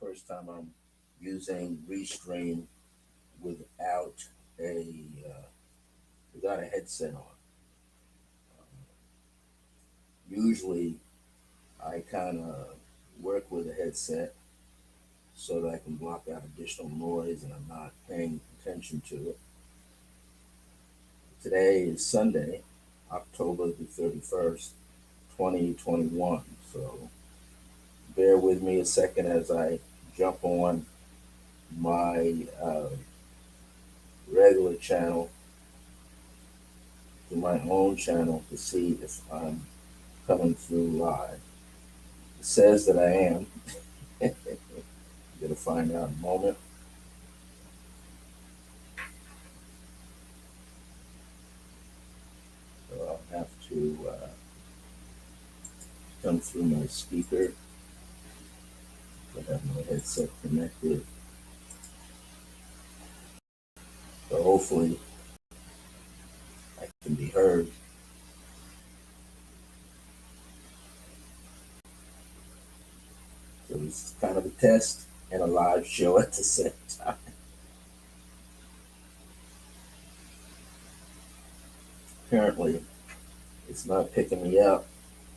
First time I'm using Restream without a without a headset on. Usually, I kind of work with a headset so that I can block out additional noise and I'm not paying attention to it. Today is Sunday, October the 31st, 2021. So bear with me a second as I jump on my regular channel to my own channel to see if I'm coming through live. It says that I am. I'm going to find out in a moment. So I'll have to come through my speaker. I have my headset connected. So hopefully I can be heard. So it's kind of a test and a live show at the same time. Apparently, it's not picking me up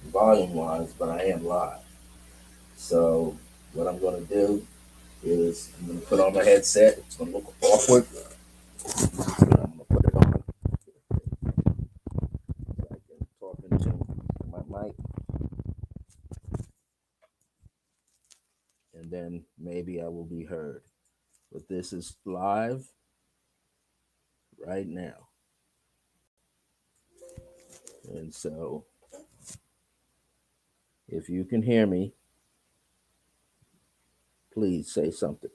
volume wise, but I am live. So what I'm going to do is I'm going to put on my headset. It's going to look awkward. I'm going to put it on so I can talk into my mic, and then maybe I will be heard. But this is live right now. And so if you can hear me, please say something.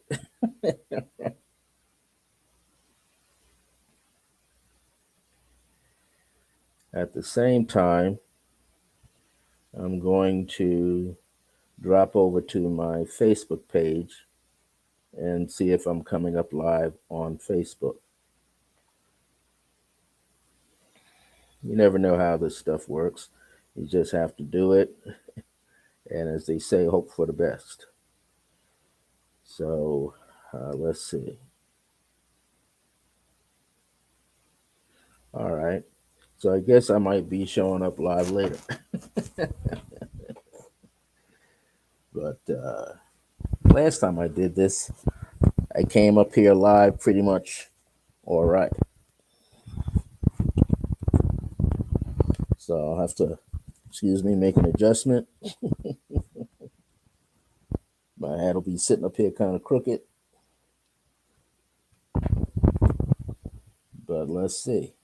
At the same time, I'm going to drop over to my Facebook page and see if I'm coming up live on Facebook. You never know how this stuff works. You just have to do it. And as they say, hope for the best. So let's see. All right. So I guess I might be showing up live later. But last time I did this, I came up here live pretty much all right. So I'll have to, excuse me, make an adjustment. My head will be sitting up here kind of crooked. But let's see.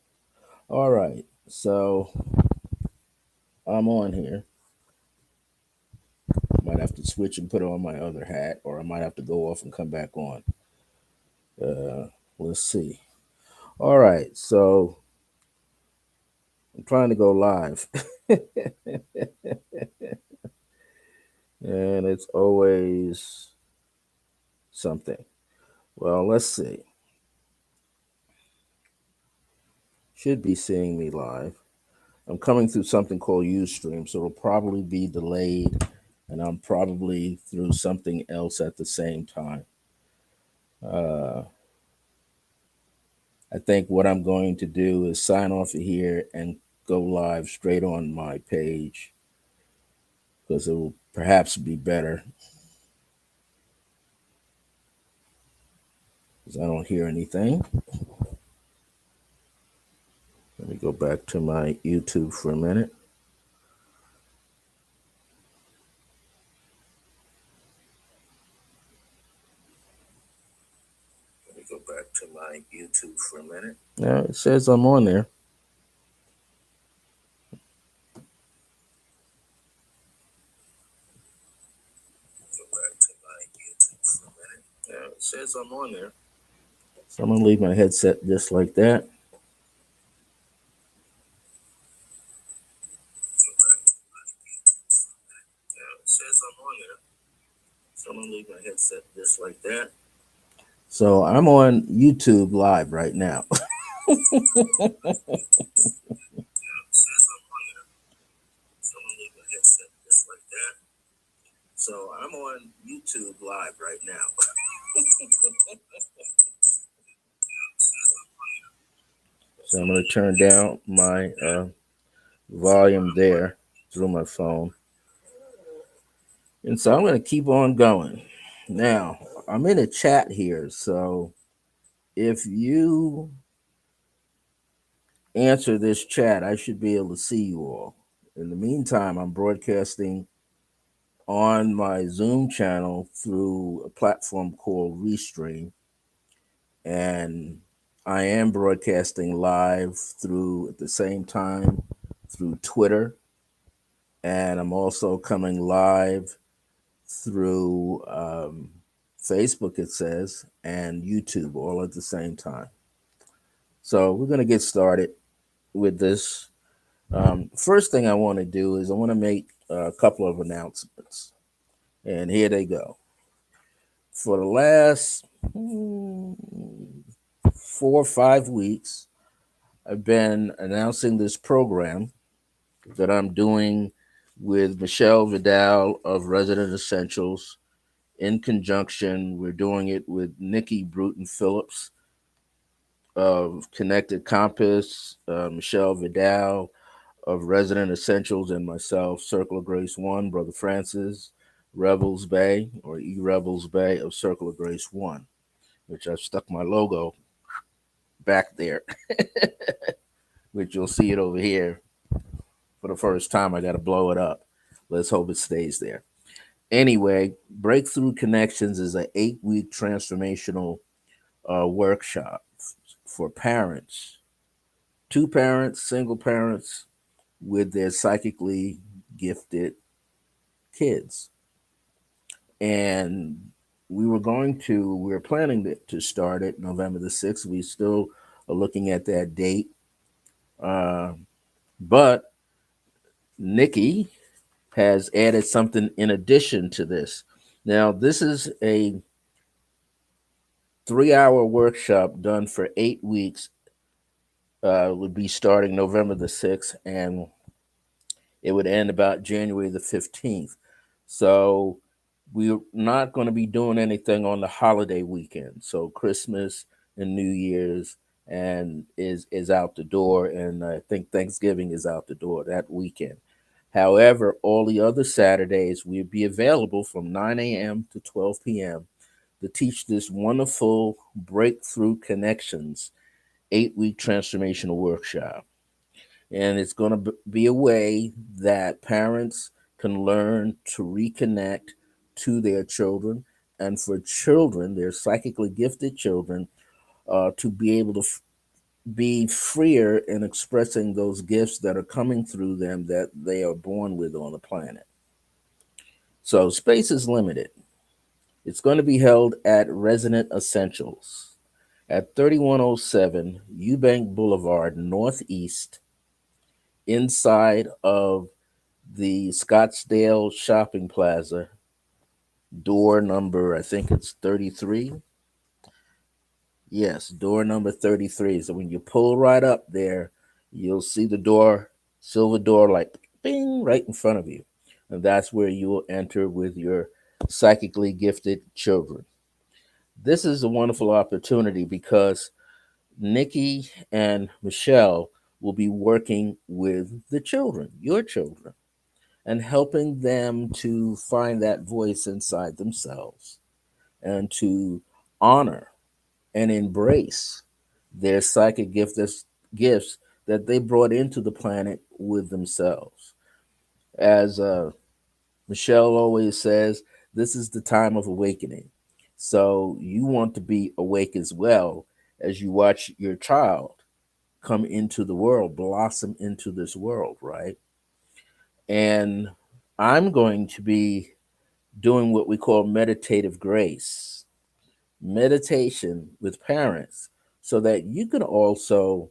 All right. So I'm on here. Might have to switch and put on my other hat, or I might have to go off and come back on. Let's see. All right. So I'm trying to go live. And it's always something. Well, let's see. Should be seeing me live. I'm coming through something called Ustream, so it'll probably be delayed, and I'm probably through something else at the same time. I think what I'm going to do is sign off of here and go live straight on my page because it will perhaps be better because I don't hear anything. Let me go back to my YouTube for a minute. Let me go back to my YouTube for a minute. Yeah, it says I'm on there. Go back to my YouTube for a minute. Yeah, it says I'm on there. So I'm gonna leave my headset just like that. So I'm gonna leave my headset just like that. So I'm on YouTube live right now. So I'm on YouTube live right now. So I'm going to turn down my volume there through my phone. And so I'm going to keep on going. Now, I'm in a chat here. So if you answer this chat, I should be able to see you all. In the meantime, I'm broadcasting on my Zoom channel through a platform called Restream. And I am broadcasting live through at the same time through Twitter. And I'm also coming live through Facebook, it says, and YouTube all at the same time. So we're going to get started with this. First thing I want to do is I want to make a couple of announcements. And here they go. For the last 4 or 5 weeks, I've been announcing this program that I'm doing with Michelle Vidal of Resident Essentials. In conjunction, we're doing it with Nikki Bruton Phillips of Connected Compass, Michelle Vidal of Resident Essentials, and myself, Circle of Grace One, Brother Francis, Revels-Bey, or Revels-Bey of Circle of Grace One, which I've stuck my logo back there, which you'll see it over here for the first time. I got to blow it up. Let's hope it stays there. Anyway, Breakthrough Connections is an 8-week transformational workshop for parents, two parents, single parents with their psychically gifted kids. And we were planning to start it November the 6th. We still are looking at that date. Uh, but Nikki has added something in addition to this. Now, this is a 3-hour workshop done for 8 weeks. Would be starting November the 6th, and it would end about January the 15th. So we're not going to be doing anything on the holiday weekend. So Christmas and New Year's and is out the door, and I think Thanksgiving is out the door that weekend. However, all the other Saturdays will be available from 9 a.m. to 12 p.m. to teach this wonderful Breakthrough Connections 8-week transformational workshop. And it's going to be a way that parents can learn to reconnect to their children, and for children, their psychically gifted children, to be able to be freer in expressing those gifts that are coming through them that they are born with on the planet. So space is limited. It's going to be held at Resident Essentials at 3107 Eubank Boulevard Northeast, inside of the Scottsdale Shopping Plaza, door number, I think it's 33. Yes, door number 33. So when you pull right up there, you'll see the door, silver door, like bing, right in front of you. And that's where you will enter with your psychically gifted children. This is a wonderful opportunity because Nikki and Michelle will be working with the children, your children, and helping them to find that voice inside themselves and to honor and embrace their psychic gifts that they brought into the planet with themselves. As Michelle always says, this is the time of awakening. So you want to be awake as well as you watch your child come into the world, blossom into this world, right? And I'm going to be doing what we call meditative grace, meditation with parents, so that you can also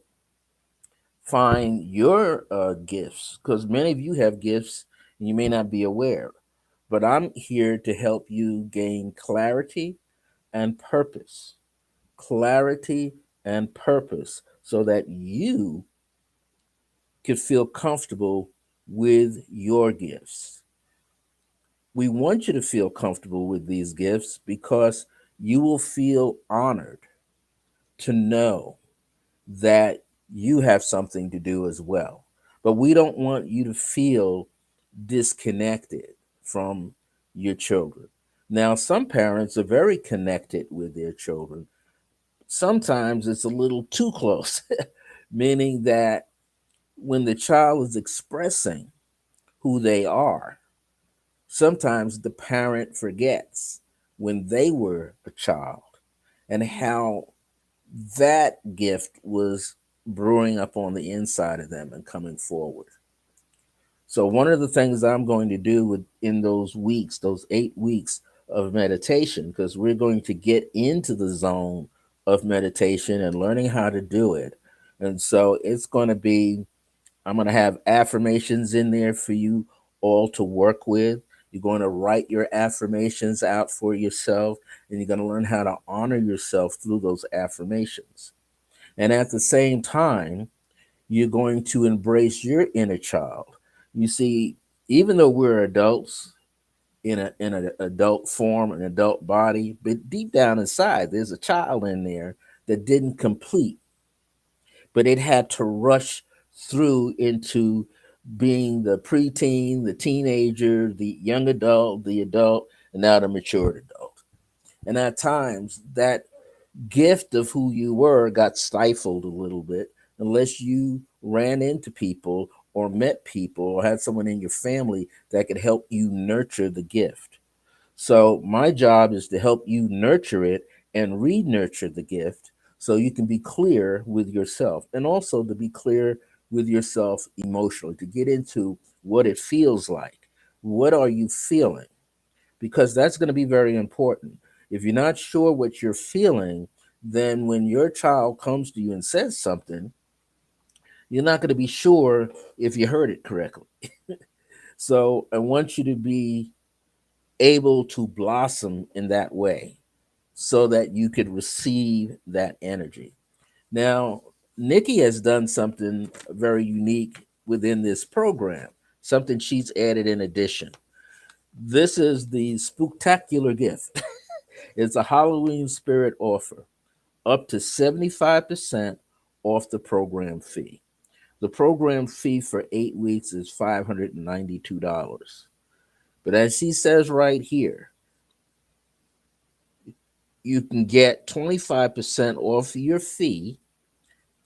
find your gifts, because many of you have gifts and you may not be aware. But I'm here to help you gain clarity and purpose, clarity and purpose, so that you can feel comfortable with your gifts. We want you to feel comfortable with these gifts because you will feel honored to know that you have something to do as well. But we don't want you to feel disconnected from your children. Now, some parents are very connected with their children. Sometimes it's a little too close, meaning that when the child is expressing who they are, sometimes the parent forgets when they were a child and how that gift was brewing up on the inside of them and coming forward. So one of the things I'm going to do in those weeks, those 8 weeks of meditation, because we're going to get into the zone of meditation and learning how to do it. And so it's going to be, I'm going to have affirmations in there for you all to work with. You're going to write your affirmations out for yourself, and you're going to learn how to honor yourself through those affirmations. And at the same time, you're going to embrace your inner child. You see, even though we're adults in an adult form, an adult body, but deep down inside, there's a child in there that didn't complete, but it had to rush through into being the preteen, the teenager, the young adult, the adult, and now the matured adult. And at times, that gift of who you were got stifled a little bit unless you ran into people or met people or had someone in your family that could help you nurture the gift. So my job is to help you nurture it and re-nurture the gift so you can be clear with yourself and also to be clear with yourself emotionally, to get into what it feels like. What are you feeling? Because that's going to be very important. If you're not sure what you're feeling, then when your child comes to you and says something, you're not going to be sure if you heard it correctly. So I want you to be able to blossom in that way so that you could receive that energy. Now, Nikki has done something very unique within this program, something she's added in addition. This is the spooktacular gift. It's a Halloween spirit offer, up to 75% off the program fee. The program fee for 8 weeks is $592. But as she says right here, you can get 25% off your fee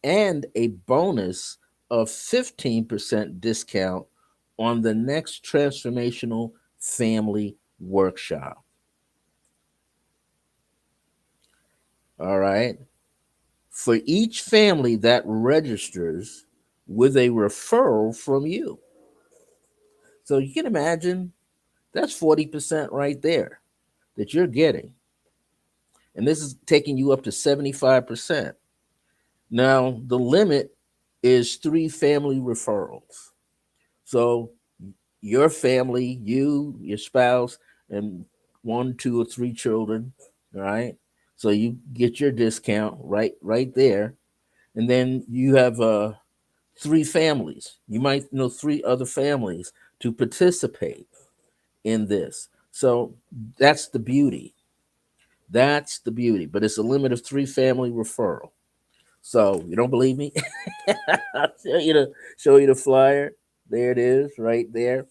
and a bonus of 15% discount on the next transformational family workshop. All right. For each family that registers with a referral from you. So you can imagine that's 40% right there that you're getting. And this is taking you up to 75%. Now, the limit is 3 family referrals. So your family, you, your spouse, and 1, 2, or 3 children, all right? So you get your discount right there. And then you have 3 families. You might know 3 other families to participate in this. So that's the beauty. That's the beauty. But it's a limit of 3 family referral. So you don't believe me? I'll show you the flyer. There it is, right there.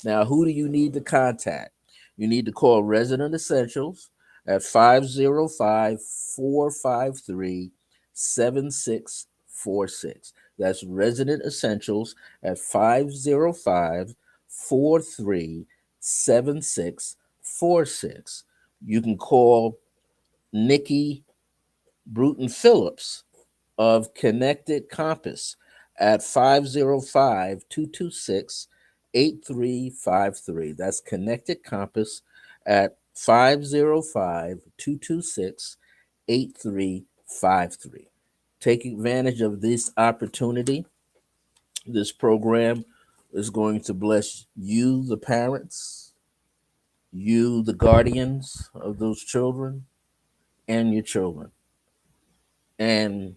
Now, who do you need to contact? You need to call Resident Essentials at 505-453-7646. That's Resident Essentials at 505-453-7646. You can call Nikki Bruton Phillips of Connected Compass at 505-226-8353. That's Connected Compass at 505-226-8353. Take advantage of this opportunity. This program is going to bless you, the parents, you, the guardians of those children, and your children. And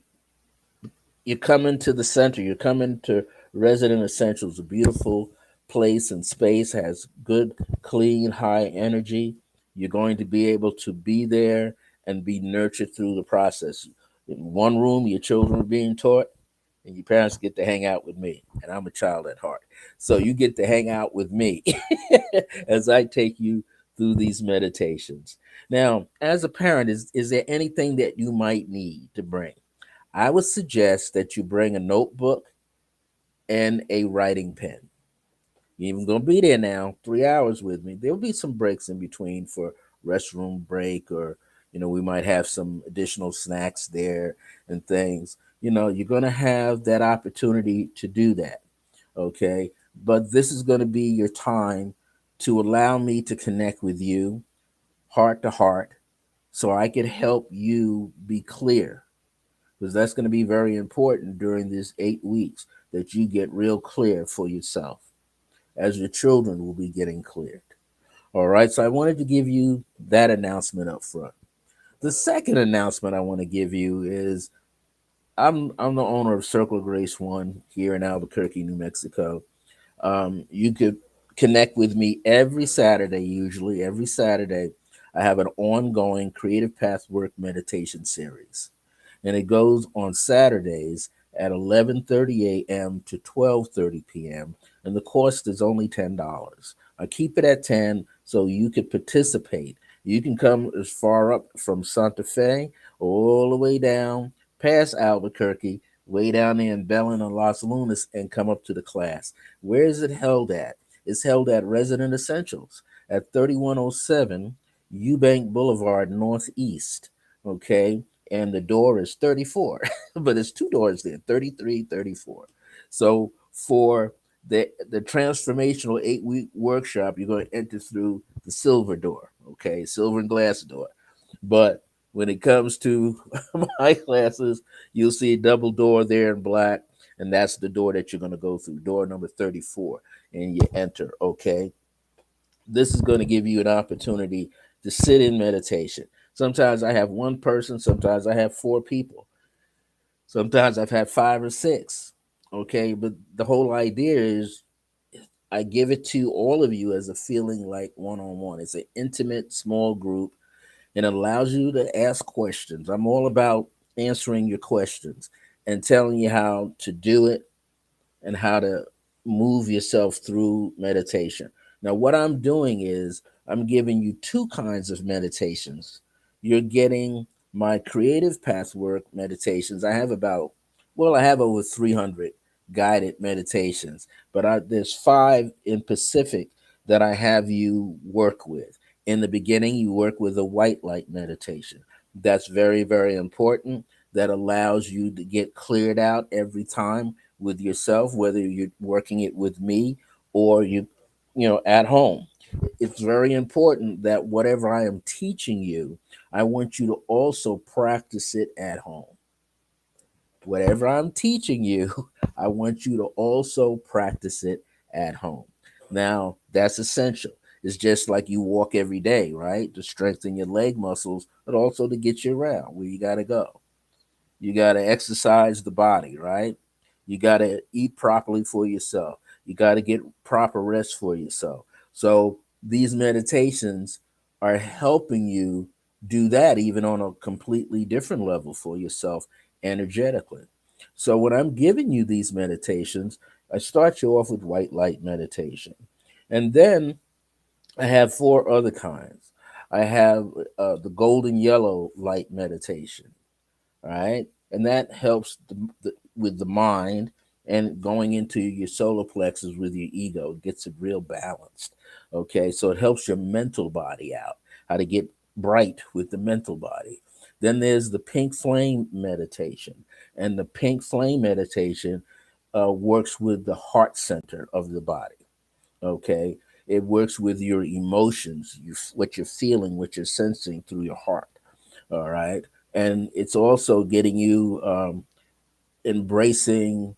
you're coming to the center. You're coming to Resident Essentials, a beautiful place and space has good, clean, high energy, you're going to be able to be there and be nurtured through the process. In one room, your children are being taught, and your parents get to hang out with me. And I'm a child at heart. So you get to hang out with me as I take you through these meditations. Now, as a parent, is there anything that you might need to bring? I would suggest that you bring a notebook and a writing pen. You're even going to be there now, 3 hours with me. There'll be some breaks in between for restroom break, or we might have some additional snacks there and things. You're going to have that opportunity to do that. Okay. But this is going to be your time to allow me to connect with you heart to heart so I can help you be clear, because that's going to be very important during this 8 weeks, that you get real clear for yourself as your children will be getting cleared. All right, so I wanted to give you that announcement up front. The second announcement I want to give you is I'm the owner of Circle of Grace One here in Albuquerque, New Mexico. You could connect with me every Saturday, usually every Saturday. I have an ongoing Creative Path Work meditation series, and it goes on Saturdays at 11:30 a.m. to 12:30 p.m. and the cost is only $10. I keep it at 10 so you could participate. You can come as far up from Santa Fe all the way down past Albuquerque, way down there in Belen and Los Lunas, and come up to the class. Where is it held at? It's held at Resident Essentials at 3107 Eubank Boulevard Northeast. Okay, and the door is 34, but there's two doors there, 33, 34. So for the transformational 8 week workshop, you're going to enter through the silver door, okay, silver and glass door. But when it comes to my classes, you'll see a double door there in black, and that's the door that you're going to go through, door number 34, and you enter, okay? This is going to give you an opportunity to sit in meditation. Sometimes I have one person, sometimes I have four people, sometimes I've had five or six. Okay, but the whole idea is I give it to all of you as a feeling like one on one. It's an intimate, small group and allows you to ask questions. I'm all about answering your questions and telling you how to do it and how to move yourself through meditation. Now, what I'm doing is I'm giving you two kinds of meditations. You're getting my creative pathwork meditations. I have over 300 guided meditations, but there's five in Pacific that I have you work with. In the beginning, you work with a white light meditation. That's very, very important. That allows you to get cleared out every time with yourself, whether you're working it with me or at home. It's very important that whatever I am teaching you, I want you to also practice it at home. Whatever I'm teaching you, I want you to also practice it at home. Now, that's essential. It's just like you walk every day, right? To strengthen your leg muscles, but also to get you around where you got to go. You got to exercise the body, right? You got to eat properly for yourself. You got to get proper rest for yourself. So these meditations are helping you do that even on a completely different level for yourself energetically. So when I'm giving you these meditations, I start you off with white light meditation. And then I have four other kinds. I have the golden yellow light meditation, right? And that helps with the mind and going into your solar plexus with your ego. It gets it real balanced. Okay, so it helps your mental body out, how to get bright with the mental body. Then there's the pink flame meditation. And the pink flame meditation works with the heart center of the body. Okay, it works with your emotions, what you're feeling, what you're sensing through your heart. All right. And it's also getting you embracing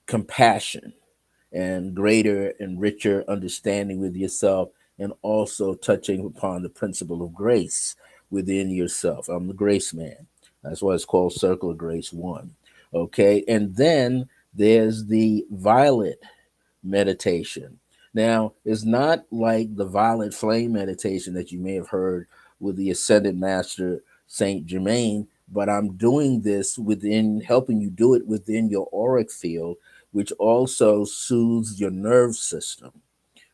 compassion and greater and richer understanding with yourself, and also touching upon the principle of grace within yourself. I'm the grace man. That's why it's called Circle of Grace One. Okay. And then there's the violet meditation. Now, it's not like the violet flame meditation that you may have heard with the Ascended Master Saint Germain, but I'm doing this within, helping you do it within your auric field, which also soothes your nerve system.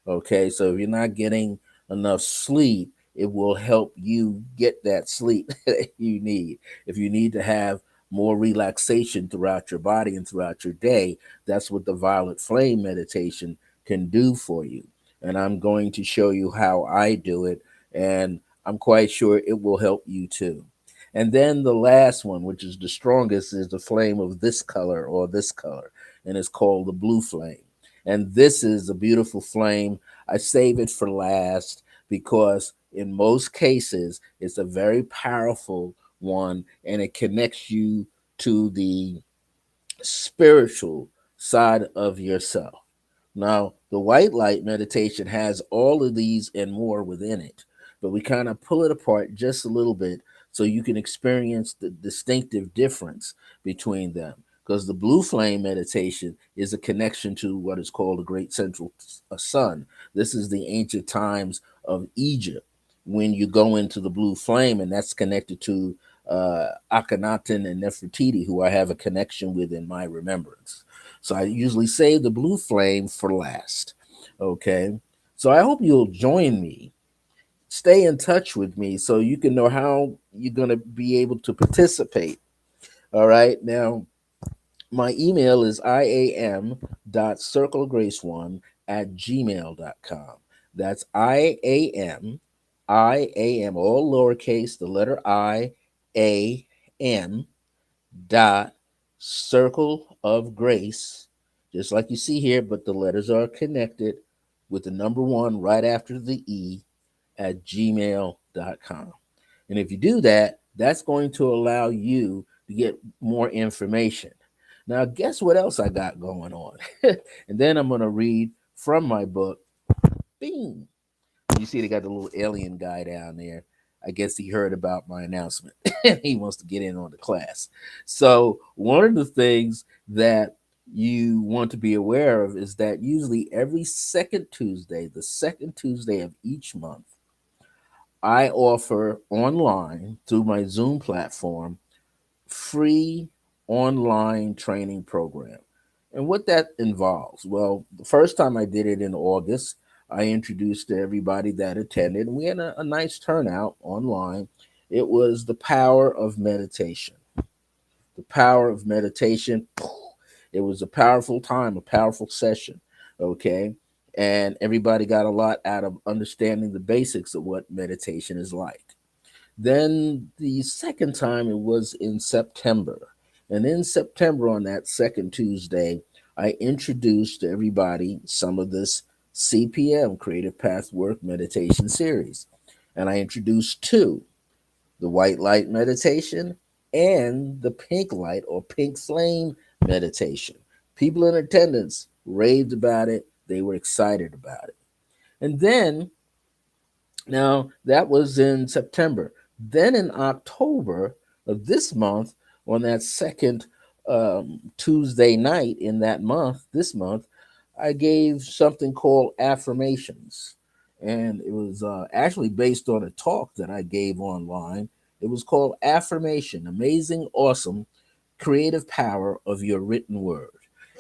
Okay, so if you're not getting enough sleep, it will help you get that sleep that you need. If you need to have more relaxation throughout your body and throughout your day, that's what the violet flame meditation can do for you. And I'm going to show you how I do it, and I'm quite sure it will help you too. And then the last one, which is the strongest, is the flame of this color or this color, and it's called the blue flame. And this is a beautiful flame. I save it for last because, in most cases, it's a very powerful one and it connects you to the spiritual side of yourself. Now, the white light meditation has all of these and more within it, but we kind of pull it apart just a little bit so you can experience the distinctive difference between them. Because the blue flame meditation is a connection to what is called the great central sun. This is the ancient times of Egypt when you go into the blue flame, and that's connected to Akhenaten and Nefertiti, who I have a connection with in my remembrance. So I usually save the blue flame for last. Okay. So I hope you'll join me. Stay in touch with me so you can know how you're going to be able to participate. All right. Now, my email is iam.circlegrace1 at gmail.com. That's I am, all lowercase, the letter I, A, M, dot circle of grace, just like you see here, but the letters are connected with the number one right after the E at gmail.com. And if you do that, that's going to allow you to get more information. Now, guess what else I got going on? And then I'm going to read from my book, Bing. You see, they got the little alien guy down there. I guess he heard about my announcement and he wants to get in on the class. So, one of the things that you want to be aware of is that usually every second Tuesday, the second Tuesday of each month, I offer online through my Zoom platform free online training program. And what that involves, well, the first time I did it in August, I introduced to everybody that attended, and we had a nice turnout online. It was the power of meditation. The power of meditation. It was a powerful time, a powerful session. Okay. And everybody got a lot out of understanding the basics of what meditation is like. Then the second time it was in September. And in September, on that second Tuesday, I introduced to everybody some of this CPM, Creative Path Work Meditation series. And I introduced two, the white light meditation and the pink light or pink flame meditation. People in attendance raved about it, they were excited about it. And then now, that was in September. Then in October of this month, on that second Tuesday night in that month, this month, I gave something called affirmations. And it was actually based on a talk that I gave online. It was called Affirmation, Amazing, Awesome, Creative Power of Your Written Word.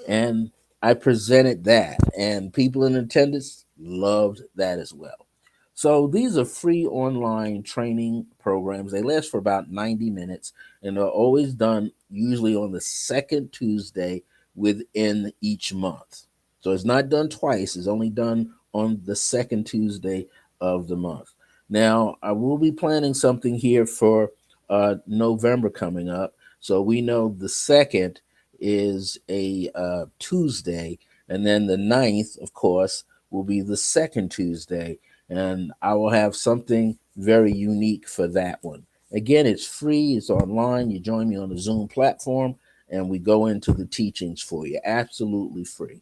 And I presented that, and people in attendance loved that as well. So these are free online training programs. They last for about 90 minutes and are always done usually on the second Tuesday within each month. So it's not done twice, it's only done on the second Tuesday of the month. Now, I will be planning something here for November coming up. So we know the second is a Tuesday, and then the ninth, of course, will be the second Tuesday, and I will have something very unique for that one. Again, it's free, it's online. You join me on the Zoom platform, and we go into the teachings for you. Absolutely free.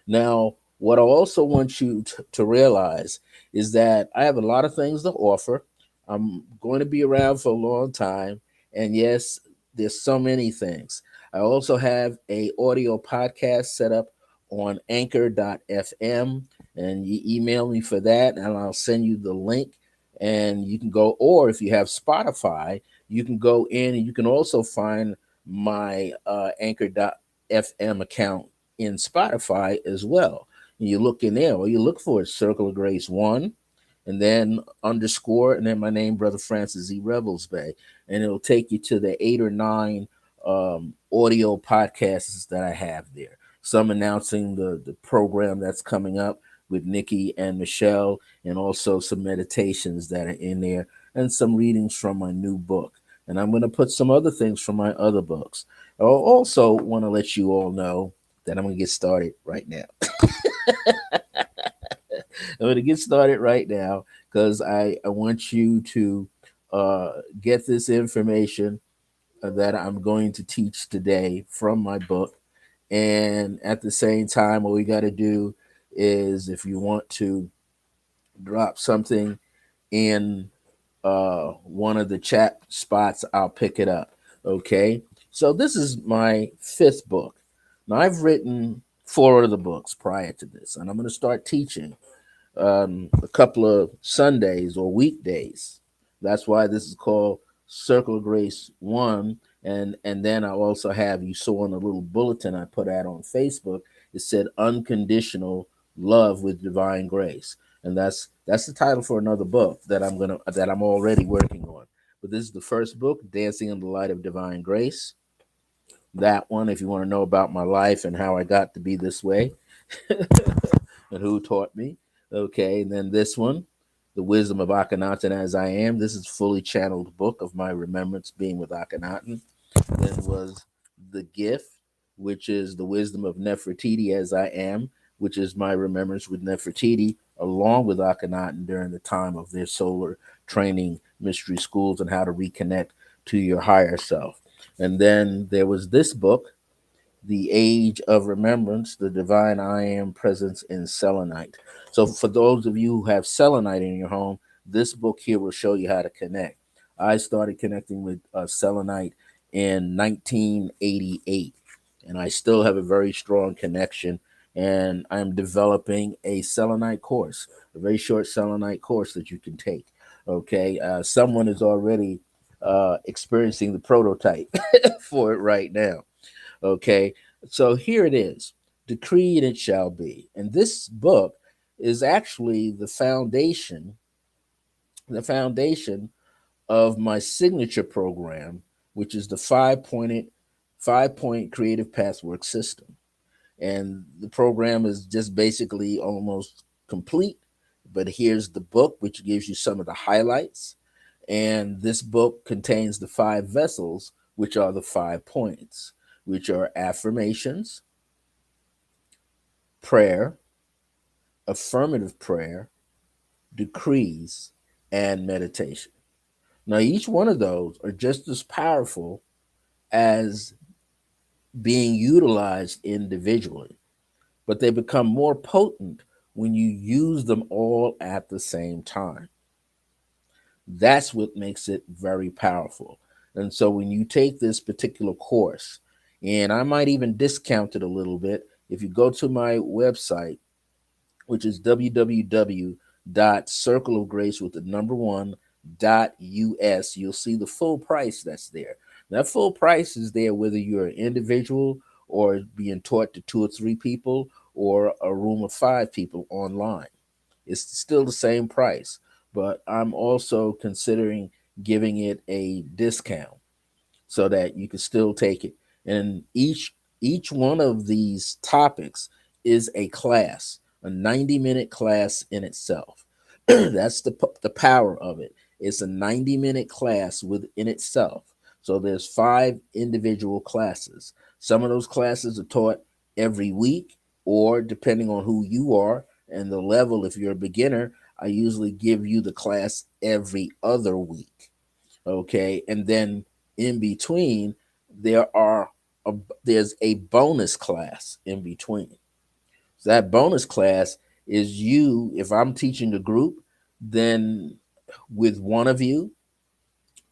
Now, what I also want you to realize is that I have a lot of things to offer. I'm going to be around for a long time, and yes, there's so many things. I also have a audio podcast set up on anchor.fm, and you email me for that, and I'll send you the link. And you can go, or if you have Spotify, you can go in and you can also find my anchor.fm account in Spotify as well. And you look in there, or you look for it, Circle of Grace 1, and then underscore, and then my name, Brother Francis E. Revels-Bey. And it'll take you to the 8 or 9 audio podcasts that I have there. Some announcing the program that's coming up with Nikki and Michelle, and also some meditations that are in there, and some readings from my new book. And I'm going to put some other things from my other books. I also want to let you all know that I'm going to get started right now. I'm going to get started right now because I want you to get this information that I'm going to teach today from my book. And at the same time, what we got to do is, if you want to drop something in one of the chat spots, I'll pick it up. Okay. So this is my 5th book. Now, I've written 4 of the books prior to this, and I'm going to start teaching a couple of Sundays or weekdays. That's why this is called Circle of Grace 1. And then I also have, you saw in a little bulletin I put out on Facebook, it said Unconditional Love with Divine Grace. And that's the title for another book that I'm already working on. But this is the first book, Dancing in the Light of Divine Grace. That one, if you want to know about my life and how I got to be this way, and who taught me. Okay, and then this one, The Wisdom of Akhenaten as I Am. This is fully channeled book of my remembrance being with Akhenaten. Then was The Gift, which is The Wisdom of Nefertiti as I Am, which is my remembrance with Nefertiti along with Akhenaten during the time of their solar training mystery schools and how to reconnect to your higher self. And then there was this book, The Age of Remembrance, the Divine I Am Presence in Selenite. So, for those of you who have selenite in your home, this book here will show you how to connect. I started connecting with selenite in 1988, and I still have a very strong connection. And I'm developing a selenite course, a very short selenite course that you can take. Okay, someone is already experiencing the prototype for it right now. Okay, so here it is, decreed it shall be. And this book is actually the foundation of my signature program, which is the 5 point creative pathwork system. And the program is just basically almost complete. But here's the book, which gives you some of the highlights. And this book contains the 5 vessels, which are the 5 points, which are affirmations, prayer, affirmative prayer, decrees, and meditation. Now, each one of those are just as powerful as being utilized individually, but they become more potent when you use them all at the same time. That's what makes it very powerful. And so when you take this particular course, and I might even discount it a little bit, if you go to my website, which is www.circleofgrace with the number 1.us, you'll see the full price that's there. That full price is there whether you're an individual or being taught to 2 or 3 people or a room of 5 people online. It's still the same price, but I'm also considering giving it a discount so that you can still take it. And each one of these topics is a class, a 90-minute class in itself. That's the power of it. It's a 90-minute class within itself. So there's 5 individual classes. Some of those classes are taught every week, or depending on who you are and the level, if you're a beginner, I usually give you the class every other week. Okay, and then in between there are there's a bonus class in between. So that bonus class is, you if I'm teaching a group, then with one of you,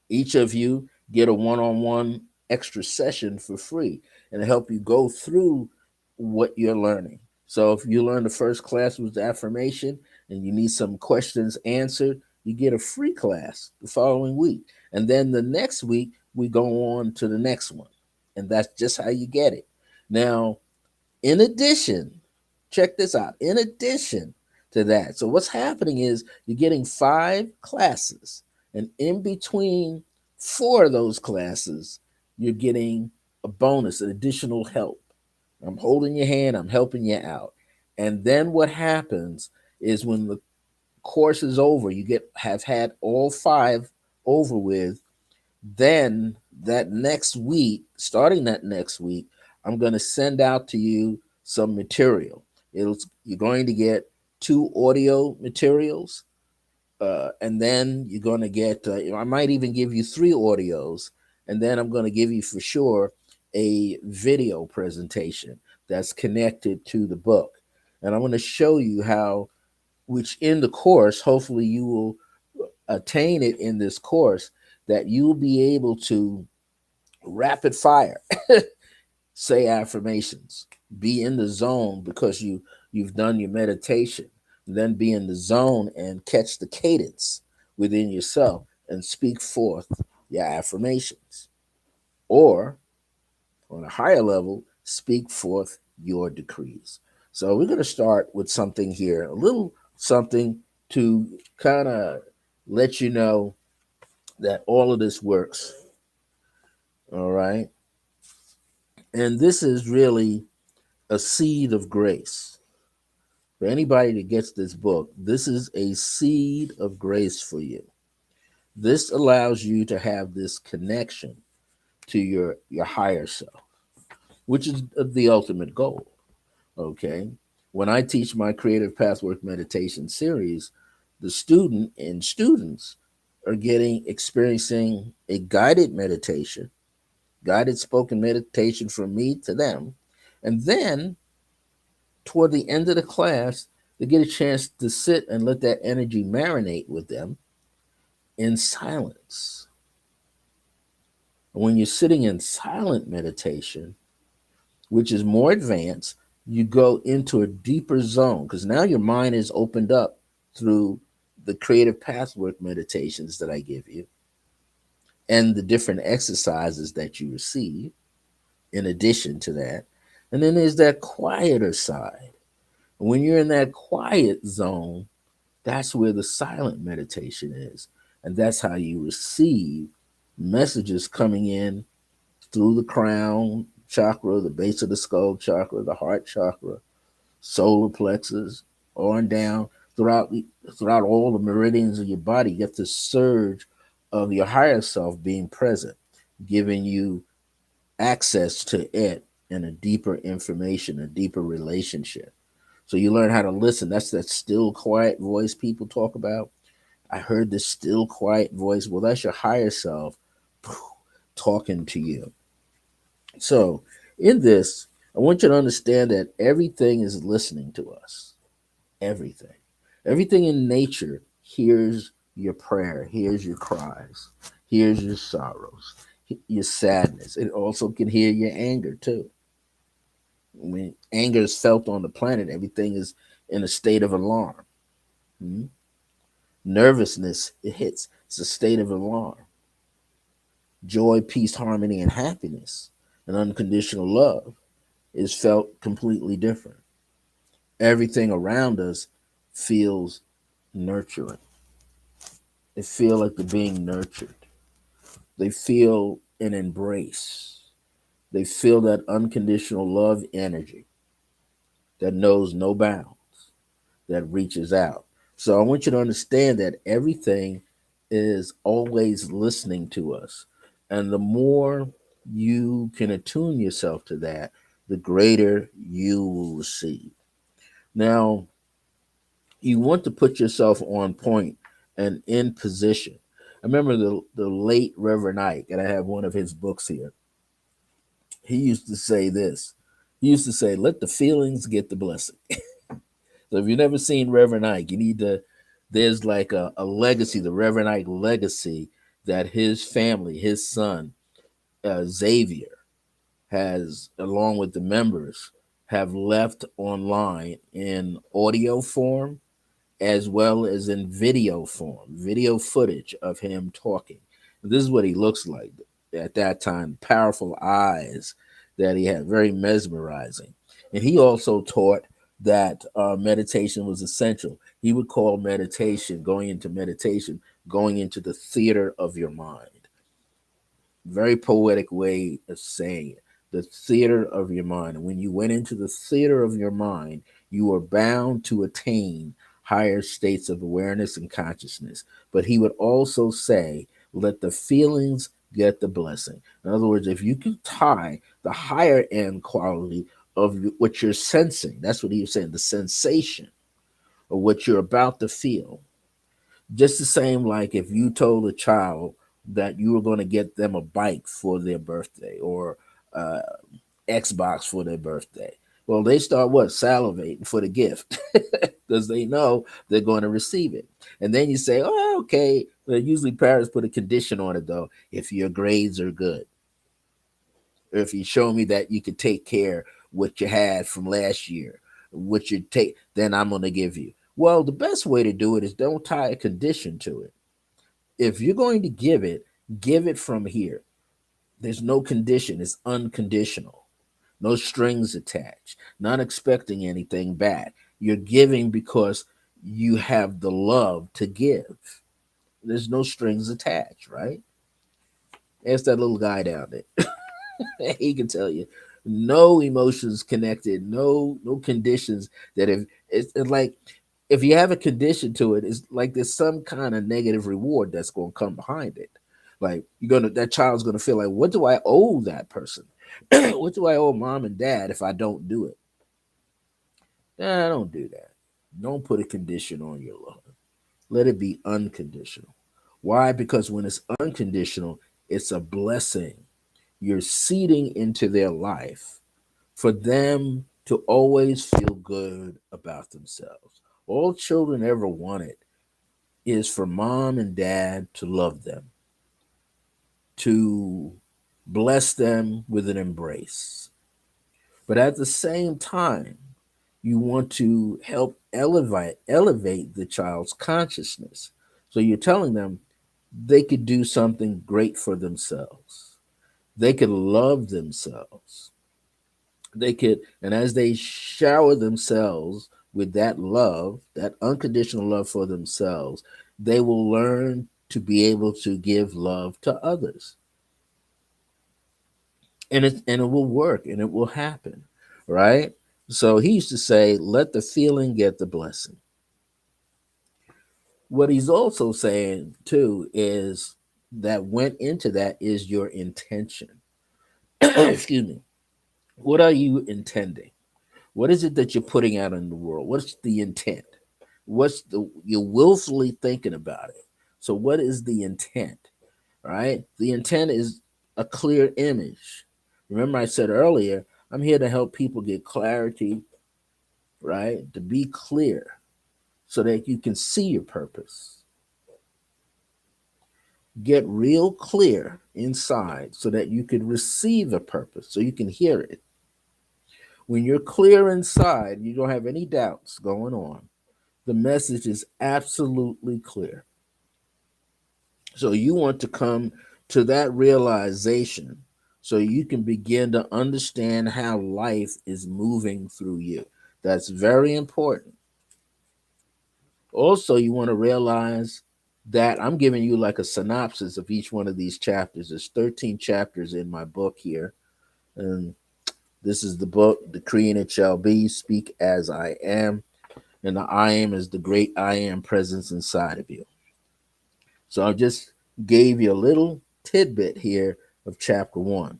each of you get a one-on-one extra session for free and help you go through what you're learning. So if you learn the first class was affirmation and you need some questions answered, you get a free class the following week. And then the next week, we go on to the next one. And that's just how you get it. Now, in addition, check this out. In addition to that, so what's happening is you're getting 5 classes, and in between 4 of those classes, you're getting a bonus, an additional help. I'm holding your hand, I'm helping you out. And then what happens is when the course is over, you get have had all 5 over with, then that next week, starting that next week, I'm going to send out to you some material. You're going to get 2 audio materials, and then you're going to get. I might even give you 3 audios, and then I'm going to give you for sure a video presentation that's connected to the book, and I'm going to show you how. Which in the course, hopefully, you will attain it in this course that you'll be able to rapid fire say affirmations, be in the zone because you've done your meditation, then be in the zone and catch the cadence within yourself and speak forth your affirmations, or on a higher level, speak forth your decrees. So we're going to start with something here, a little something to kind of let you know that all of this works. All right. And this is really a seed of grace. For anybody that gets this book, this is a seed of grace for you. This allows you to have this connection to your higher self, which is the ultimate goal. Okay. When I teach my creative pathwork meditation series, the students are getting experiencing a guided meditation, guided spoken meditation from me to them. And then toward the end of the class, they get a chance to sit and let that energy marinate with them in silence. And when you're sitting in silent meditation, which is more advanced, you go into a deeper zone because now your mind is opened up through the creative pathwork meditations that I give you and the different exercises that you receive in addition to that. And then there's that quieter side. When you're in that quiet zone, that's where the silent meditation is. And that's how you receive messages coming in through the crown chakra, the base of the skull chakra, the heart chakra, solar plexus, on down throughout all the meridians of your body. You get this surge of your higher self being present, giving you access to it and a deeper information, a deeper relationship. So you learn how to listen. That's that still quiet voice people talk about. I heard this still quiet voice. Well, that's your higher self talking to you. So in this, I want you to understand that everything is listening to us. Everything. Everything in nature hears your prayer, hears your cries, hears your sorrows, your sadness. It also can hear your anger too. When anger is felt on the planet, everything is in a state of alarm. Hmm? Nervousness, it hits. It's a state of alarm. Joy, peace, harmony, and happiness and unconditional love is felt completely different. Everything around us feels nurturing. They feel like they're being nurtured. They feel an embrace. They feel that unconditional love energy that knows no bounds, that reaches out. So I want you to understand that everything is always listening to us. And the more you can attune yourself to that, the greater you will receive. Now, you want to put yourself on point and in position. I remember the late Reverend Ike, and I have one of his books here. He used to say this. He used to say, let the feelings get the blessing. So if you've never seen Reverend Ike, you need to, there's like a legacy, the Reverend Ike legacy that his family, his son, Xavier, has, along with the members, have left online in audio form as well as in video form, video footage of him talking. This is what he looks like at that time, powerful eyes that he had, very mesmerizing. And he also taught that meditation was essential. He would call meditation, going into the theater of your mind. Very poetic way of saying it. The theater of your mind. And when you went into the theater of your mind, you were bound to attain higher states of awareness and consciousness. But he would also say, let the feelings get the blessing. In other words, if you can tie the higher end quality of what you're sensing, that's what he was saying, the sensation of what you're about to feel, just the same, like if you told a child that you were going to get them a bike for their birthday or uh, Xbox for their birthday. Well, they start what? Salivating for the gift because they know they're going to receive it. And then you say, oh, okay. Well, usually parents put a condition on it though. If your grades are good, or if you show me that you can take care what you had from last year, what you take, then I'm going to give you. Well, the best way to do it is don't tie a condition to it. If you're going to give it from here. There's no condition, it's unconditional. No strings attached, not expecting anything back. You're giving because you have the love to give. There's no strings attached, right? Ask that little guy down there. He can tell you no emotions connected, no conditions that if it's like if you have a condition to it, it's like there's some kind of negative reward that's going to come behind it. Like you're gonna that child's gonna feel like, what do I owe that person? What do I owe mom and dad if I don't do it? Nah, don't do that. Don't put a condition on your love. Let it be unconditional. Why? Because when it's unconditional, it's a blessing. You're seeding into their life for them to always feel good about themselves. All children ever wanted is for mom and dad to love them, to bless them with an embrace. But at the same time, you want to help elevate the child's consciousness. So you're telling them they could do something great for themselves. They could love themselves. They could, and as they shower themselves with that love, that unconditional love for themselves, they will learn to be able to give love to others. And it will work and it will happen, right? So he used to say, let the feeling get the blessing. What he's also saying too is that went into that is your intention. Excuse me. What are you intending? What is it that you're putting out in the world? What's the intent? What's the you're willfully thinking about it. So what is the intent? Right? The intent is a clear image. Remember I said earlier, I'm here to help people get clarity, right? To be clear so that you can see your purpose. Get real clear inside so that you can receive a purpose, so you can hear it. When you're clear inside, you don't have any doubts going on. The message is absolutely clear. So you want to come to that realization so you can begin to understand how life is moving through you. That's very important. Also, you want to realize that I'm giving you like a synopsis of each one of these chapters. There's 13 chapters in my book here. And this is the book, Decree and It Shall Be, Speak as I Am. And the I am is the great I am presence inside of you. So I just gave you a little tidbit here of chapter one.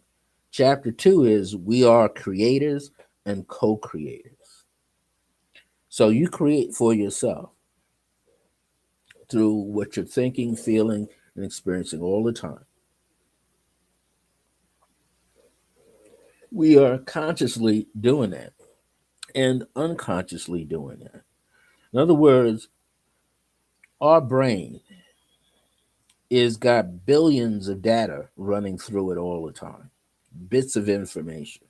Chapter two is we are creators and co creators. So you create for yourself through what you're thinking, feeling, and experiencing all the time. We are consciously doing that and unconsciously doing that. In other words, our brain is got billions of data running through it all the time, bits of information,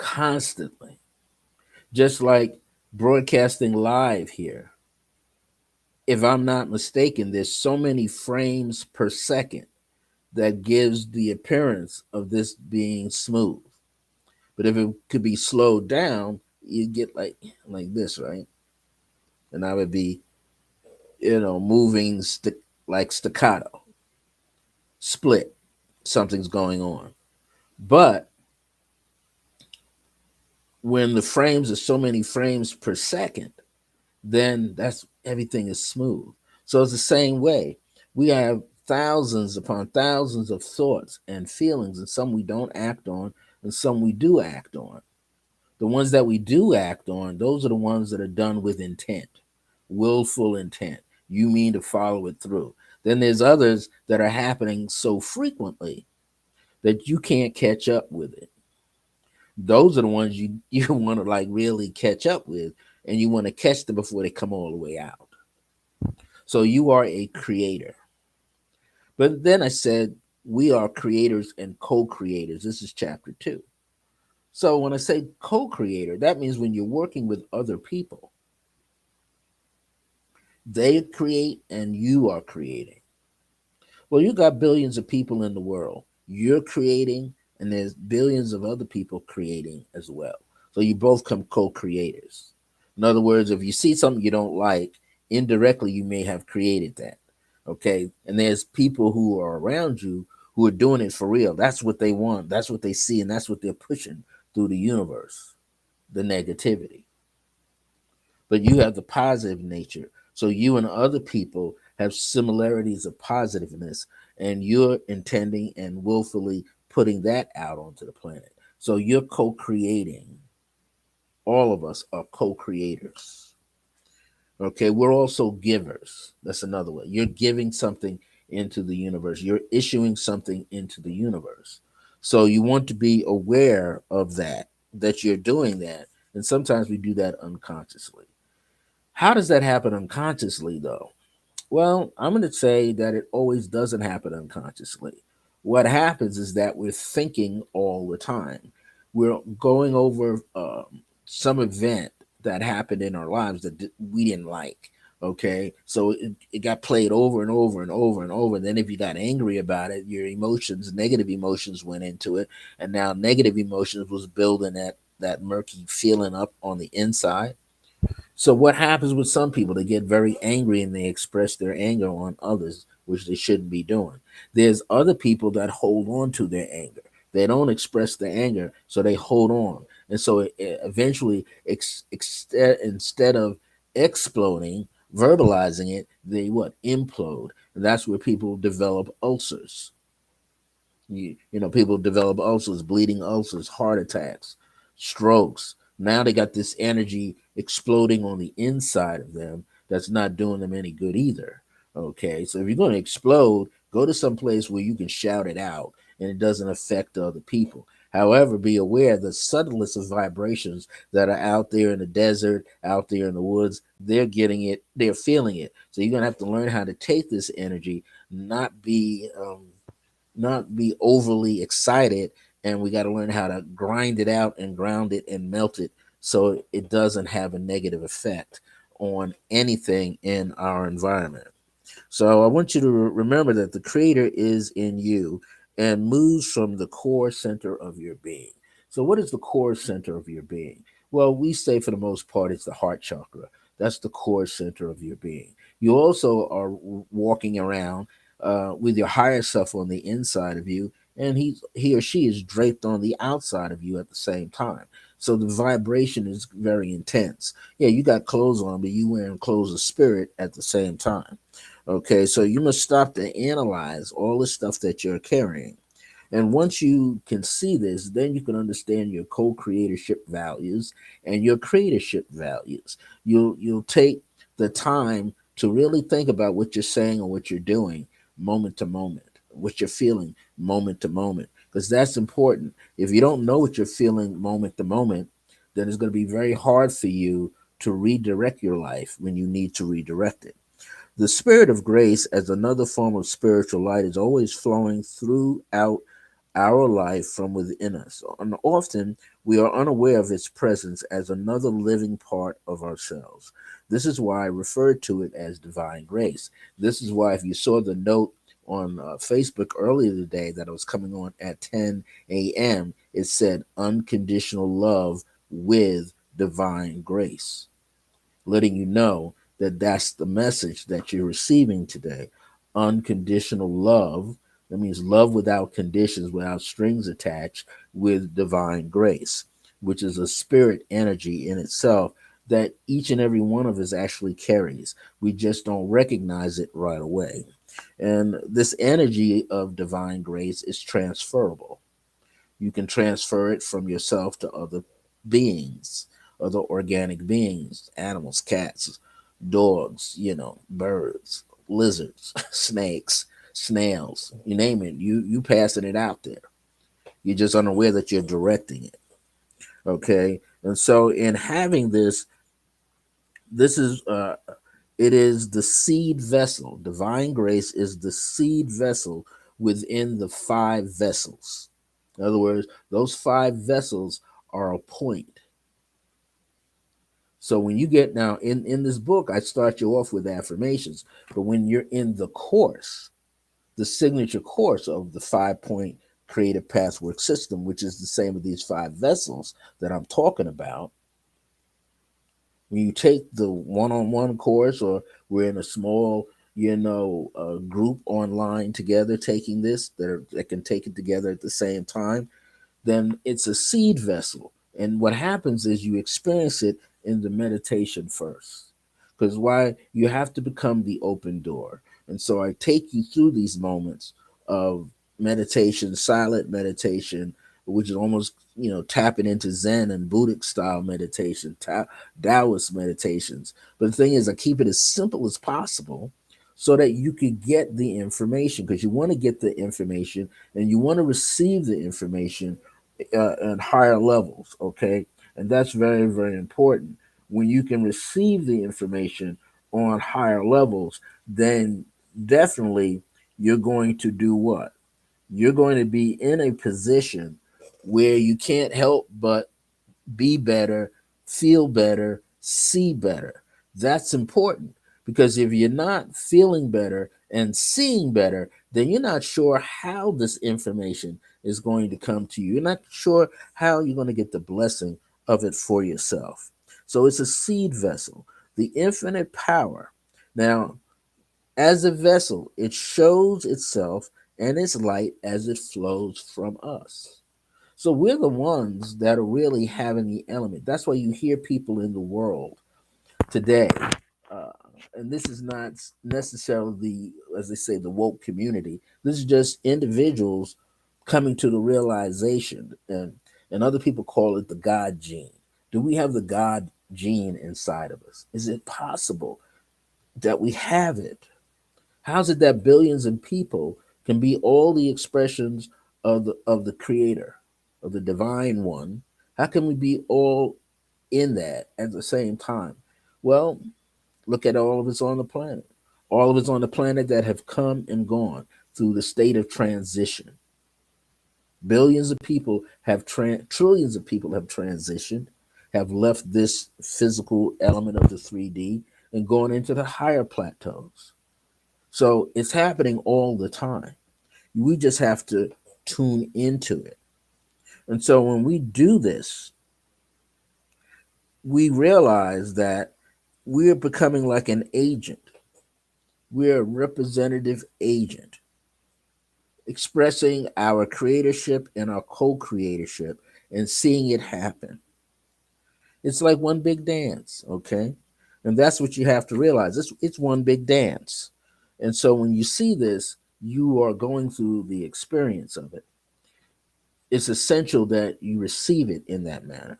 constantly. Just like broadcasting live here. If I'm not mistaken, there's so many frames per second that gives the appearance of this being smooth. But if it could be slowed down, you get like this, right? And I would be, moving like staccato, split. Something's going on. But when the frames are so many frames per second, then that's everything is smooth. So it's the same way. We have thousands upon thousands of thoughts and feelings, and some we don't act on, and some we do act on. The ones that we do act on, those are the ones that are done with intent, willful intent. You mean to follow it through. Then there's others that are happening so frequently that you can't catch up with it. Those are the ones you want to like really catch up with, and you want to catch them before they come all the way out. So you are a creator. But then I said we are creators and co-creators. This is chapter 2. So when I say co-creator, that means when you're working with other people, they create and you are creating. Well, you got billions of people in the world. You're creating, and there's billions of other people creating as well. So you both come co-creators. In other words, if you see something you don't like, indirectly you may have created that. Okay. And there's people who are around you who are doing it for real. That's what they want. That's what they see, and that's what they're pushing through the universe, the negativity. But you have the positive nature. So you and other people have similarities of positiveness, and you're intending and willfully putting that out onto the planet. So you're co creating. All of us are co creators. Okay, we're also givers. That's another way. You're giving something into the universe, you're issuing something into the universe. So you want to be aware of that you're doing that. And sometimes we do that unconsciously. How does that happen unconsciously, though? Well, I'm going to say that it always doesn't happen unconsciously. What happens is that we're thinking all the time. We're going over some event that happened in our lives that we didn't like. Okay, so it got played over and over and over and over. And then if you got angry about it, your emotions, negative emotions, went into it, and now negative emotions was building that murky feeling up on the inside. So what happens with some people? They get very angry and they express their anger on others, which they shouldn't be doing. There's other people that hold on to their anger. They don't express their anger, so they hold on. And so eventually, instead of exploding, verbalizing it, they what? Implode. And that's where people develop ulcers. People develop ulcers, bleeding ulcers, heart attacks, strokes. Now they got this energy exploding on the inside of them that's not doing them any good either. Okay, so if you're going to explode, go to some place where you can shout it out and it doesn't affect other people. However, be aware the subtlest of vibrations that are out there in the desert, out there in the woods, they're getting it, they're feeling it. So you're going to have to learn how to take this energy, not be overly excited, and we got to learn how to grind it out and ground it and melt it so it doesn't have a negative effect on anything in our environment. So I want you to remember that the creator is in you and moves from the core center of your being. So what is the core center of your being? Well, we say for the most part it's the heart chakra. That's the core center of your being. You also are walking around with your higher self on the inside of you, and he or she is draped on the outside of you at the same time. So the vibration is very intense. Yeah, you got clothes on, but you wearing clothes of spirit at the same time. Okay, so you must stop to analyze all the stuff that you're carrying. And once you can see this, then you can understand your co-creatorship values and your creatorship values. You'll take the time to really think about what you're saying or what you're doing moment to moment, what you're feeling moment to moment, because that's important. If you don't know what you're feeling moment to moment, then it's going to be very hard for you to redirect your life when you need to redirect it. The spirit of grace, as another form of spiritual light, is always flowing throughout our life from within us. And often we are unaware of its presence as another living part of ourselves. This is why I referred to it as divine grace. This is why, if you saw the note on Facebook earlier today that I was coming on at 10 a.m., it said unconditional love with divine grace, letting you know that that's the message that you're receiving today. Unconditional love. That means love without conditions, without strings attached, with divine grace, which is a spirit energy in itself that each and every one of us actually carries. We just don't recognize it right away. And this energy of divine grace is transferable. You can transfer it from yourself to other beings, other organic beings, animals, cats, dogs, birds, lizards, snakes, snails, you name it. You passing it out there. You're just unaware that you're directing it. Okay. And so in having this, this is it is the seed vessel. Divine grace is the seed vessel within the five vessels. In other words, those five vessels are a point. So when you get now in this book, I start you off with affirmations, but when you're in the course, the signature course of the 5 point creative pathwork system, which is the same with these five vessels that I'm talking about, when you take the one-on-one course, or we're in a small group online together taking this, that can take it together at the same time, then it's a seed vessel. And what happens is you experience it in the meditation first. Because why? You have to become the open door. And so I take you through these moments of meditation, silent meditation, which is almost, tapping into Zen and Buddhist style meditation, Taoist meditations. But the thing is, I keep it as simple as possible so that you could get the information, because you want to get the information and you want to receive the information at higher levels, okay? And that's very, very important. When you can receive the information on higher levels, then definitely you're going to do what? You're going to be in a position where you can't help but be better, feel better, see better. That's important, because if you're not feeling better and seeing better, then you're not sure how this information is going to come to you. You're not sure how you're going to get the blessing of it for yourself. So it's a seed vessel, the infinite power. Now, as a vessel, it shows itself and its light as it flows from us. So we're the ones that are really having the element. That's why you hear people in the world today, uh, and this is not necessarily as they say, the woke community. This is just individuals coming to the realization, and other people call it the God gene. Do we have the God gene inside of us? Is it possible that we have it? How's it that billions of people can be all the expressions of the creator, of the divine one? How can we be all in that at the same time? Well, look at all of us on the planet. All of us on the planet that have come and gone through the state of transition. Billions of people have trillions of people have transitioned, have left this physical element of the 3D and gone into the higher plateaus. So it's happening all the time. We just have to tune into it. And so when we do this, we realize that we're becoming like an agent. We're a representative agent expressing our creatorship and our co creatorship and seeing it happen. It's like one big dance, okay? And that's what you have to realize. It's one big dance. And so when you see this, you are going through the experience of it. It's essential that you receive it in that manner.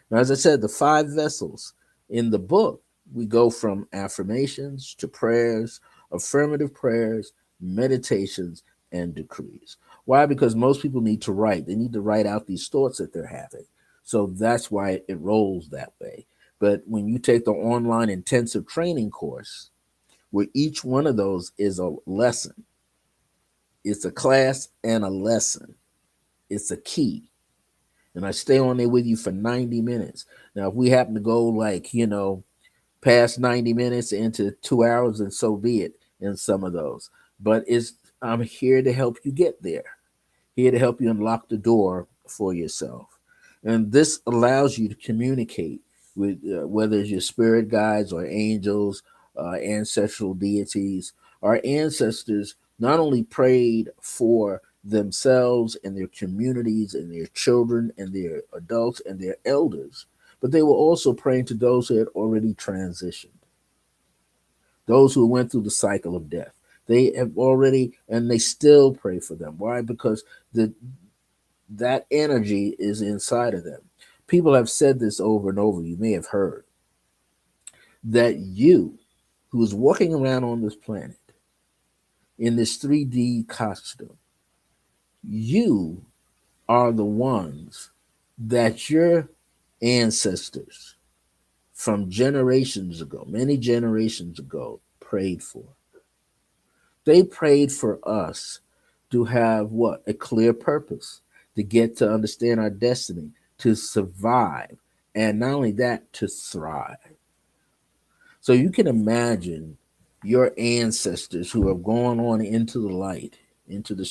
Now, as I said, the five vessels in the book, we go from affirmations to prayers, affirmative prayers, meditations, and decrees. Why? Because most people need to write. They need to write out these thoughts that they're having. So that's why it rolls that way. But when you take the online intensive training course, where each one of those is a lesson, it's a class and a lesson. It's a key. And I stay on there with you for 90 minutes. Now, if we happen to go like, past 90 minutes into 2 hours, and so be it in some of those. But I'm here to help you get there, here to help you unlock the door for yourself. And this allows you to communicate with whether it's your spirit guides or angels, ancestral deities. Our ancestors not only prayed for themselves and their communities and their children and their adults and their elders, but they were also praying to those who had already transitioned, those who went through the cycle of death. They have already, and they still pray for them. Why? Because that energy is inside of them. People have said this over and over. You may have heard that you, who is walking around on this planet in this 3D costume, you are the ones that your ancestors from generations ago, many generations ago, prayed for. They prayed for us to have what? A clear purpose, to get to understand our destiny, to survive, and not only that, to thrive. So you can imagine your ancestors who have gone on into the light, into the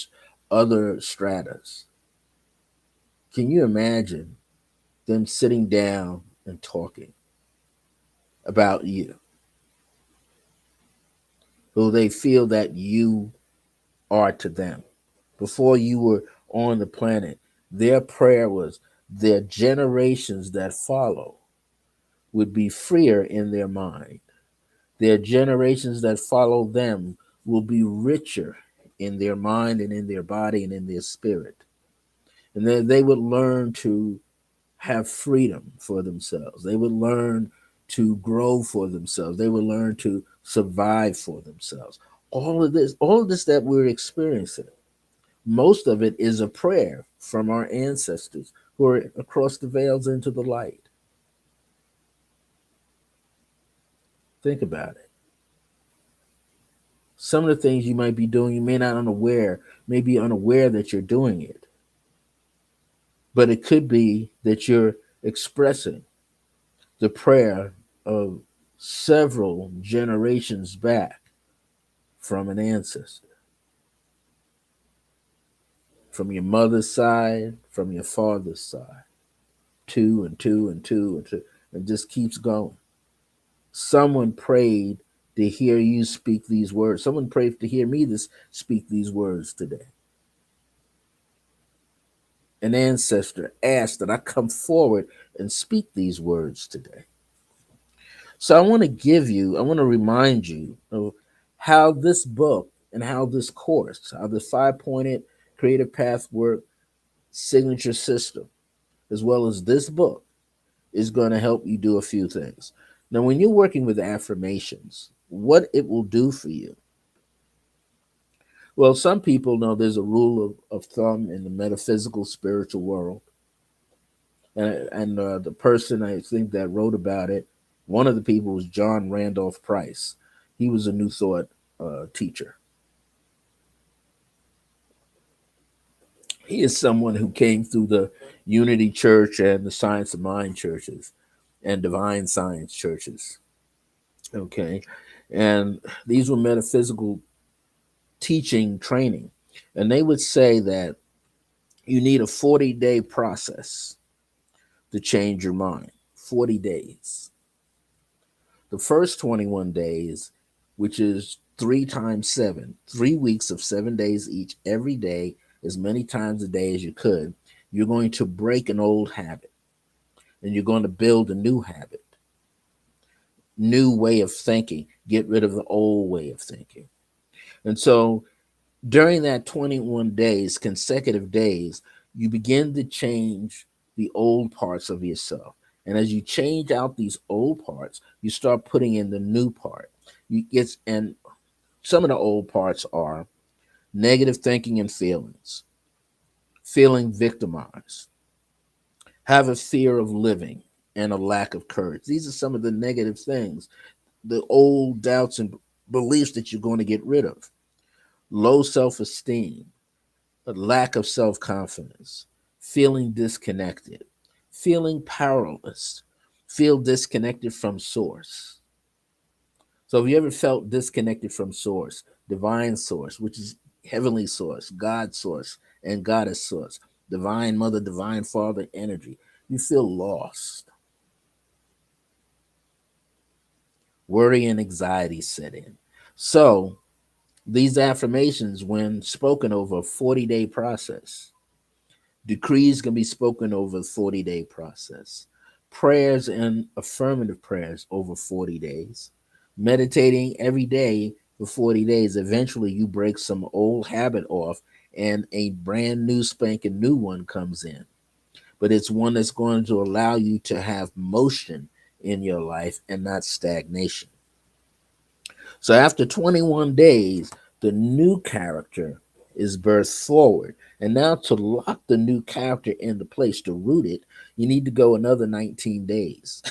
other stratas. Can you imagine them sitting down and talking about you, who they feel that you are to them? Before you were on the planet, their prayer was their generations that follow would be freer in their mind. Their generations that follow them will be richer in their mind and in their body and in their spirit. And then they would learn to have freedom for themselves. They would learn to grow for themselves. They would learn to survive for themselves. All of this that we're experiencing, most of it is a prayer from our ancestors who are across the veils into the light. Think about it. Some of the things you might be doing, you may be unaware that you're doing it. But it could be that you're expressing the prayer of several generations back from an ancestor, from your mother's side, from your father's side, two and two and two and two, and just keeps going. Someone prayed to hear you speak these words. Someone prayed to hear me speak these words today. An ancestor asked that I come forward and speak these words today. So I want to remind you of how this book and how this course, how the 5 pointed creative path work signature system, as well as this book, is going to help you do a few things. Now, when you're working with affirmations, what it will do for you. Well, some people know there's a rule of thumb in the metaphysical spiritual world. And the person I think that wrote about it, one of the people was John Randolph Price. He was a New Thought teacher. He is someone who came through the Unity Church and the Science of Mind churches and Divine Science churches. Okay. And these were metaphysical teaching training. And they would say that you need a 40-day process to change your mind. 40 days. The first 21 days, which is 3 times 7, 3 weeks of 7 days each, every day, as many times a day as you could, you're going to break an old habit and you're going to build a new habit, new way of thinking, get rid of the old way of thinking. And so during that 21 days, consecutive days, you begin to change the old parts of yourself. And as you change out these old parts, you start putting in the new part. And some of the old parts are negative thinking and feelings, feeling victimized, have a fear of living, and a lack of courage. These are some of the negative things, the old doubts and beliefs that you're going to get rid of. Low self esteem, a lack of self confidence, feeling disconnected, feeling powerless, feel disconnected from source. So, have you ever felt disconnected from source, divine source, which is heavenly source, God source, and goddess source, divine mother, divine father energy? You feel lost. Worry and anxiety set in. So, these affirmations, when spoken over a 40-day process, decrees can be spoken over a 40-day process, prayers and affirmative prayers over 40 days, meditating every day for 40 days. Eventually, you break some old habit off and a brand new spanking new one comes in. But it's one that's going to allow you to have motion in your life and not stagnation. So after 21 days, the new character is birthed forward. And now to lock the new character into place, to root it, you need to go another 19 days.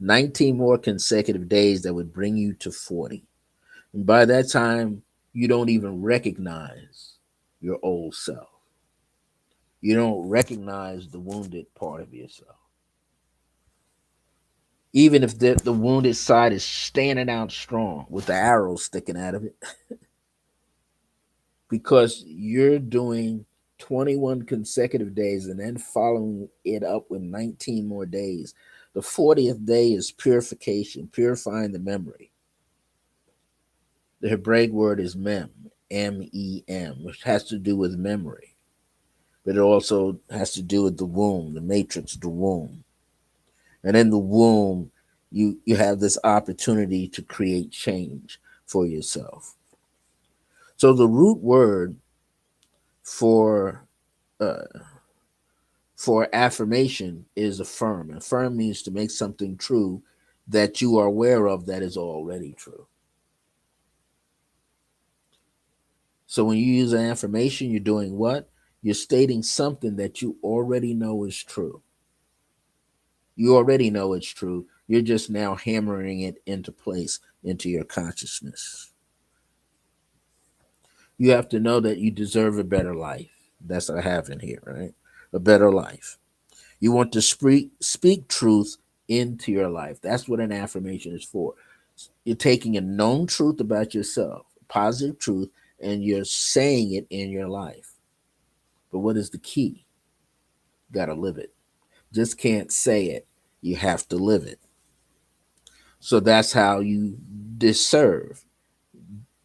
19 more consecutive days that would bring you to 40. And by that time, you don't even recognize your old self. You don't recognize the wounded part of yourself. Even if the wounded side is standing out strong with the arrow sticking out of it, because you're doing 21 consecutive days and then following it up with 19 more days. The 40th day is purification, purifying the memory. The Hebraic word is M, which has to do with memory, but it also has to do with the womb, the matrix, the womb. And in the womb, you have this opportunity to create change for yourself. So the root word for uh, for affirmation is affirm. Affirm means to make something true that you are aware of that is already true. So when you use an affirmation, you're doing what? You're stating something that you already know is true. You already know it's true. You're just now hammering it into place into your consciousness. You have to know that you deserve a better life. That's what I have in here, right? A better life. You want to speak truth into your life. That's what an affirmation is for. You're taking a known truth about yourself, positive truth, and you're saying it in your life. But what is the key? You got to live it. Just can't say it. You have to live it. So that's how you deserve.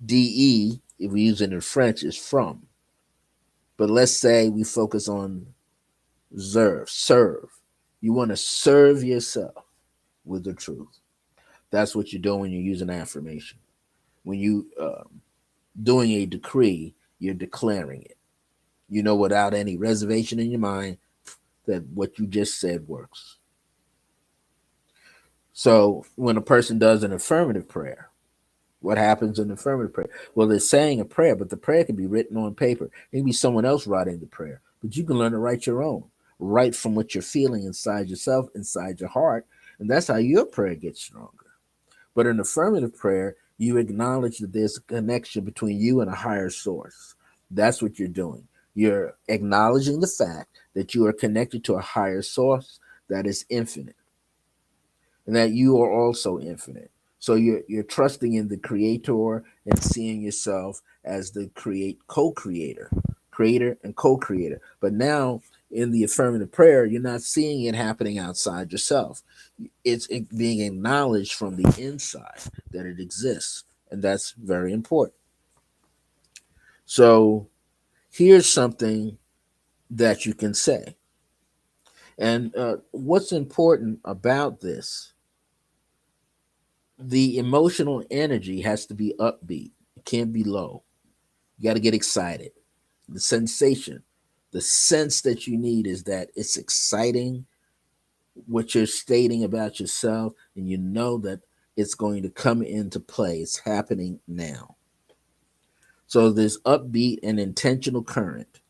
DE, if we use it in French, is from. But let's say we focus on serve. You want to serve yourself with the truth. That's what you're doing when you're using affirmation. When you doing a decree, you're declaring it. You know, without any reservation in your mind, that what you just said works. So when a person does an affirmative prayer, what happens in affirmative prayer? Well, they're saying a prayer, but the prayer can be written on paper. It can be someone else writing the prayer, but you can learn to write your own. Write from what you're feeling inside yourself, inside your heart, and that's how your prayer gets stronger. But in affirmative prayer, you acknowledge that there's a connection between you and a higher source. That's what you're doing. You're acknowledging the fact that you are connected to a higher source that is infinite and that you are also infinite. So you're trusting in the creator and seeing yourself as the co-creator, creator and co-creator. But now in the affirmative prayer, you're not seeing it happening outside yourself. It's being acknowledged from the inside that it exists, and that's very important. So here's something that you can say. And what's important about this, the emotional energy has to be upbeat. It can't be low. You got to get excited. The sensation, the sense that you need is that it's exciting what you're stating about yourself, and you know that it's going to come into play. It's happening now. So this upbeat and intentional current,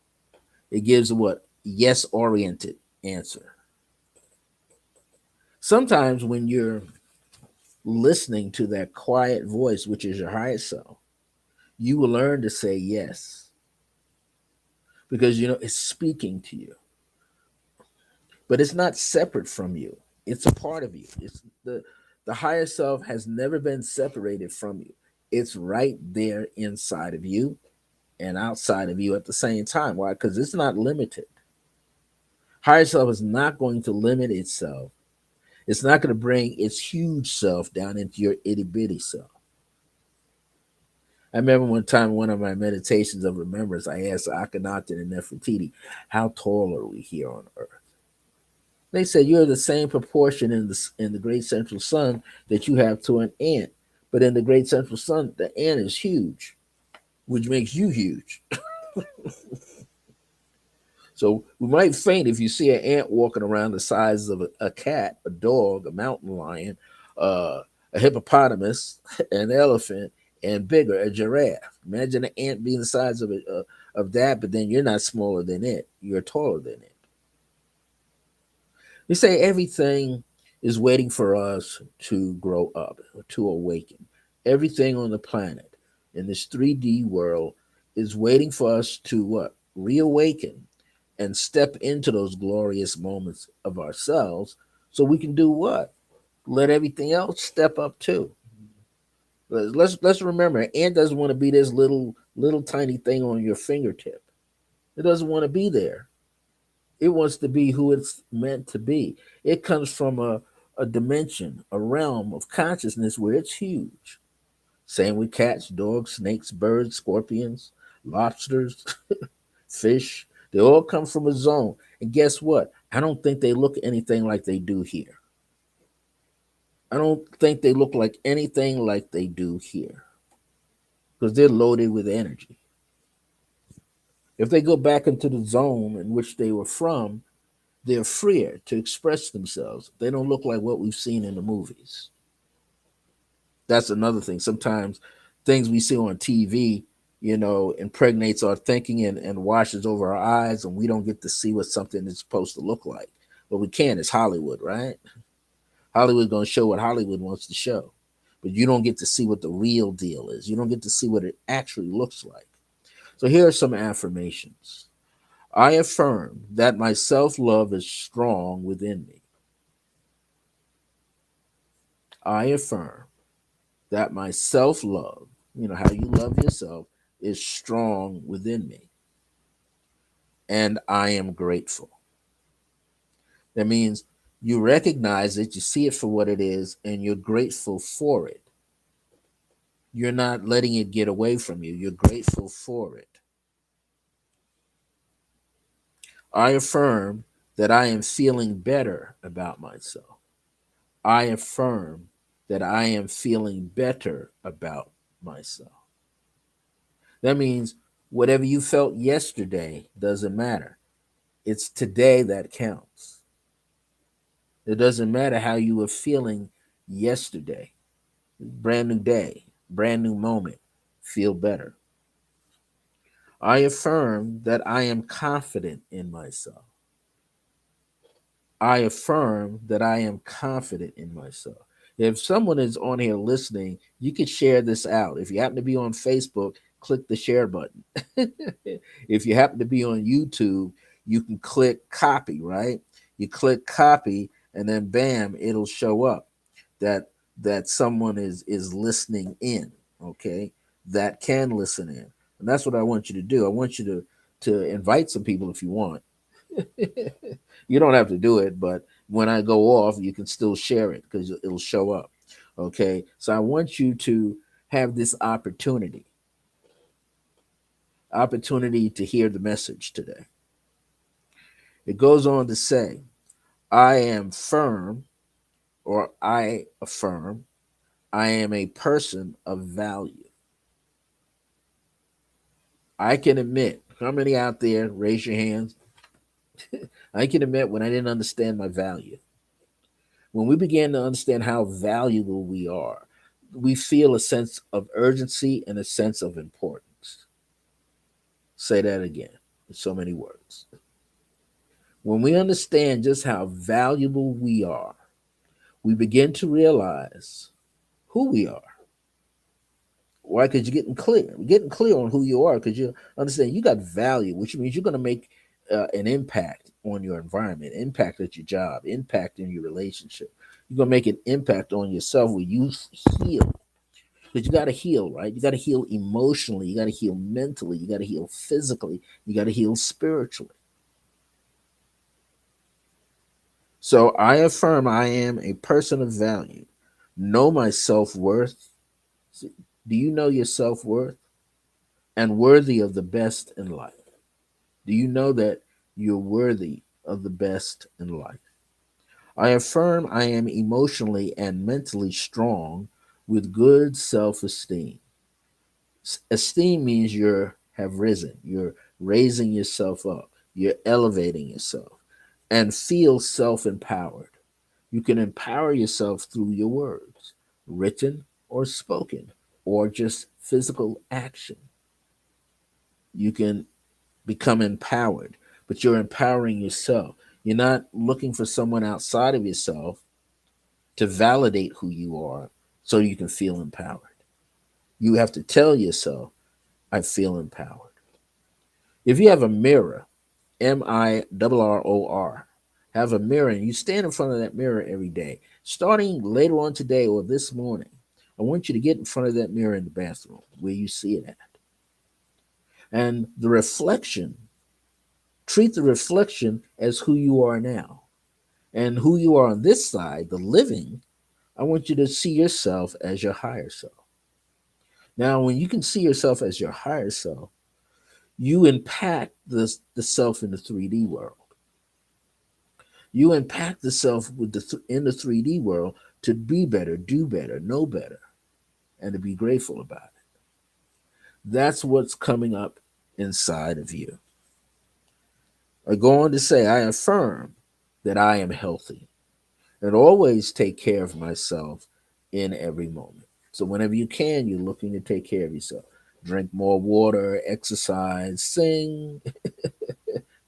it gives what? Yes oriented answer. Sometimes when you're listening to that quiet voice, which is your higher self, you will learn to say yes. because it's speaking to you, but it's not separate from you. It's a part of you. It's the higher self has never been separated from you. It's right there inside of you and outside of you at the same time. Why? Because it's not limited. Higher self is not going to limit itself. It's not going to bring its huge self down into your itty bitty self. I remember one time, one of my meditations of remembrance, I asked Akhenaten and Nefertiti, "How tall are we here on Earth?" They said, "You're the same proportion in the great central sun that you have to an ant, but in the great central sun, the ant is huge, which makes you huge." So we might faint if you see an ant walking around the size of a cat, a dog, a mountain lion, uh, a hippopotamus, an elephant, and bigger, a giraffe. Imagine an ant being the size of that, but then you're not smaller than it. You're taller than it. They say everything is waiting for us to grow up, to awaken. Everything on the planet in this 3D world is waiting for us to what? Reawaken and step into those glorious moments of ourselves so we can do what? Let everything else step up too. Let's remember, an ant doesn't want to be this little tiny thing on your fingertip. It doesn't want to be there. It wants to be who it's meant to be. It comes from a dimension, a realm of consciousness where it's huge. Same with cats, dogs, snakes, birds, scorpions, lobsters, fish. They all come from a zone. And guess what? I don't think they look anything like they do here. I don't think they look like anything like they do here because they're loaded with energy. If they go back into the zone in which they were from, they're freer to express themselves. They don't look like what we've seen in the movies. That's another thing. Sometimes things we see on TV, impregnates our thinking and washes over our eyes, and we don't get to see what something is supposed to look like. But we can. It's Hollywood, right? Hollywood's going to show what Hollywood wants to show. But you don't get to see what the real deal is. You don't get to see what it actually looks like. So here are some affirmations. I affirm that my self love is strong within me. I affirm that my self love, how you love yourself, is strong within me. And I am grateful. That means you recognize it, you see it for what it is, and you're grateful for it. You're not letting it get away from you. You're grateful for it. I affirm that I am feeling better about myself. I affirm that I am feeling better about myself. That means whatever you felt yesterday doesn't matter. It's today that counts. It doesn't matter how you were feeling yesterday. Brand new day, brand new moment. Feel better. I affirm that I am confident in myself. I affirm that I am confident in myself. If someone is on here listening, you could share this out. If you happen to be on Facebook, click the share button. If you happen to be on YouTube, you can click copy, right? You click copy and then bam, it'll show up that someone is listening in, okay? That can listen in. And that's what I want you to do. I want you to invite some people if you want. You don't have to do it, but when I go off, you can still share it because it'll show up. Okay. So I want you to have this opportunity to hear the message today. It goes on to say, I am firm, or I affirm, I am a person of value. I can admit, how many out there, raise your hands? I can admit when I didn't understand my value. When we began to understand how valuable we are, we feel a sense of urgency and a sense of importance. Say that again in so many words. When we understand just how valuable we are, we begin to realize who we are. Why? Because you're getting clear on who you are. Because you understand you got value, which means you're going to make an impact on your environment, impact at your job, impact in your relationship. You're going to make an impact on yourself where you heal. Because you got to heal, right? You got to heal emotionally. You got to heal mentally. You got to heal physically. You got to heal spiritually. So I affirm I am a person of value. Know my self worth. Do you know your self worth? And worthy of the best in life. Do you know that you're worthy of the best in life? I affirm I am emotionally and mentally strong with good self esteem. Esteem means you have risen, you're raising yourself up, you're elevating yourself, and feel self empowered. You can empower yourself through your words, written or spoken, or just physical action. You can become empowered, but you're empowering yourself. You're not looking for someone outside of yourself to validate who you are so you can feel empowered. You have to tell yourself, I feel empowered. If you have a mirror, MIRROR, have a mirror and you stand in front of that mirror every day, starting later on today or this morning, I want you to get in front of that mirror in the bathroom where you see it at. And the reflection, treat the reflection as who you are now. And who you are on this side, the living, I want you to see yourself as your higher self. Now, when you can see yourself as your higher self, you impact the self in the 3D world. You impact the self with in the 3D world to be better, do better, know better, and to be grateful about it. That's what's coming up inside of you. I go on to say, I affirm that I am healthy and always take care of myself in every moment. So whenever you can, you're looking to take care of yourself. Drink more water, exercise, sing,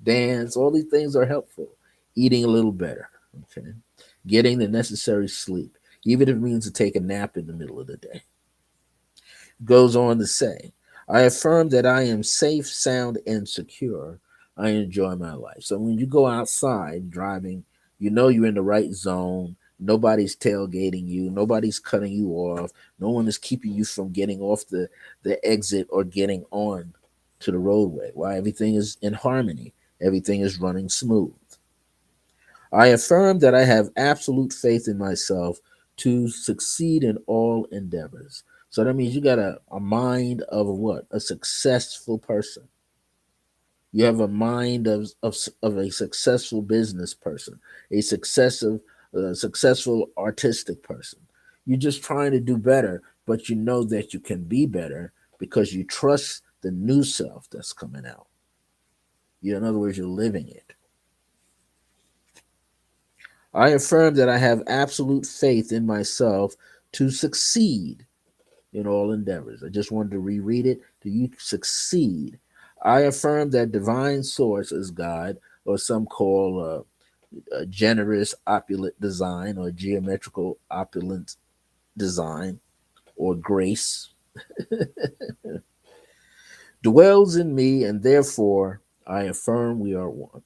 dance. All these things are helpful. Eating a little better, okay? Getting the necessary sleep, even if it means to take a nap in the middle of the day. Goes on to say, I affirm that I am safe, sound, and secure. I enjoy my life. So when you go outside driving, you know you're in the right zone. Nobody's tailgating you. Nobody's cutting you off. No one is keeping you from getting off the exit or getting on to the roadway. Why? Everything is in harmony. Everything is running smooth. I affirm that I have absolute faith in myself to succeed in all endeavors. So that means you got a mind of what? A successful person. You have a mind of a successful business person, a successful artistic person. You're just trying to do better, but you know that you can be better because you trust the new self that's coming out. In other words, you're living it. I affirm that I have absolute faith in myself to succeed in all endeavors. I just wanted to reread it. Do you succeed? I affirm that divine source is God, or some call a generous opulent design, or geometrical opulent design, or grace, dwells in me, and therefore I affirm we are one.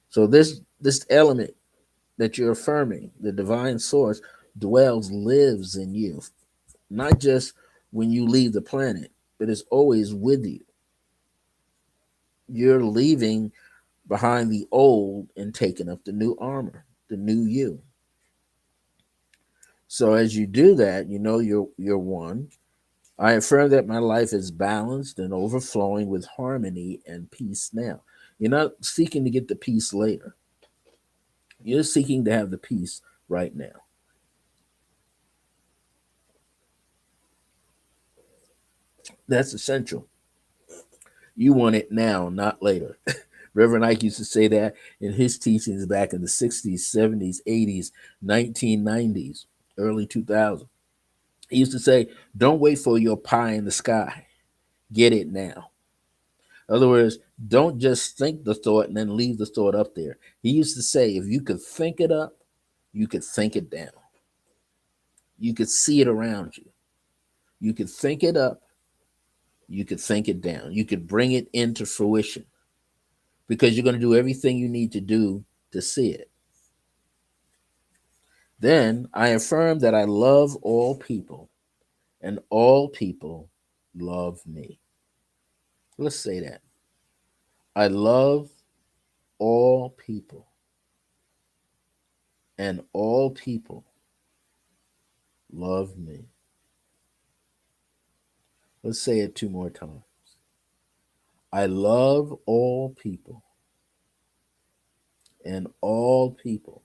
So this element that you're affirming, the divine source, dwells, lives in you, not just when you leave the planet, but it's always with you. You're leaving behind the old and taking up the new armor, the new you. So as you do that, you know you're one. I affirm that my life is balanced and overflowing with harmony and peace now. You're not seeking to get the peace later. You're seeking to have the peace right now. That's essential. You want it now, not later. Reverend Ike used to say that in his teachings back in the 60s, 70s, 80s, 1990s, early 2000s. He used to say, don't wait for your pie in the sky. Get it now. In other words, don't just think the thought and then leave the thought up there. He used to say, if you could think it up, you could think it down. You could see it around you. You could think it up, you could think it down, you could bring it into fruition because you're going to do everything you need to do to see it. Then I affirm that I love all people and all people love me. Let's say that. I love all people and all people love me. Let's say it two more times. I love all people and all people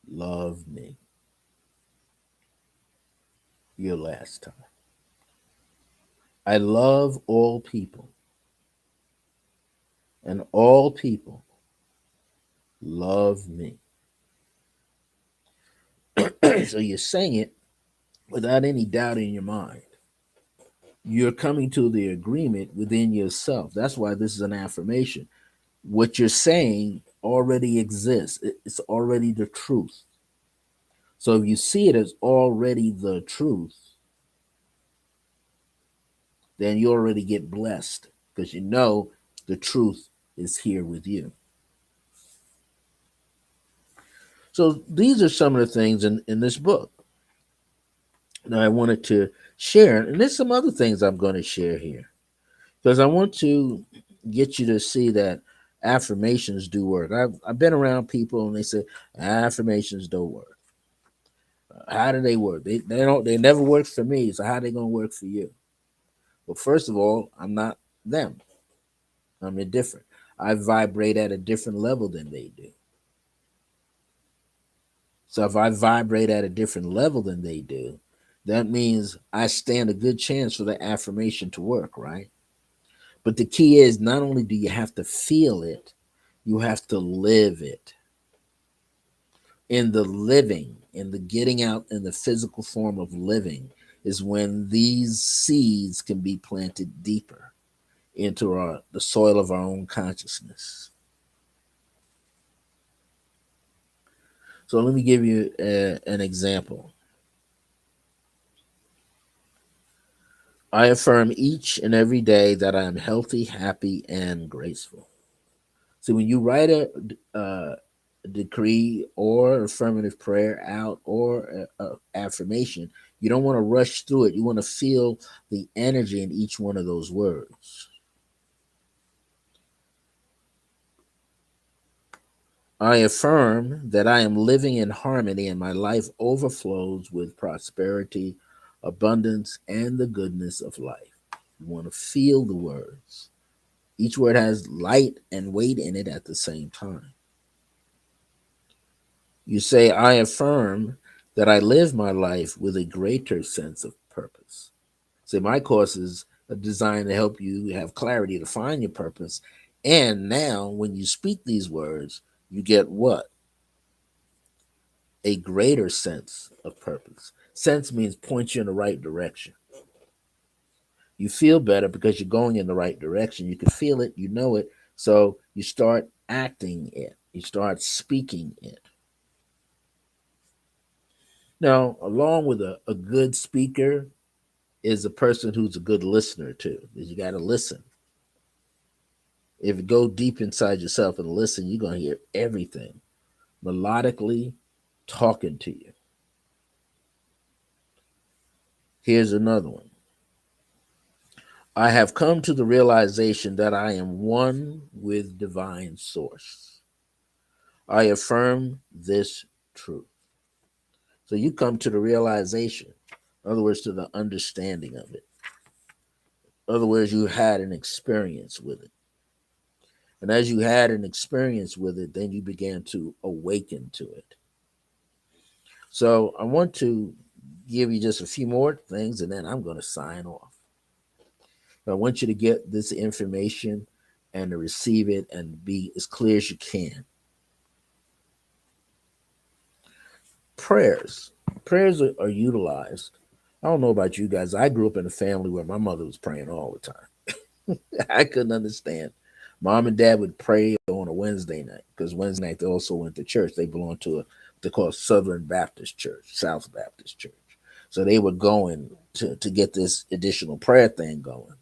love me. Your last time. I love all people and all people love me. So you're saying it without any doubt in your mind. You're coming to the agreement within yourself. That's why this is an affirmation. What you're saying already exists, it's already the truth. So if you see it as already the truth, then you already get blessed because you know the truth is here with you. So these are some of the things in this book that I wanted to share. And there's some other things I'm going to share here because I want to get you to see that affirmations do work. I've been around people and they say affirmations don't work. How do they work? They never work for me. So how are they going to work for you? Well, first of all, I'm not them. I'm indifferent. I vibrate at a different level than they do. So if I vibrate at a different level than they do, that means I stand a good chance for the affirmation to work, right? But the key is not only do you have to feel it, you have to live it. In the living, in the getting out in the physical form of living, is when these seeds can be planted deeper into the soil of our own consciousness. So let me give you an example. I affirm each and every day that I am healthy, happy, and graceful. See, when you write a decree or affirmative prayer out or a affirmation, you don't want to rush through it. You want to feel the energy in each one of those words. I affirm that I am living in harmony and my life overflows with prosperity, abundance, and the goodness of life. You want to feel the words. Each word has light and weight in it at the same time. You say, I affirm that I live my life with a greater sense of purpose. See, my courses are designed to help you have clarity to find your purpose. And now, when you speak these words, you get what? A greater sense of purpose. Sense means point you in the right direction. You feel better because you're going in the right direction. You can feel it, you know it. So you start acting it, you start speaking it. Now, along with a good speaker is a person who's a good listener too. You got to listen. If you go deep inside yourself and listen, you're going to hear everything melodically talking to you. Here's another one. I have come to the realization that I am one with divine source. I affirm this truth. So you come to the realization, in other words, to the understanding of it. In other words, you had an experience with it. And as you had an experience with it, then you began to awaken to it. So I want to give you just a few more things and then I'm going to sign off. I want you to get this information and to receive it and be as clear as you can. Prayers. Prayers are utilized. I don't know about you guys. I grew up in a family where my mother was praying all the time. I couldn't understand. Mom and dad would pray on a Wednesday night because Wednesday night they also went to church. They belonged to a they call Southern Baptist Church, South Baptist Church. So they were going to get this additional prayer thing going.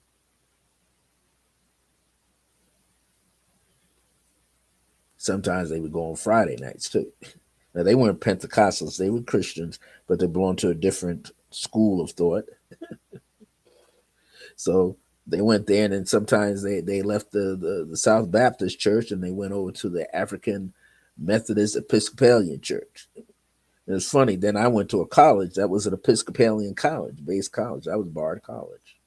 Sometimes they would go on Friday nights too. Now they weren't Pentecostals; they were Christians, but they belonged to a different school of thought. So they went there, and then sometimes they left the South Baptist Church and they went over to the African Methodist Episcopalian Church. And it's funny. Then I went to a college that was an Episcopalian college, based college. I was Bard College.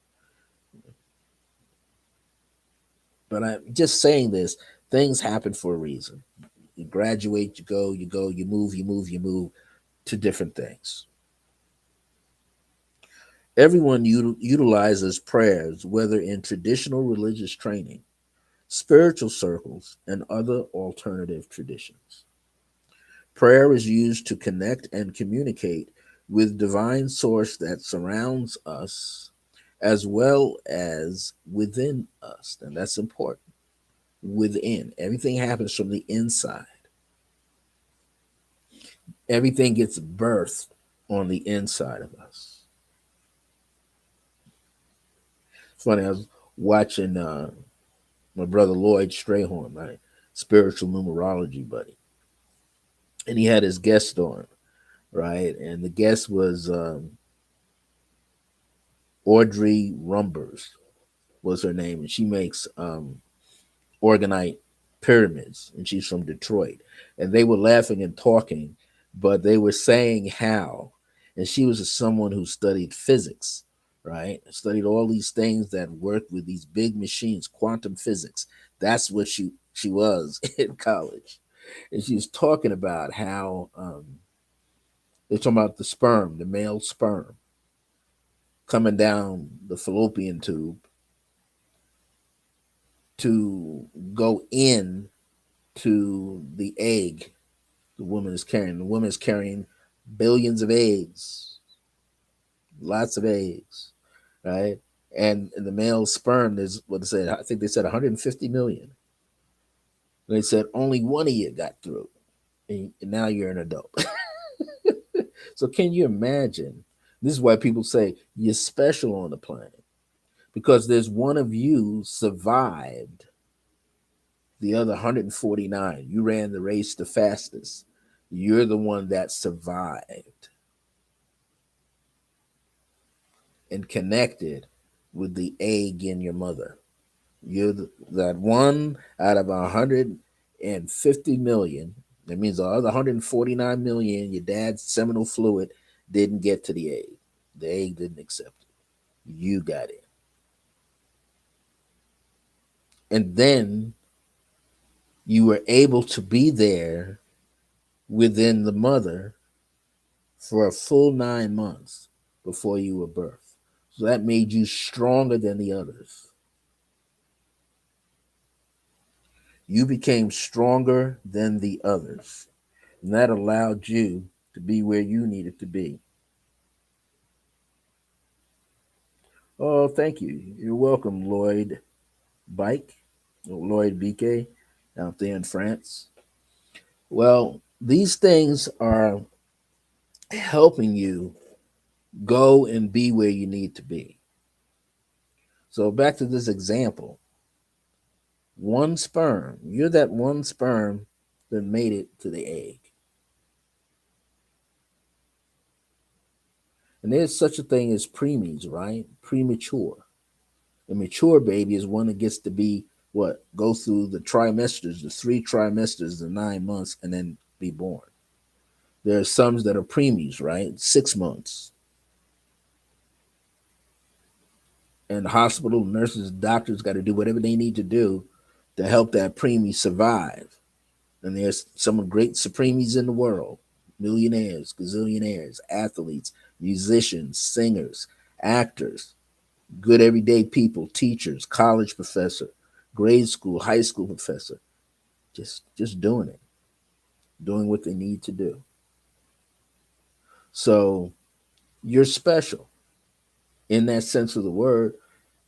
But I'm just saying this: things happen for a reason. You graduate, you go, you move to different things. Everyone utilizes prayers, whether in traditional religious training, spiritual circles, and other alternative traditions. Prayer is used to connect and communicate with divine source that surrounds us as well as within us. And that's important. Within. Everything happens from the inside. Everything gets birthed on the inside of us. It's funny, I was watching my brother Lloyd Strayhorn, my spiritual numerology buddy, and he had his guest on, right? And the guest was Audrey Rumbers was her name, and she makes organite pyramids, and she's from Detroit. And they were laughing and talking, but they were saying how, and she was someone who studied physics, right? Studied all these things that work with these big machines, quantum physics. That's what she was in college, and she was talking about how they're talking about the sperm, the male sperm, coming down the fallopian tube to go in to the egg the woman is carrying. The woman is carrying billions of eggs, lots of eggs, right? And the male sperm is what they said. I think they said 150 million. They said only one of you got through, and now you're an adult. So can you imagine? This is why people say you're special on the planet because there's one of you survived the other 149. You ran the race the fastest. You're the one that survived and connected with the egg in your mother. You're that one out of 150 million. That means the other 149 million, your dad's seminal fluid didn't get to the egg. The egg didn't accept it. You got it. And then you were able to be there within the mother for a full 9 months before you were birthed. So that made you stronger than the others. You became stronger than the others. And that allowed you to be where you needed to be. Oh, thank you. You're welcome, Lloyd Bike, or Lloyd BK, out there in France. Well, these things are helping you go and be where you need to be. So back to this example. One sperm, you're that one sperm that made it to the egg. And there's such a thing as preemies, right? Premature. A mature baby is one that gets to be what? Go through the trimesters, the 3 trimesters, the 9 months, and then be born. There are some that are preemies, right? 6 months. And the hospital nurses, doctors got to do whatever they need to do to help that preemie survive. And there's some great supremies in the world, millionaires, gazillionaires, athletes, musicians, singers, actors, good everyday people, teachers, college professor, grade school, high school professor, just doing it, doing what they need to do. So you're special in that sense of the word.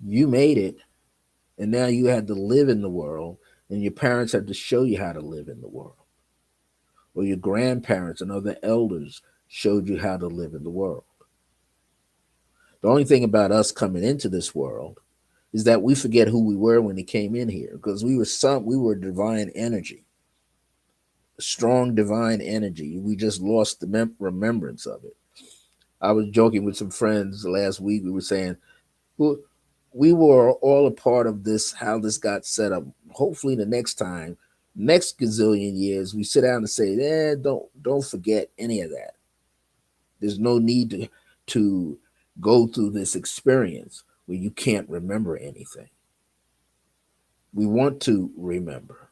You made it, and now you had to live in the world, and your parents had to show you how to live in the world, or your grandparents and other elders showed you how to live in the world. The only thing about us coming into this world is that we forget who we were when we came in here, because we were divine energy, strong divine energy. We just lost the remembrance of it. I was joking with some friends last week. We were saying, well, we were all a part of this, how this got set up. Hopefully the next time, next gazillion years, we sit down and say, don't forget any of that. There's no need to go through this experience where you can't remember anything. We want to remember.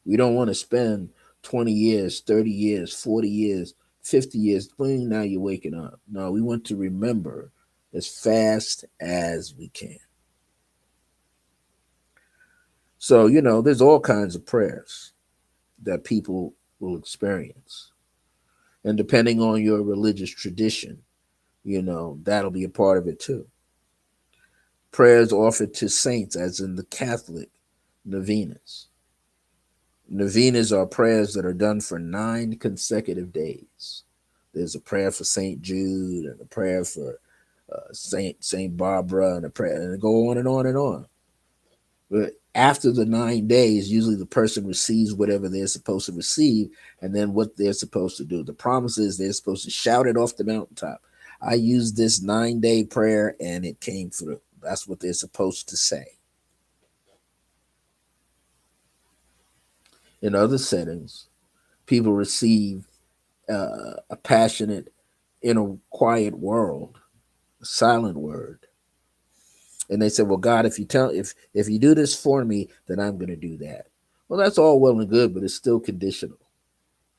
We don't want to spend 20 years, 30 years, 40 years, 50 years, now you're waking up. No, we want to remember as fast as we can. So, there's all kinds of prayers that people will experience. And depending on your religious tradition, that'll be a part of it too. Prayers offered to saints, as in the Catholic novenas. Novenas are prayers that are done for 9 consecutive days. There's a prayer for Saint Jude and a prayer for Saint Barbara and a prayer, and go on and on and on. But after the 9 days, usually the person receives whatever they're supposed to receive, and then what they're supposed to do. The promise is they're supposed to shout it off the mountaintop. I used this 9-day prayer and it came through. That's what they're supposed to say. In other settings, people receive a passionate, inner, quiet world, a silent word, and they say, "Well, God, if you do this for me, then I'm going to do that." Well, that's all well and good, but it's still conditional.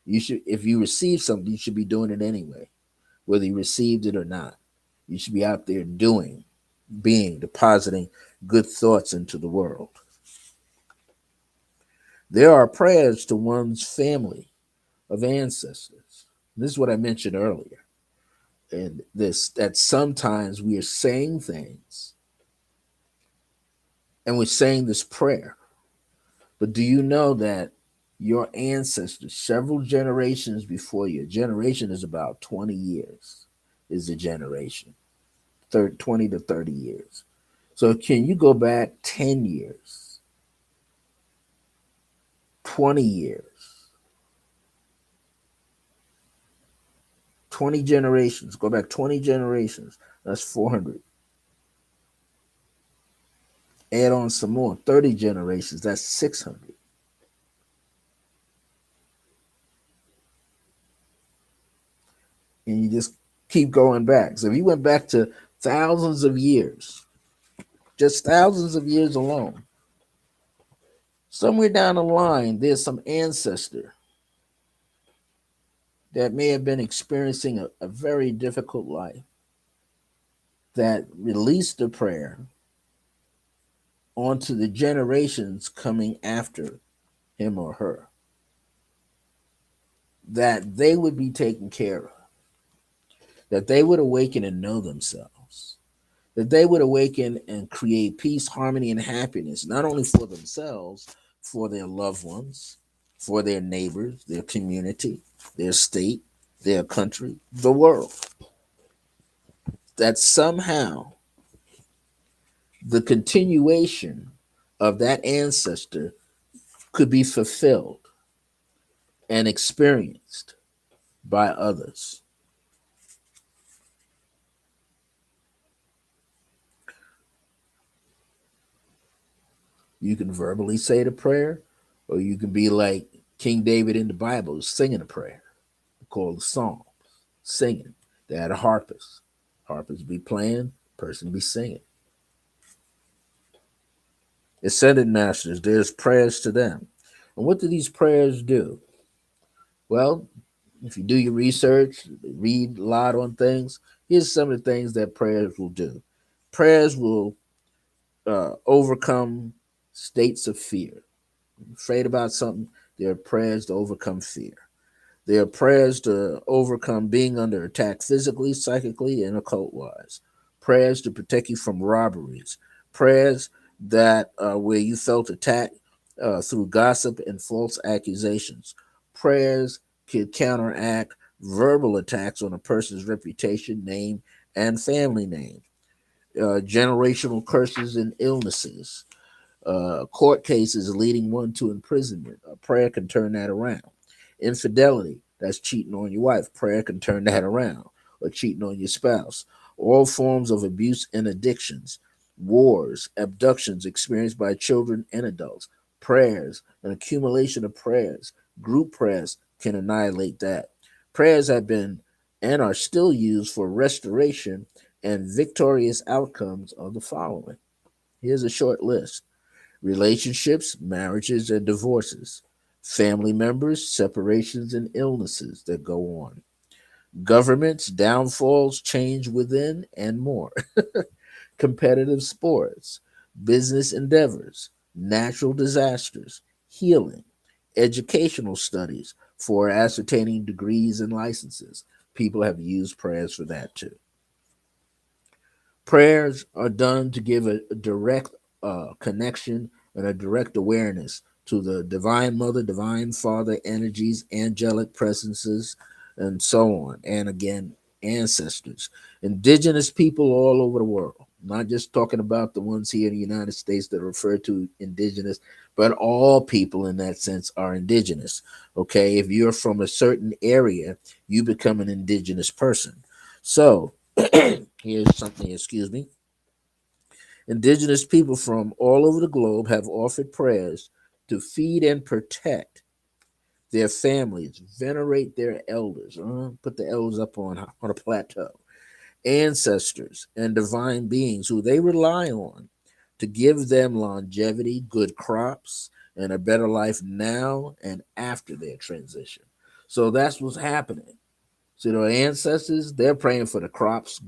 If you receive something, you should be doing it anyway, whether you received it or not. You should be out there doing, being, depositing good thoughts into the world. There are prayers to one's family of ancestors. This is what I mentioned earlier. And that sometimes we are saying things and we're saying this prayer. But do you know that your ancestors, several generations before you, a generation is about 20 years, is a generation, 20 to 30 years. So can you go back 10 years, 20 years, 20 generations, go back 20 generations, that's 400. Add on some more, 30 generations, that's 600. And you just keep going back. So if you went back to thousands of years, just thousands of years alone, somewhere down the line, there's some ancestor that may have been experiencing a very difficult life that released the prayer onto the generations coming after him or her, that they would be taken care of, that they would awaken and know themselves, that they would awaken and create peace, harmony, and happiness, not only for themselves, for their loved ones, for their neighbors, their community, their state, their country, the world. That somehow the continuation of that ancestor could be fulfilled and experienced by others. You can verbally say the prayer, or you can be like King David in the Bible, singing a prayer called the Psalms, singing. They had a harpist. Harpist be playing, person be singing. Ascended masters, there's prayers to them. And what do these prayers do? Well, if you do your research, read a lot on things, here's some of the things that prayers will do. Prayers will overcome states of fear. Afraid about something, there are prayers to overcome fear. There are prayers to overcome being under attack physically, psychically, and occult wise. Prayers to protect you from robberies. Prayers that where you felt attacked through gossip and false accusations. Prayers can counteract verbal attacks on a person's reputation, name, and family name. generational curses and illnesses, court cases leading one to imprisonment. A prayer can turn that around. Infidelity, that's cheating on your wife. Prayer can turn that around, or cheating on your spouse. All forms of abuse and addictions, wars, abductions experienced by children and adults. Prayers, an accumulation of prayers, group prayers can annihilate that. Prayers have been and are still used for restoration and victorious outcomes of the following. Here's a short list: relationships, marriages, and divorces, family members, separations, and illnesses that go on, governments, downfalls, change within, and more, competitive sports, business endeavors, natural disasters, healing, educational studies for ascertaining degrees and licenses. People have used prayers for that too. Prayers are done to give a direct connection and a direct awareness to the Divine Mother, Divine Father energies, angelic presences, and so on. And again, ancestors, indigenous people all over the world. Not just talking about the ones here in the United States that are referred to indigenous, but all people in that sense are indigenous. Okay, if you're from a certain area, you become an indigenous person. So, here's something, excuse me. Indigenous people from all over the globe have offered prayers to feed and protect their families, venerate their elders, put the elders up on a plateau, ancestors, and divine beings who they rely on to give them longevity, good crops, and a better life now and after their transition. So that's what's happening. So their ancestors, they're praying for the crops,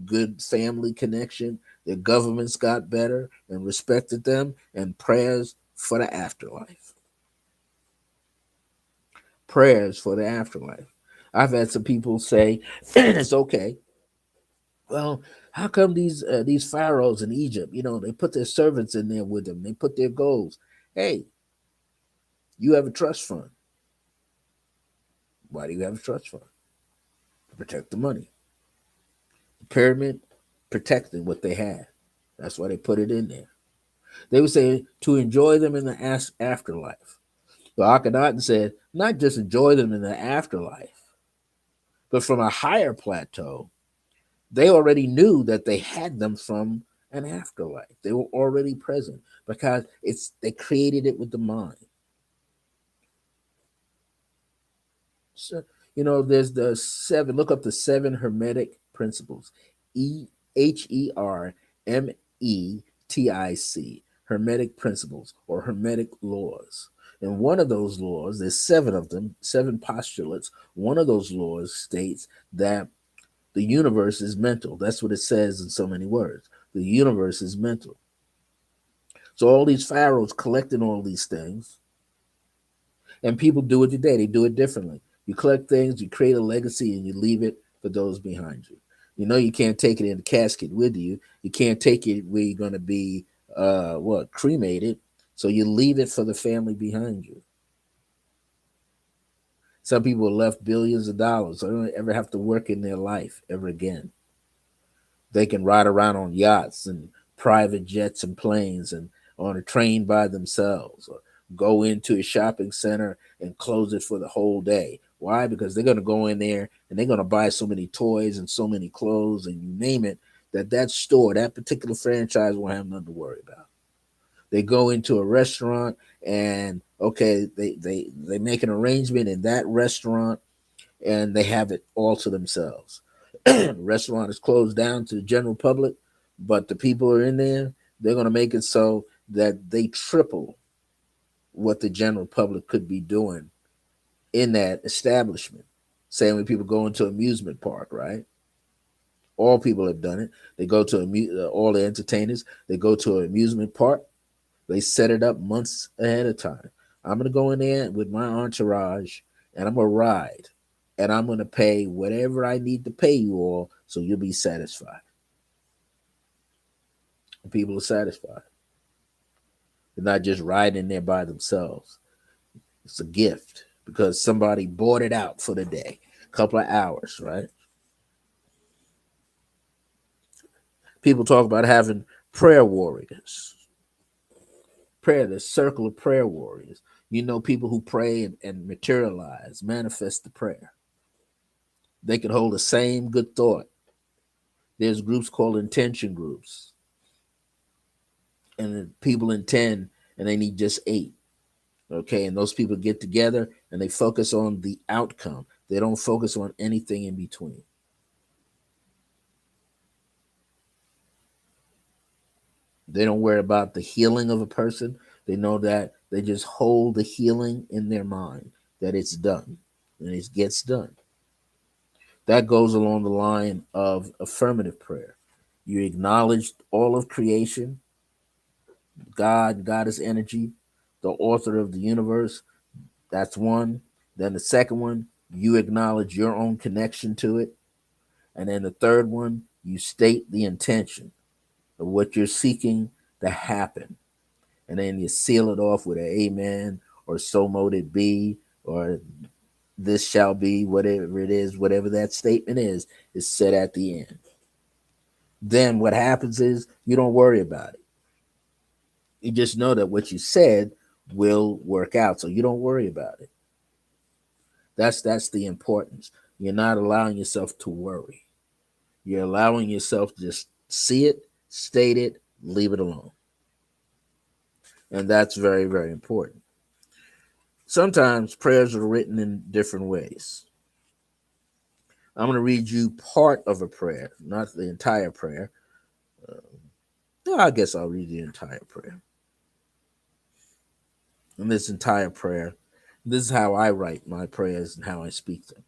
good family connection. Their governments got better and respected them, and prayers for the afterlife. Prayers for the afterlife. I've had some people say, it's okay. Well, how come these pharaohs in Egypt, they put their servants in there with them, they put their goals. Hey, you have a trust fund. Why do you have a trust fund? To protect the money. The pyramid protected what they had. That's why they put it in there. They would say to enjoy them in the afterlife. So Akhenaten said, not just enjoy them in the afterlife, but from a higher plateau, they already knew that they had them from an afterlife. They were already present because they created it with the mind. So, there's the seven. Look up the seven Hermetic principles. Hermetic. Hermetic principles or Hermetic laws. And one of those laws, there's seven of them, seven postulates. One of those laws states that the universe is mental. That's what it says in so many words. The universe is mental. So all these pharaohs collecting all these things, and people do it today. They do it differently. You collect things, you create a legacy, and you leave it for those behind you. You can't take it in the casket with you. You can't take it where you're going to be, cremated. So you leave it for the family behind you. Some people left billions of dollars, so they don't ever have to work in their life ever again. They can ride around on yachts and private jets and planes and on a train by themselves, or go into a shopping center and close it for the whole day. Why? Because they're going to go in there and they're going to buy so many toys and so many clothes and you name it, that store, that particular franchise won't have nothing to worry about. They go into a restaurant and okay, they make an arrangement in that restaurant and they have it all to themselves. The restaurant is closed down to the general public, but the people are in there. They're going to make it so that they triple what the general public could be doing in that establishment. Same when people go into amusement park, right? All people have done it. They go to all the entertainers. They go to an amusement park. They set it up months ahead of time. I'm gonna go in there with my entourage, and I'm gonna ride, and I'm gonna pay whatever I need to pay you all, so you'll be satisfied. And people are satisfied. They're not just riding there by themselves. It's a gift because somebody bought it out for the day, a couple of hours, right? People talk about having prayer warriors, prayer, the circle of prayer warriors. You know, people who pray and materialize, manifest the prayer. They can hold the same good thought. There's groups called intention groups, and people intend and they need just eight. Okay, and those people get together and they focus on the outcome. They don't focus on anything in between. They don't worry about the healing of a person. They know that they just hold the healing in their mind, that it's done and it gets done. That goes along the line of affirmative prayer. You acknowledge all of creation, God, Goddess energy, the author of the universe. That's one. Then the second one, you acknowledge your own connection to it. And then the third one, you state the intention of what you're seeking to happen. And then you seal it off with an amen, or so mote it be, or this shall be, whatever it is, whatever that statement is said at the end. Then what happens is you don't worry about it. You just know that what you said will work out. So you don't worry about it. That's the importance. You're not allowing yourself to worry. You're allowing yourself to just see it, state it, leave it alone. And that's very, very important. Sometimes prayers are written in different ways. I'm going to read you part of a prayer, not the entire prayer. I guess I'll read the entire prayer. And this entire prayer, this is how I write my prayers and how I speak them.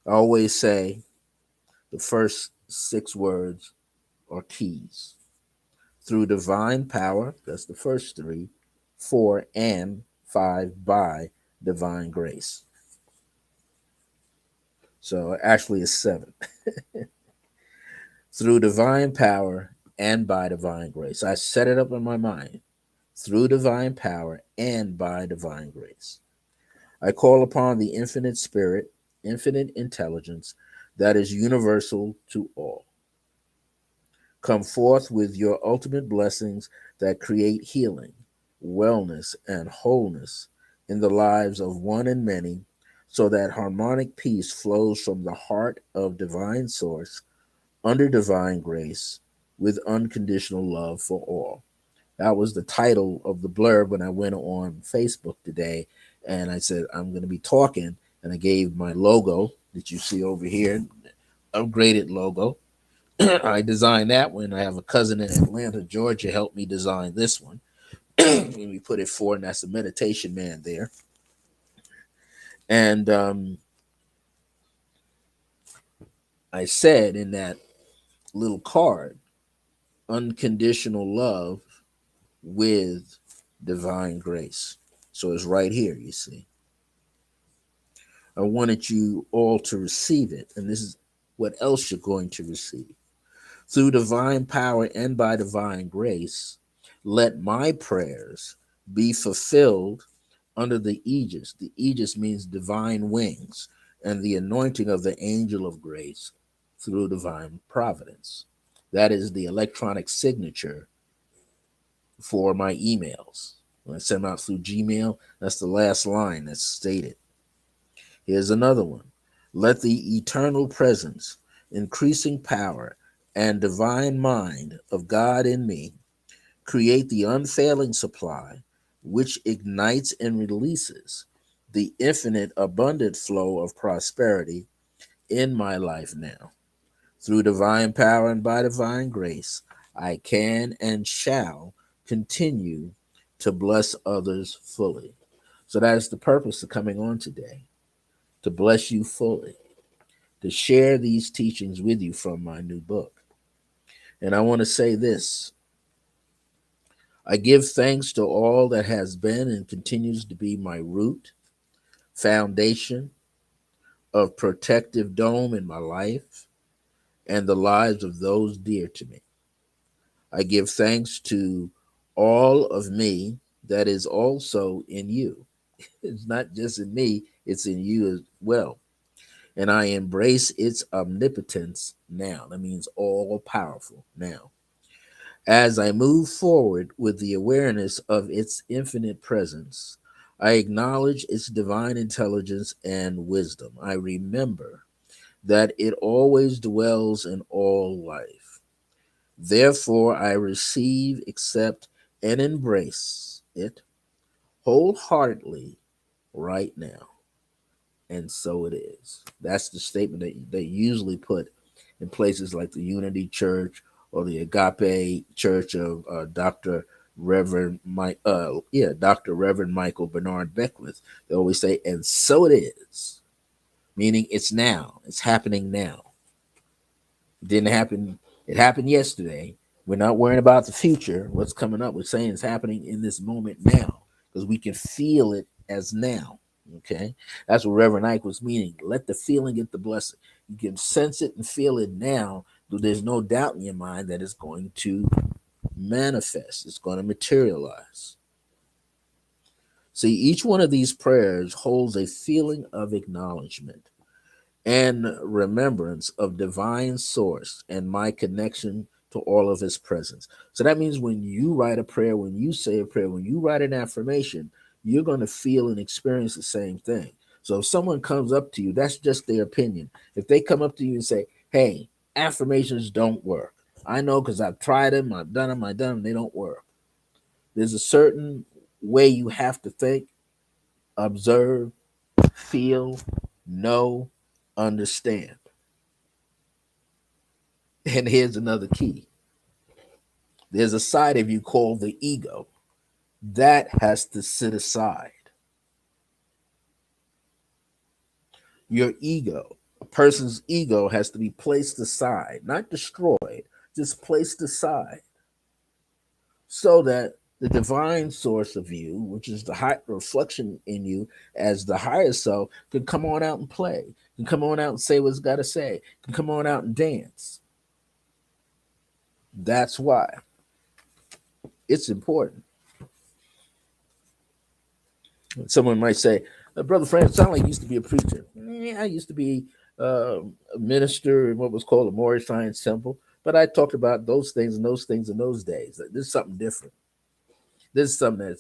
I always say the first 6 words are keys. Through divine power, that's the first 3, 4, and 5 by divine grace. So actually it's 7. Through divine power and by divine grace. I set it up in my mind. Through divine power and by divine grace. I call upon the infinite spirit, infinite intelligence that is universal to all. Come forth with your ultimate blessings that create healing, wellness, and wholeness in the lives of one and many, so that harmonic peace flows from the heart of divine source under divine grace with unconditional love for all. That was the title of the blurb when I went on Facebook today. And I said, I'm going to be talking. And I gave my logo that you see over here, upgraded logo. I designed that one. I have a cousin in Atlanta, Georgia, helped me design this one. And we put it forward, and that's the meditation man there. And I said in that little card, unconditional love with divine grace. So it's right here, you see. I wanted you all to receive it. And this is what else you're going to receive. Through divine power and by divine grace, let my prayers be fulfilled under the aegis. The aegis means divine wings, and the anointing of the angel of grace through divine providence. That is the electronic signature for my emails. When I send them out through Gmail, that's the last line that's stated. Here's another one. Let the eternal presence, increasing power, and divine mind of God in me create the unfailing supply which ignites and releases the infinite abundant flow of prosperity in my life now. Through divine power and by divine grace, I can and shall continue to bless others fully. So that is the purpose of coming on today, to bless you fully, to share these teachings with you from my new book. And I want to say this. I give thanks to all that has been and continues to be my root, foundation of protective dome in my life and the lives of those dear to me. I give thanks to all of me that is also in you. It's not just in me, it's in you as well. and I embrace its omnipotence now. That means all powerful now. As I move forward with the awareness of its infinite presence, I acknowledge its divine intelligence and wisdom. I remember that it always dwells in all life. Therefore, I receive, accept, and embrace it wholeheartedly right now. And so it is. That's the statement that they usually put in places like the Unity Church or the Agape Church of Dr. Reverend Michael Bernard Beckwith. They always say, "And so it is," meaning it's now. It's happening now. It didn't happen. It happened yesterday. We're not worrying about the future, what's coming up. We're saying it's happening in this moment now because we can feel it as now. Okay, that's what Reverend Ike was meaning. Let the feeling get the blessing. You can sense it and feel it now. There's no doubt in your mind that it's going to manifest. It's going to materialize. See, each one of these prayers holds a feeling of acknowledgement and remembrance of divine source and my connection to all of his presence. So that means when you write a prayer, when you say a prayer, when you write an affirmation, you're going to feel and experience the same thing. So if someone comes up to you, that's just their opinion. If they come up to you and say, "Hey, affirmations don't work," I know because I've tried them, I've done them, they don't work. There's a certain way you have to think, observe, feel, know, understand. And here's another key: there's a side of you called the ego that has to sit aside. Your ego, a person's ego, has to be placed aside, not destroyed, just placed aside, so that the divine source of you, which is the high reflection in you as the higher self, can come on out and play, can come on out and say what it's got to say, can come on out and dance. That's why it's important. Someone might say, "Brother Frank, it sounded like you used to be a preacher." Yeah, I used to be a minister in what was called a Moorish Science Temple, but I talked about those things and those things in those days. This is something different. This is something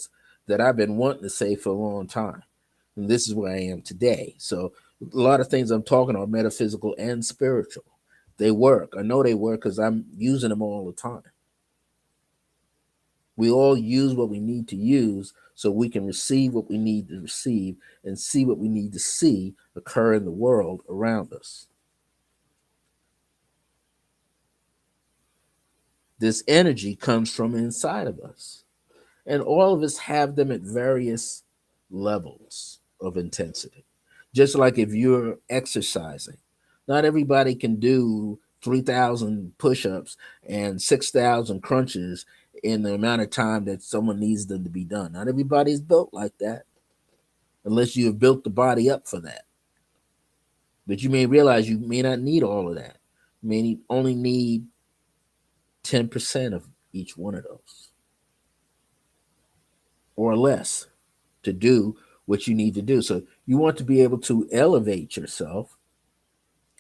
that I've been wanting to say for a long time, and this is where I am today. So a lot of things I'm talking are metaphysical and spiritual. They work. I know they work because I'm using them all the time. We all use what we need to use so we can receive what we need to receive and see what we need to see occur in the world around us. This energy comes from inside of us, and all of us have them at various levels of intensity. Just like if you're exercising, not everybody can do 3,000 push ups and 6,000 crunches in the amount of time that someone needs them to be done. Not everybody's built like that, unless you have built the body up for that. But you may realize you may not need all of that. You may only need 10% of each one of those or less to do what you need to do. So you want to be able to elevate yourself,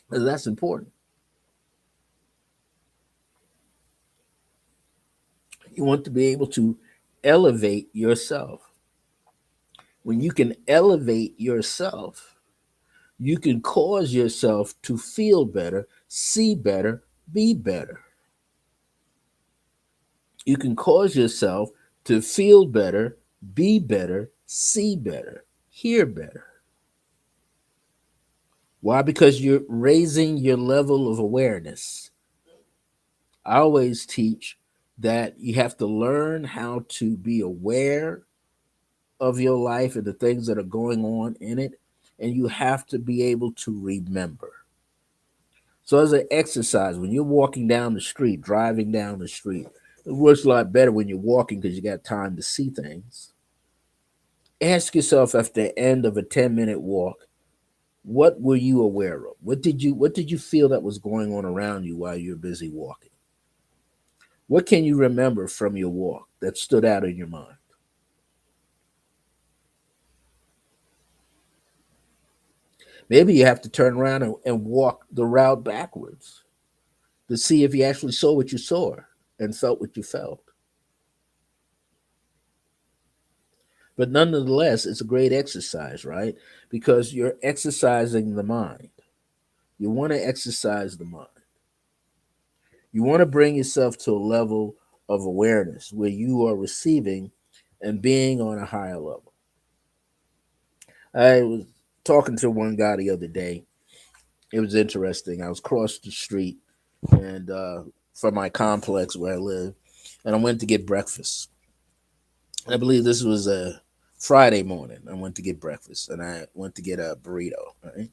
because that's important. You want to be able to elevate yourself. When you can elevate yourself, you can cause yourself to feel better, see better, be better. You can cause yourself to feel better, be better, see better, hear better. Why? Because you're raising your level of awareness. I always teach that you have to learn how to be aware of your life and the things that are going on in it, and you have to be able to remember. So, as an exercise, when you're walking down the street, driving down the street, it works a lot better when you're walking because you got time to see things. Ask yourself at the end of a 10-minute walk, what were you aware of? What did you feel that was going on around you while you're busy walking? What can you remember from your walk that stood out in your mind? Maybe you have to turn around and walk the route backwards to see if you actually saw what you saw and felt what you felt. But nonetheless, it's a great exercise, right? Because you're exercising the mind. You want to exercise the mind. You want to bring yourself to a level of awareness where you are receiving and being on a higher level. I was talking to one guy the other day. It was interesting. I was across the street and from my complex where I live, and I went to get breakfast. I believe this was a Friday morning. I went to get breakfast, and I went to get a burrito. Right?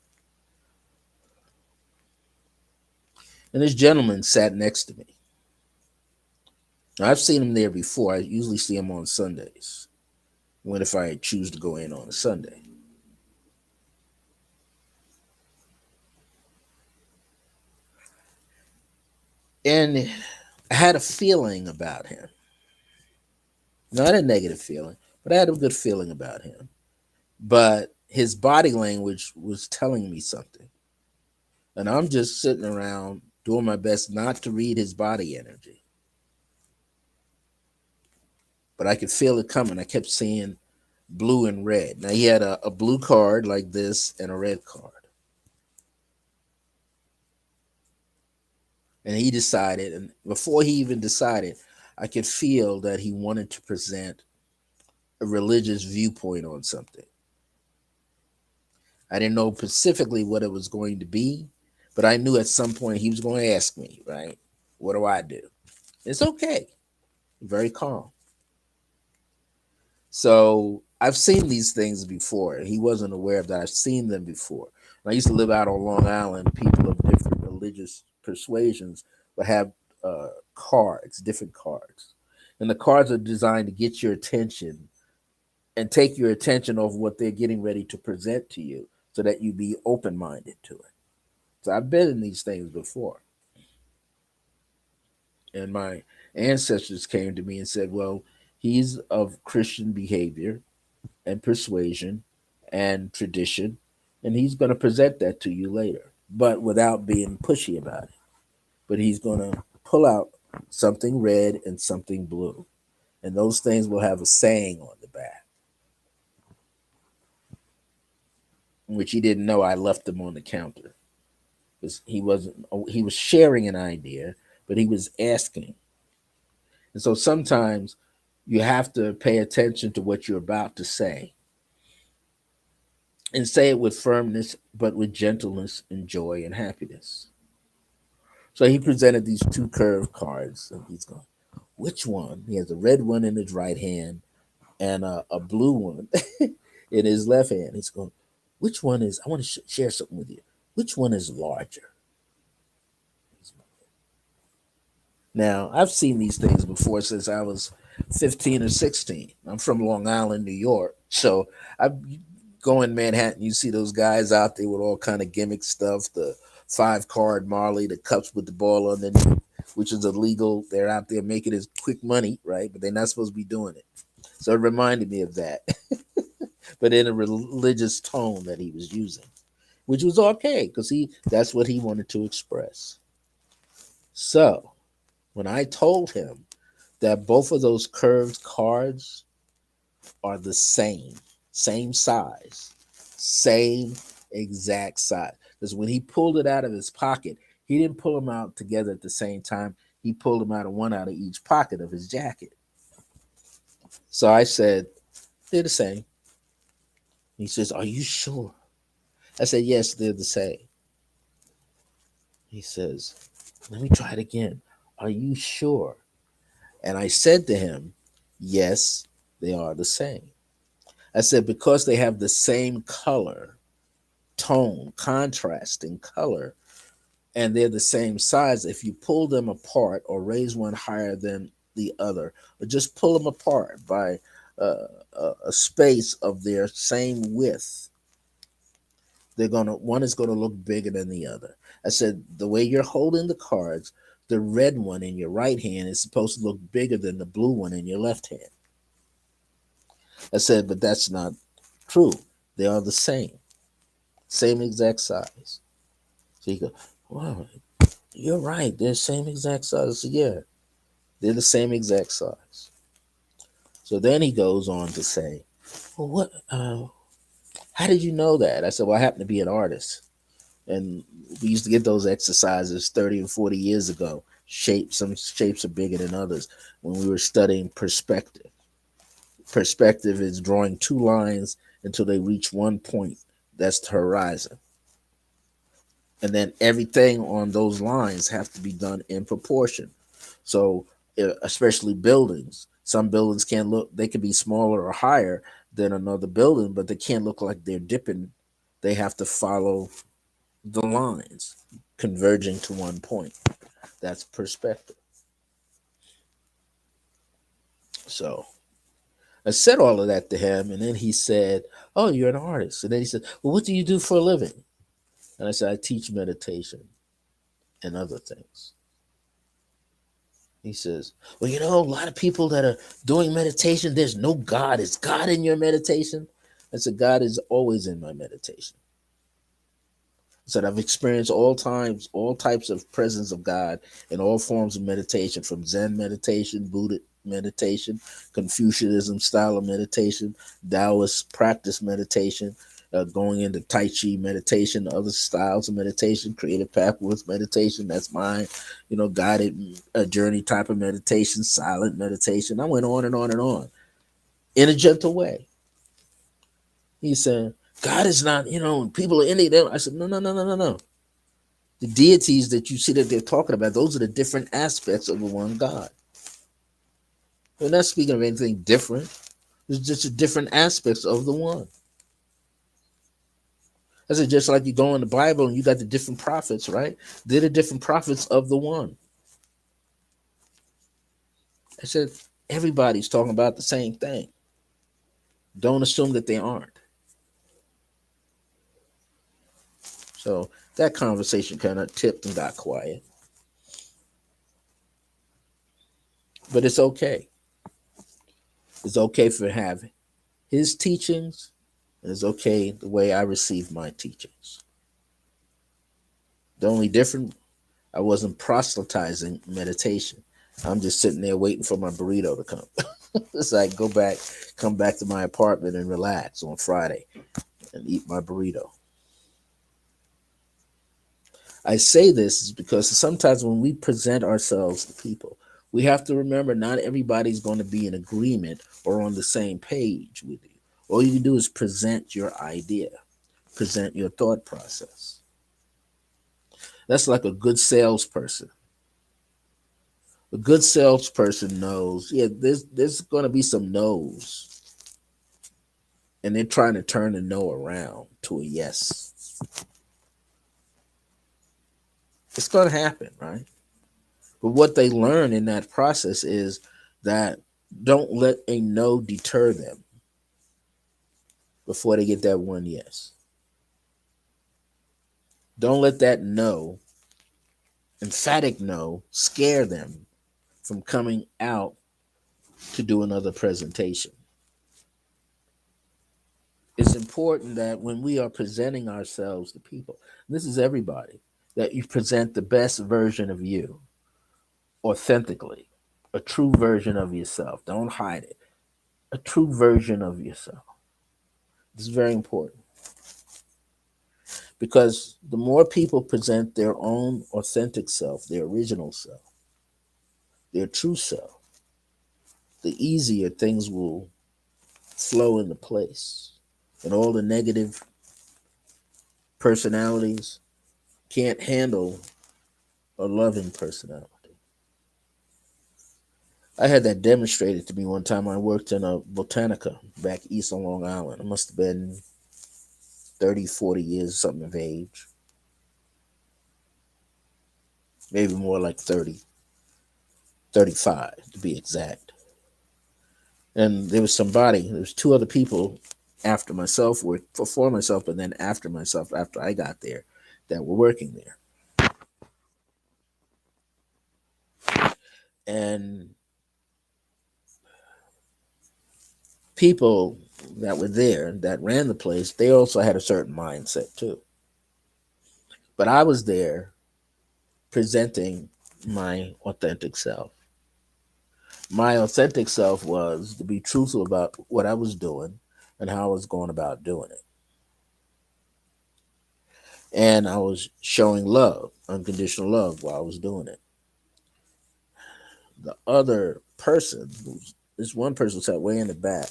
And this gentleman sat next to me. Now, I've seen him there before. I usually see him on Sundays. When if I choose to go in on a Sunday, and I had a feeling about him. Not a negative feeling, but I had a good feeling about him. But his body language was telling me something. And I'm just sitting around doing my best not to read his body energy. But I could feel it coming. I kept seeing blue and red. Now he had a blue card like this and a red card. And he decided, and before he even decided, I could feel that he wanted to present a religious viewpoint on something. I didn't know specifically what it was going to be, but I knew at some point he was going to ask me, right? What do I do? It's okay. Very calm. So I've seen these things before. He wasn't aware of that. I've seen them before. When I used to live out on Long Island, people of different religious persuasions would have cards, different cards. And the cards are designed to get your attention and take your attention off what they're getting ready to present to you so that you be open minded to it. So I've been in these things before. And my ancestors came to me and said, well, he's of Christian behavior and persuasion and tradition, and he's going to present that to you later, but without being pushy about it. But he's going to pull out something red and something blue, and those things will have a saying on the back, which he didn't know I left them on the counter because he wasn't. He was sharing an idea, but he was asking, and so sometimes you have to pay attention to what you're about to say and say it with firmness, but with gentleness and joy and happiness. So he presented these two curved cards, and he's going, which one? He has a red one in his right hand and a blue one in his left hand. He's going, which one is, I want to share something with you. Which one is larger? Now, I've seen these things before since I was 15 or 16. I'm from Long Island, New York. So I go in Manhattan, you see those guys out there with all kind of gimmick stuff, the 5 card Marley, the cups with the ball underneath, which is illegal. They're out there making his quick money, right? But they're not supposed to be doing it. So it reminded me of that, but in a religious tone that he was using, which was okay because that's what he wanted to express. So when I told him that both of those curved cards are the same size, same exact size. Because when he pulled it out of his pocket, he didn't pull them out together at the same time. He pulled them out of one out of each pocket of his jacket. So I said, they're the same. He says, are you sure? I said, yes, they're the same. He says, let me try it again. Are you sure? And I said to him, yes, they are the same. I said, because they have the same color, tone, contrast in color, and they're the same size, if you pull them apart or raise one higher than the other, or just pull them apart by a space of their same width, one is gonna look bigger than the other. I said, the way you're holding the cards, the red one in your right hand is supposed to look bigger than the blue one in your left hand. I said, but that's not true. They are the same. same exact size. So you go, wow, you're right. They're the same exact size. So yeah, they're the same exact size. So then he goes on to say, well, what? How did you know that? I said, well, I happen to be an artist, and we used to get those exercises 30 and 40 years ago. Some shapes are bigger than others. When we were studying perspective, perspective is drawing two lines until they reach one point. That's the horizon, and then everything on those lines have to be done in proportion. So, especially buildings, some buildings can't look, they can be smaller or higher than another building, but they can't look like they're dipping. They have to follow the lines converging to one point. That's perspective. So, I said all of that to him, and then he said, oh, you're an artist. And then he said, well, what do you do for a living? And I said, I teach meditation and other things. He says, well, a lot of people that are doing meditation, there's no God. Is God in your meditation? I said, God is always in my meditation. I said, I've experienced all types of presence of God in all forms of meditation, from Zen meditation, Buddhist meditation, Confucianism style of meditation, Taoist practice meditation, going into Tai Chi meditation, other styles of meditation, creative pathways meditation. That's mine, guided journey type of meditation, silent meditation. I went on and on and on in a gentle way. He said, God is not, people are in it. I said, no, no, no, no, no, no. The deities that you see that they're talking about, those are the different aspects of the one God. We're not speaking of anything different. It's just the different aspects of the one. I said, just like you go in the Bible and you got the different prophets, right? They're the different prophets of the one. I said, everybody's talking about the same thing. Don't assume that they aren't. So that conversation kind of tipped and got quiet. But it's okay. It's okay for having his teachings, and it's okay the way I receive my teachings. The only difference, I wasn't proselytizing meditation. I'm just sitting there waiting for my burrito to come. It's like come back to my apartment and relax on Friday and eat my burrito. I say this is because sometimes when we present ourselves to people, we have to remember not everybody's going to be in agreement or on the same page with you. All you can do is present your idea, present your thought process. That's like a good salesperson. A good salesperson knows, yeah, there's going to be some no's, and they're trying to turn the no around to a yes. It's going to happen, right? But what they learn in that process is that don't let a no deter them before they get that one yes. Don't let that no, emphatic no, scare them from coming out to do another presentation. It's important that when we are presenting ourselves to people, this is everybody, that you present the best version of you authentically, a true version of yourself. Don't hide it. A true version of yourself. This is very important because the more people present their own authentic self, their original self, their true self, the easier things will flow into place. And all the negative personalities can't handle a loving personality. I had that demonstrated to me one time. I worked in a botanica back east on Long Island. I must have been 30, 40 years something of age. Maybe more like 30, 35 to be exact. And there was two other people after myself, were before myself, and then after myself, after I got there, that were working there. And people, that were there that ran the place, they also had a certain mindset too. But I was there presenting my authentic self. My authentic self was to be truthful about what I was doing and how I was going about doing it. And I was showing love, unconditional love, while I was doing it. The other person, this one person sat way in the back,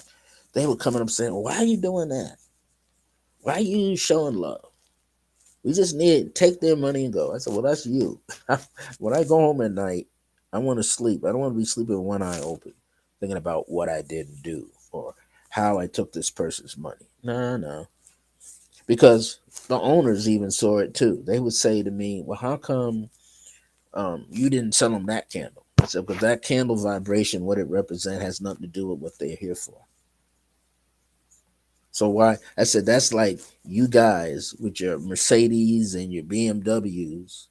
they were coming up saying, "Why are you doing that? Why are you showing love? We just need to take their money and go." I said, "Well, that's you." When I go home at night, I want to sleep. I don't want to be sleeping with one eye open, thinking about what I didn't do or how I took this person's money. No, no. Because the owners even saw it too. They would say to me, "Well, how come you didn't sell them that candle?" I said, "Because that candle vibration, what it represents, has nothing to do with what they're here for." So why? I said, that's like you guys with your Mercedes and your BMWs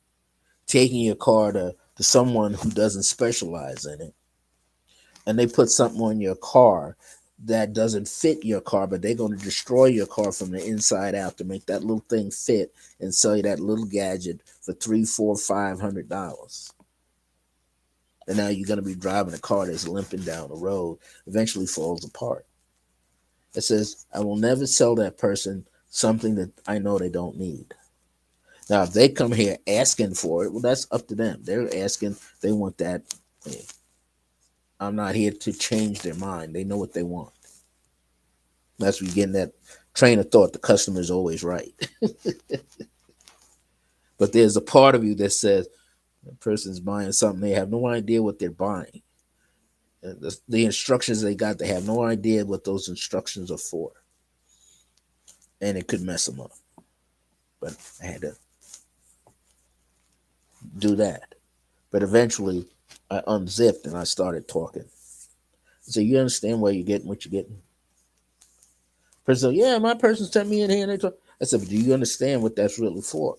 taking your car to someone who doesn't specialize in it, and they put something on your car that doesn't fit your car, but they're going to destroy your car from the inside out to make that little thing fit and sell you that little gadget for three, four, $500. And now you're going to be driving a car that's limping down the road, eventually falls apart. It says, I will never sell that person something that I know they don't need. Now, if they come here asking for it, well, that's up to them. They're asking, they want that. Hey, I'm not here to change their mind. They know what they want. That's where you get in that train of thought. The customer is always right. But there's a part of you that says the person's buying something, they have no idea what they're buying. And the instructions they got, they have no idea what those instructions are for. And it could mess them up. But I had to do that. But eventually, I unzipped and I started talking. So you understand why you're getting what you're getting? Person, yeah, my person sent me in here and they talk. I said, but do you understand what that's really for?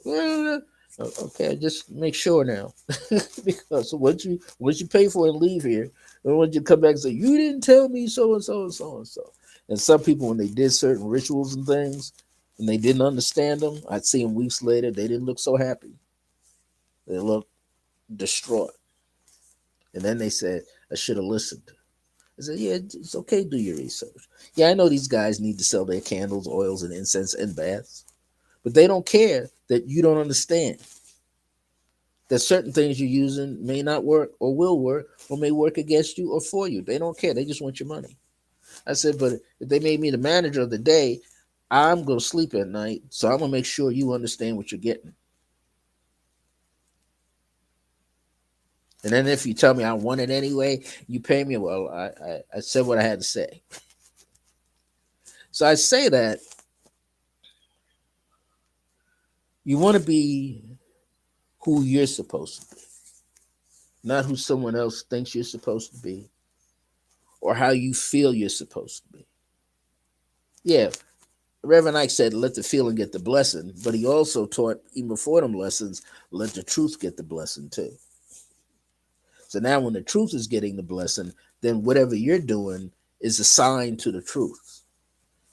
Okay, just make sure now. Because once you pay for it and leave here, then once you come back and say, you didn't tell me so and so and so and so. And some people, when they did certain rituals and things, and they didn't understand them, I'd see them weeks later, they didn't look so happy. They looked distraught. And then they said, I should have listened. I said, yeah, it's okay to do your research. Yeah, I know these guys need to sell their candles, oils, and incense and baths, but they don't care that you don't understand that certain things you're using may not work or will work or may work against you or for you. They don't care. They just want your money. I said, but if they made me the manager of the day, I'm going to sleep at night, so I'm going to make sure you understand what you're getting. And then if you tell me I want it anyway, you pay me. Well, I said what I had to say. So I say that you want to be who you're supposed to be, not who someone else thinks you're supposed to be or how you feel you're supposed to be. Yeah, Reverend Ike said, let the feeling get the blessing, but he also taught, even before them lessons, let the truth get the blessing too. So now when the truth is getting the blessing, then whatever you're doing is assigned to the truth.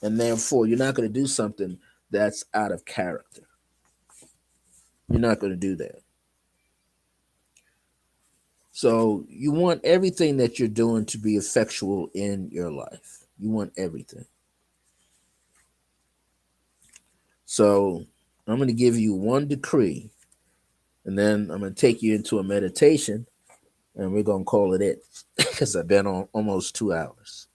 And therefore, you're not going to do something that's out of character. You're not going to do that. So you want everything that you're doing to be effectual in your life. You want everything. So I'm going to give you one decree, and then I'm going to take you into a meditation, and we're going to call it it because I've been on almost 2 hours.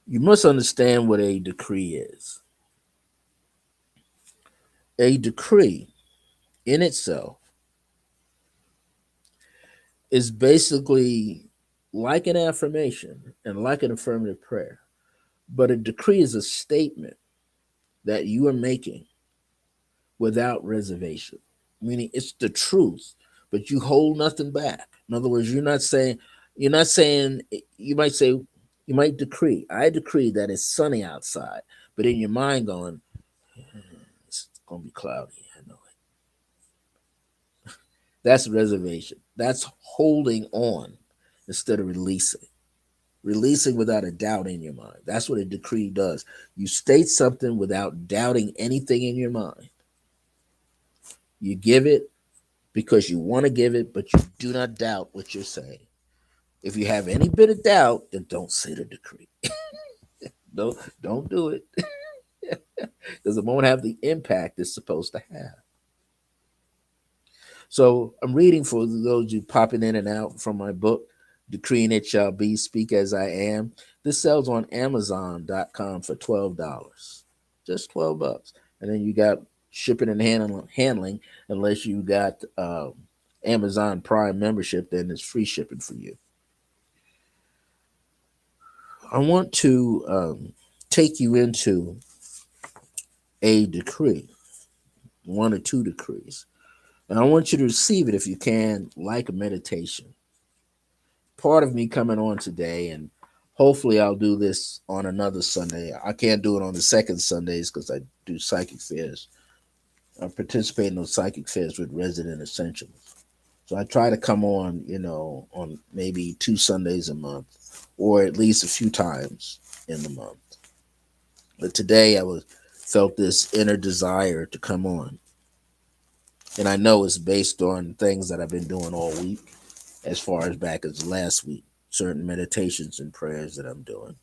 You must understand what a decree is. A decree in itself is basically like an affirmation and like an affirmative prayer, but a decree is a statement that you are making without reservation, meaning it's the truth, but you hold nothing back. In other words, you're not saying, you might say, you might decree, I decree that it's sunny outside, but in your mind going, it's going to be cloudy. I know it. That's reservation. That's holding on instead of releasing. Releasing without a doubt in your mind. That's what a decree does. You state something without doubting anything in your mind. You give it because you want to give it, but you do not doubt what you're saying. If you have any bit of doubt, then don't say the decree. Don't do it because it won't have the impact it's supposed to have. So I'm reading for those you popping in and out from my book, Decreeing It Shall Be, Speak As I Am. This sells on Amazon.com for $12. Just $12. And then you got shipping and handling, unless you got Amazon Prime membership, then it's free shipping for you. I want to take you into a decree, one or two decrees. And I want you to receive it if you can, like a meditation. Part of me coming on today, and hopefully I'll do this on another Sunday. I can't do it on the second Sundays because I do psychic fairs. I participate in those psychic fairs with Resident Essentials. So I try to come on, on maybe 2 Sundays a month, or at least a few times in the month. But today felt this inner desire to come on. And I know it's based on things that I've been doing all week, as far as back as last week, certain meditations and prayers that I'm doing.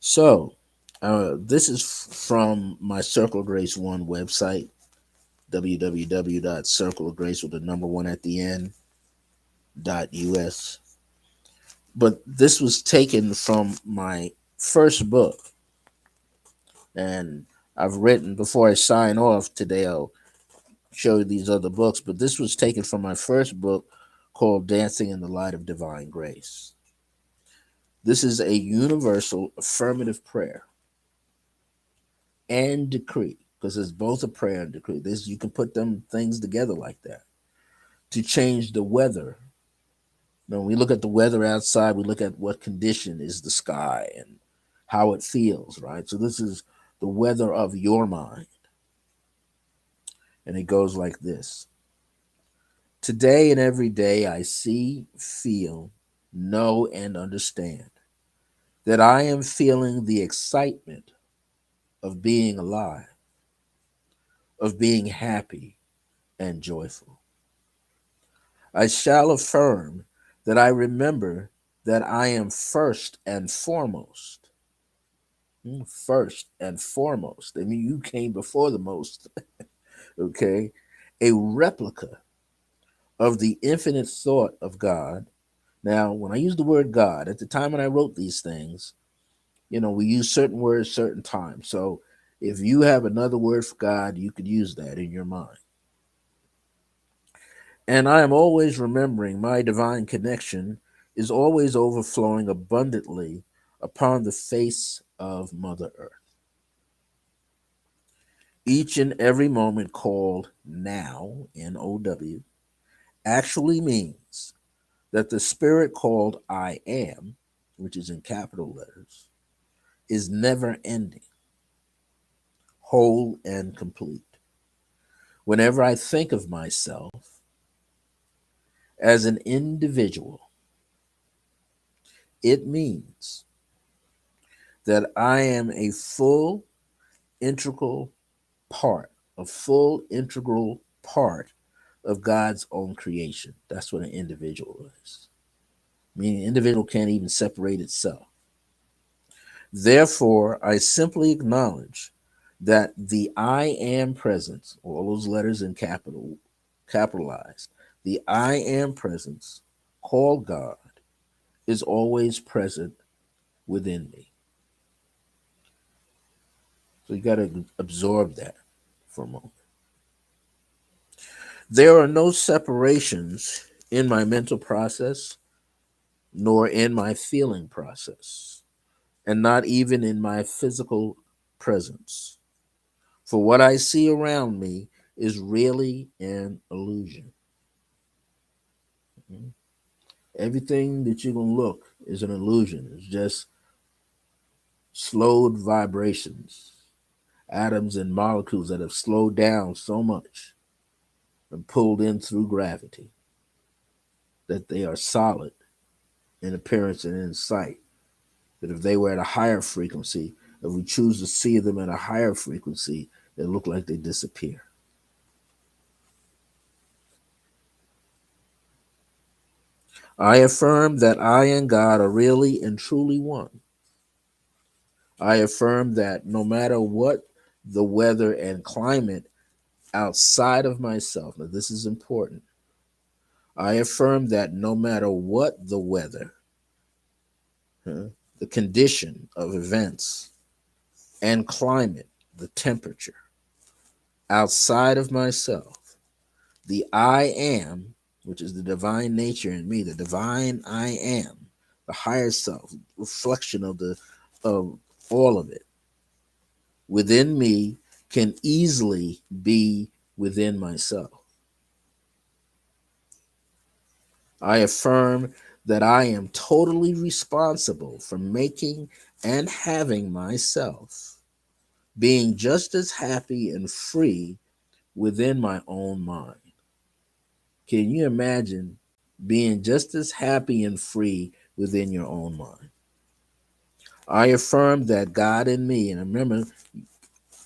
So, this is from my Circle of Grace 1 website, www.circleofgrace with the number 1 at the end, .us. But this was taken from my first book. And I've written, before I sign off today, I'll show you these other books, but this was taken from my first book called Dancing in the Light of Divine Grace. This is a universal affirmative prayer and decree, because it's both a prayer and decree. You can put them things together like that to change the weather. When we look at the weather outside, we look at what condition is the sky and how it feels, right? So this is the weather of your mind. And it goes like this. Today and every day I see, feel, know, and understand that I am feeling the excitement of being alive, of being happy and joyful. I shall affirm that I remember that I am first and foremost. First and foremost. I mean, you came before the most, okay? A replica of the infinite thought of God. Now, when I use the word God, at the time when I wrote these things, we use certain words, certain times. So if you have another word for God, you could use that in your mind. And I am always remembering my divine connection is always overflowing abundantly upon the face of Mother Earth. Each and every moment called now, N-O-W, actually means that the spirit called I am, which is in capital letters, is never ending, whole and complete. Whenever I think of myself as an individual, it means that I am a full, integral part, a full, integral part of God's own creation. That's what an individual is. Meaning, an individual can't even separate itself. Therefore, I simply acknowledge that the I am presence, all those letters in capitalized, the I am presence, called God, is always present within me. So you got to absorb that for a moment. There are no separations in my mental process, nor in my feeling process, and not even in my physical presence. For what I see around me is really an illusion. Everything that you're going to look is an illusion. It's just slowed vibrations, atoms and molecules that have slowed down so much and pulled in through gravity that they are solid in appearance and in sight. That if they were at a higher frequency, if we choose to see them at a higher frequency, they look like they disappear. I affirm that I and God are really and truly one. I affirm that no matter what the weather and climate outside of myself, now this is important. I affirm that no matter what the weather, the condition of events and climate, the temperature outside of myself, the I am, which is the divine nature in me, the divine I am, the higher self, reflection of all of it within me, can easily be within myself. I affirm that I am totally responsible for making and having myself being just as happy and free within my own mind. Can you imagine being just as happy and free within your own mind? I affirm that God in me, and I remember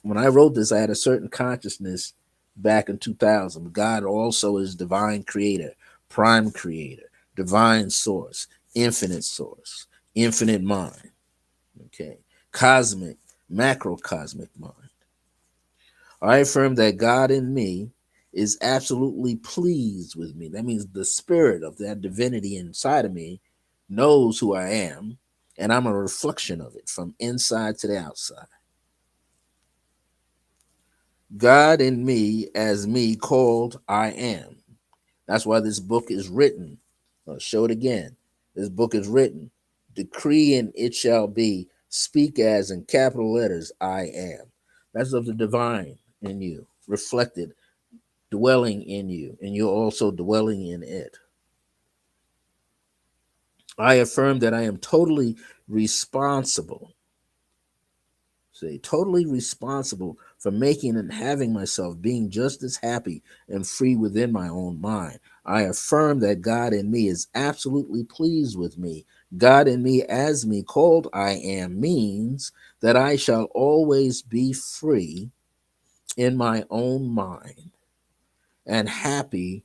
when I wrote this, I had a certain consciousness back in 2000. God also is divine creator, prime creator, divine source, infinite mind, okay, cosmic, macrocosmic mind. I affirm that God in me is absolutely pleased with me. That means the spirit of that divinity inside of me knows who I am, and I'm a reflection of it from inside to the outside. God in me as me called I am. That's why this book is written. I'll show it again. This book is written. Decree and it shall be. Speak as in capital letters I am. That's of the divine in you, reflected, dwelling in you, and you're also dwelling in it. I affirm that I am totally responsible. Say, totally responsible for making and having myself being just as happy and free within my own mind. I affirm that God in me is absolutely pleased with me. God in me as me called I am means that I shall always be free in my own mind and happy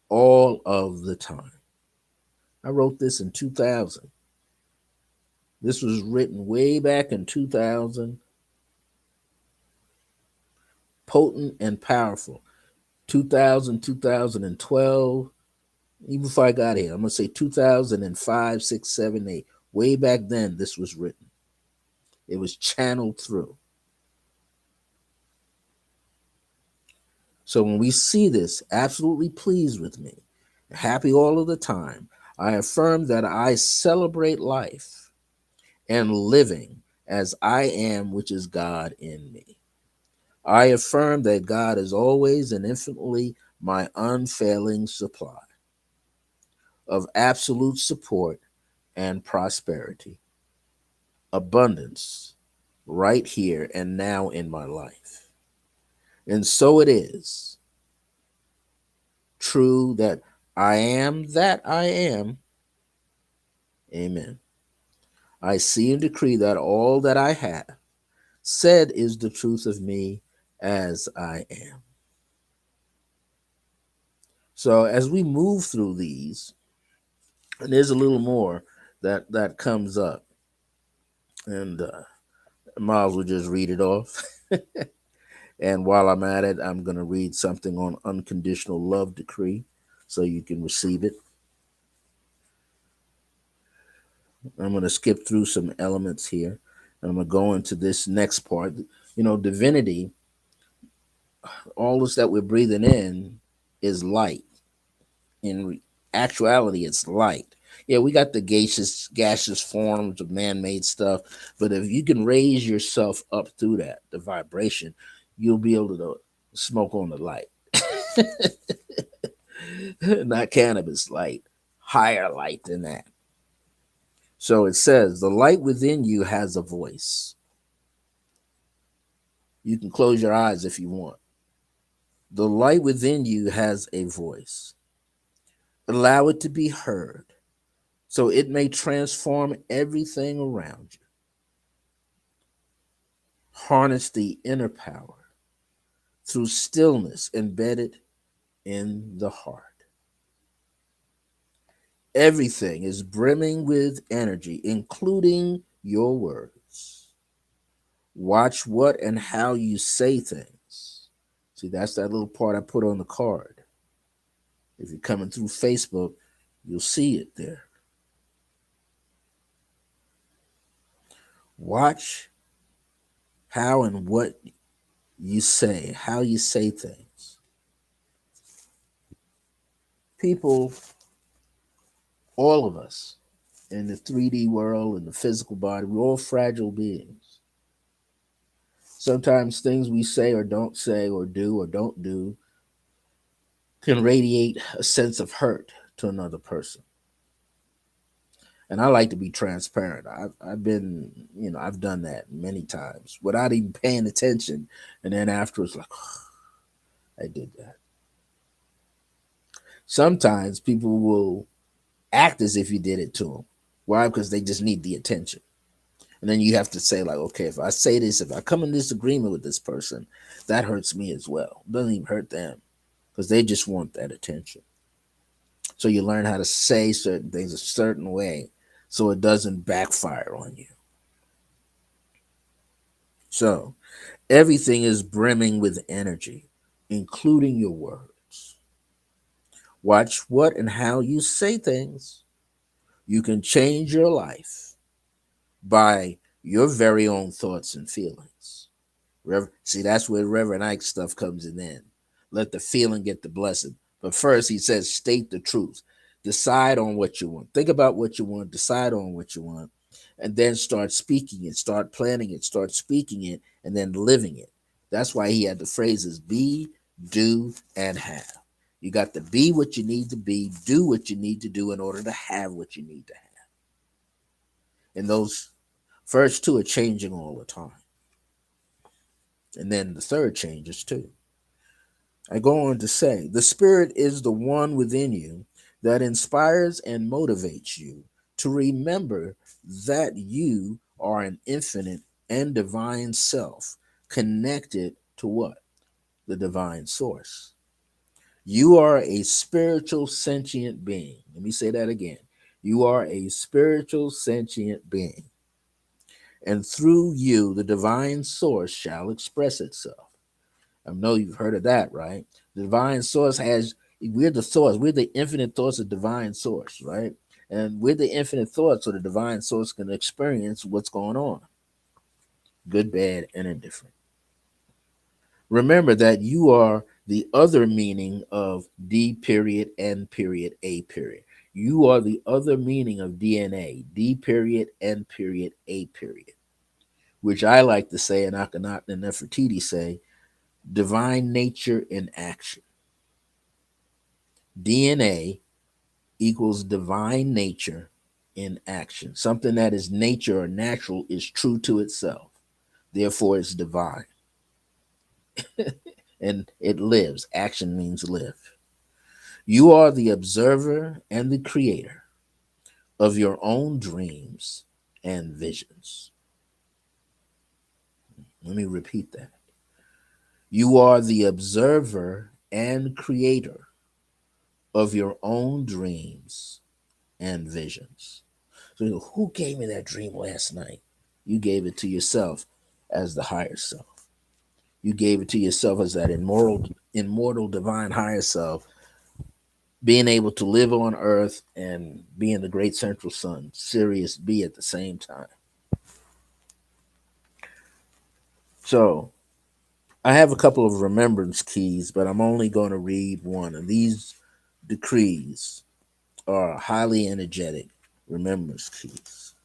all of the time. I wrote this in 2000. This was written way back in 2000, potent and powerful. 2000, 2012, even before I got here, I'm going to say 2005, 6, 7, 8. Way back then, this was written. It was channeled through. So when we see this, absolutely pleased with me, happy all of the time, I affirm that I celebrate life and living as I am, which is God in me. I affirm that God is always and infinitely my unfailing supply of absolute support and prosperity, abundance, right here and now in my life. And so it is true that I am that I am. Amen. I see and decree that all that I have said is the truth of me as I am. So as we move through these, and there's a little more that comes up, and Miles will just read it off. And while I'm at it, I'm going to read something on unconditional love decree so you can receive it. I'm going to skip through some elements here, and I'm going to go into this next part. You know, divinity, all this that we're breathing in is light. In actuality, it's light. Yeah, we got the gaseous forms of man-made stuff, but if you can raise yourself up through that, the vibration, you'll be able to smoke on the light. Not cannabis light, higher light than that. So it says, the light within you has a voice. You can close your eyes if you want. The light within you has a voice. Allow it to be heard. So it may transform everything around you. Harness the inner power through stillness embedded in the heart. Everything is brimming with energy, including your words. Watch what and how you say things. See, that's that little part I put on the card. If you're coming through Facebook, you'll see it there. Watch how and what you say, how you say things. People, all of us in the 3D world, in the physical body, we're all fragile beings. Sometimes things we say or don't say or do or don't do can radiate a sense of hurt to another person. And I like to be transparent. I've been, I've done that many times without even paying attention. And then afterwards, like, oh, I did that. Sometimes people will act as if you did it to them. Why? Because they just need the attention. And then you have to say, like, okay, if I say this, if I come in this agreement with this person, that hurts me as well. It doesn't even hurt them because they just want that attention. So you learn how to say certain things a certain way so it doesn't backfire on you. So everything is brimming with energy, including your words. Watch what and how you say things. You can change your life by your very own thoughts and feelings. See, that's where Reverend Ike stuff comes in then. Let the feeling get the blessing. But first, he says, state the truth. Decide on what you want. Think about what you want. Decide on what you want. And then start speaking it, start planning it, start speaking it, and then living it. That's why he had the phrases be, do, and have. You got to be what you need to be, do what you need to do in order to have what you need to have. And those first two are changing all the time. And then the third changes too. I go on to say, the Spirit is the one within you that inspires and motivates you to remember that you are an infinite and divine self connected to what? The divine source. You are a spiritual sentient being. Let me say that again. You are a spiritual sentient being. And through you, the divine source shall express itself. I know you've heard of that, right? The divine source we're the source, we're the infinite thoughts of divine source, right? And we're the infinite thoughts, so the divine source can experience what's going on, good, bad, and indifferent. Remember that you are the other meaning of D period, N period, A period. You are the other meaning of DNA, D period, N period, A period, which I like to say, and Akhenaten and Nefertiti say, divine nature in action. DNA equals divine nature in action. Something that is nature or natural is true to itself. Therefore, it's divine. And it lives. Action means live. You are the observer and the creator of your own dreams and visions. Let me repeat that. You are the observer and creator of your own dreams and visions. So, who gave me that dream last night? You gave it to yourself as the higher self. You gave it to yourself as that immortal divine higher self, being able to live on earth and being the great central sun, Sirius B at the same time. So, I have a couple of remembrance keys, but I'm only going to read one. And these decrees are highly energetic remembrance keys.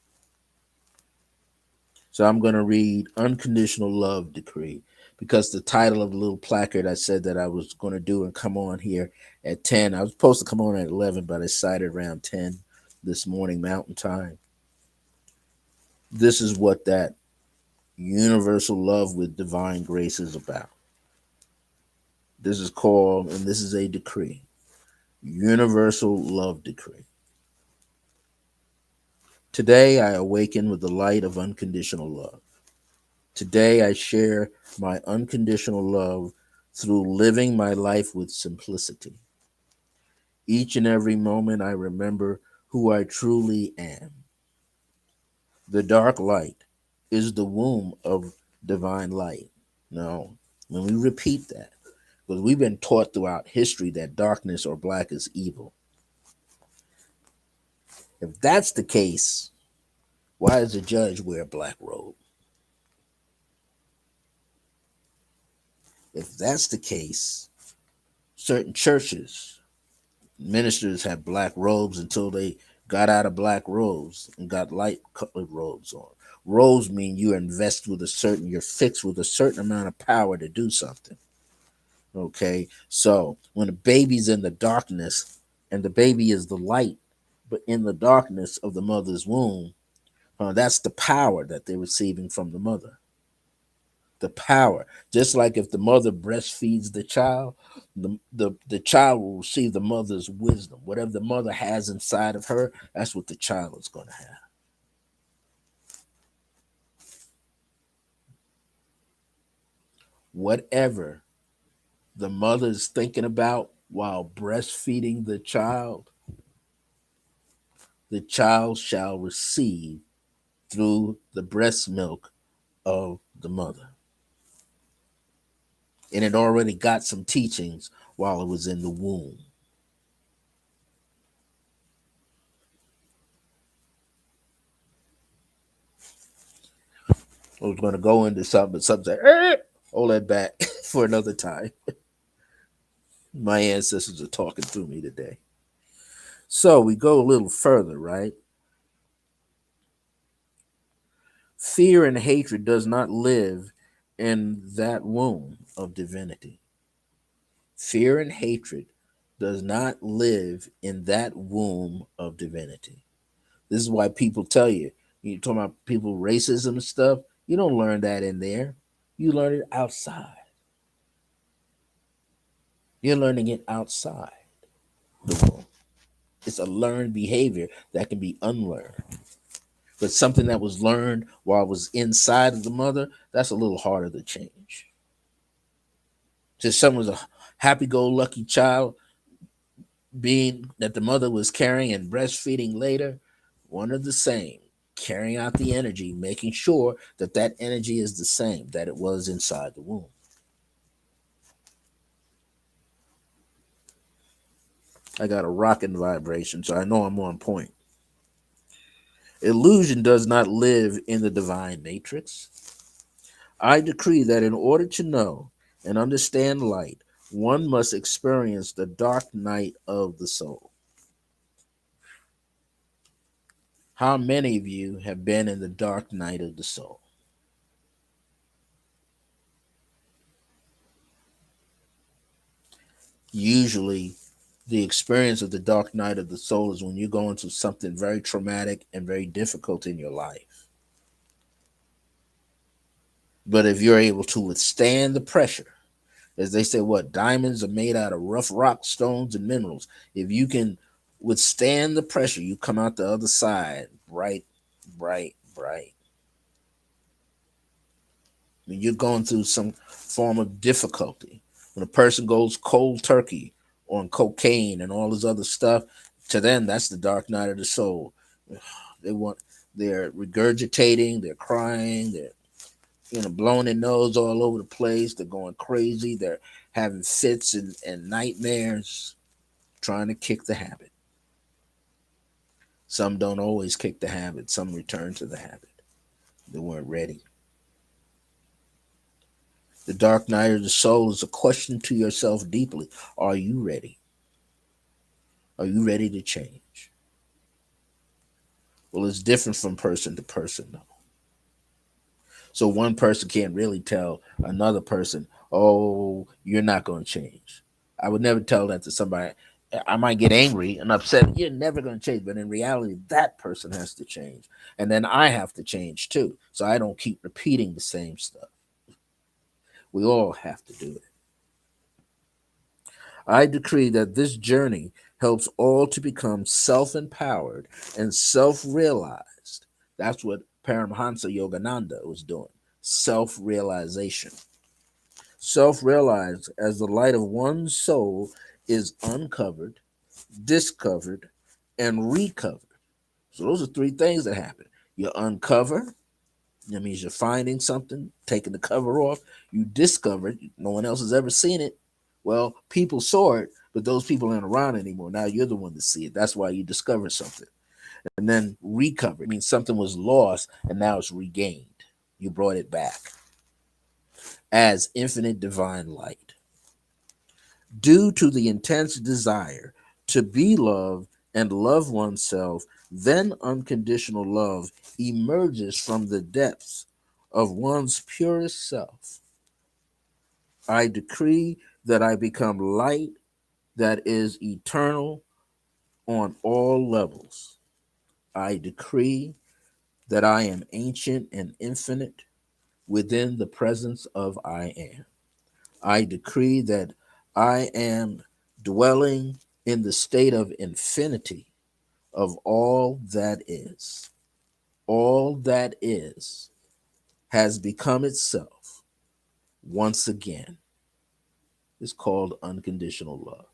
So I'm going to read Unconditional Love Decree because the title of the little placard I said that I was going to do and come on here at 10. I was supposed to come on at 11, but I decided around 10 this morning, Mountain Time. This is what that universal love with divine grace is about. This is called, and this is a decree, Universal Love Decree. Today I awaken with the light of unconditional love. Today I share my unconditional love through living my life with simplicity. Each and every moment I remember who I truly am. The dark light is the womb of divine light. Now, when we repeat that, because we've been taught throughout history that darkness or black is evil. If that's the case, why does the judge wear a black robe? If that's the case, certain churches, ministers have black robes until they got out of black robes and got light colored robes on. Robes mean you're fixed with a certain amount of power to do something. Okay, so when a baby's in the darkness and the baby is the light, but in the darkness of the mother's womb, that's the power that they're receiving from the mother. The power, just like if the mother breastfeeds the child, the child will receive the mother's wisdom. Whatever the mother has inside of her, that's what the child is going to have. Whatever the mother is thinking about while breastfeeding the child shall receive through the breast milk of the mother. And it already got some teachings while it was in the womb. I was going to go into something, but something said, hold that back for another time. My ancestors are talking through me today. So we go a little further, right? Fear and hatred does not live in that womb of divinity. Fear and hatred does not live in that womb of divinity. This is why people tell you, you talking about people racism and stuff, you don't learn that in there. You learn it outside. You're learning it outside the womb. It's a learned behavior that can be unlearned. But something that was learned while it was inside of the mother, that's a little harder to change. Just someone's a happy-go-lucky child, being that the mother was carrying and breastfeeding later, one of the same, carrying out the energy, making sure that that energy is the same that it was inside the womb. I got a rocking vibration, so I know I'm on point. Illusion does not live in the divine matrix. I decree that in order to know and understand light, one must experience the dark night of the soul. How many of you have been in the dark night of the soul? Usually, the experience of the dark night of the soul is when you're going through something very traumatic and very difficult in your life. But if you're able to withstand the pressure, as they say, what diamonds are made out of rough rock, stones, and minerals. If you can withstand the pressure, you come out the other side bright, bright, bright. When you're going through some form of difficulty, when a person goes cold turkey on cocaine and all this other stuff, to them that's the dark night of the soul. They want, they're regurgitating, they're crying, they're blowing their nose all over the place. They're going crazy. They're having fits and nightmares, trying to kick the habit. Some don't always kick the habit. Some return to the habit. They weren't ready. The dark night of the soul is a question to yourself deeply. Are you ready? Are you ready to change? Well, it's different from person to person, though. So one person can't really tell another person, oh, you're not going to change. I would never tell that to somebody. I might get angry and upset. You're never going to change. But in reality, that person has to change. And then I have to change too. So I don't keep repeating the same stuff. We all have to do it. I decree that this journey helps all to become self empowered and self realized. That's what Paramhansa Yogananda was doing, self realization. Self realized as the light of one's soul is uncovered, discovered, and recovered. So, those are three things that happen. You uncover, that means you're finding something, taking the cover off. You discover it. No one else has ever seen it. Well, people saw it, but those people aren't around anymore. Now you're the one to see it. That's why you discovered something. And then recover. It means something was lost and now it's regained. You brought it back as infinite divine light. Due to the intense desire to be loved and love oneself, then unconditional love emerges from the depths of one's purest self. I decree that I become light that is eternal on all levels. I decree that I am ancient and infinite within the presence of I am. I decree that I am dwelling in the state of infinity of all that is. All that is has become itself once again. It's called unconditional love.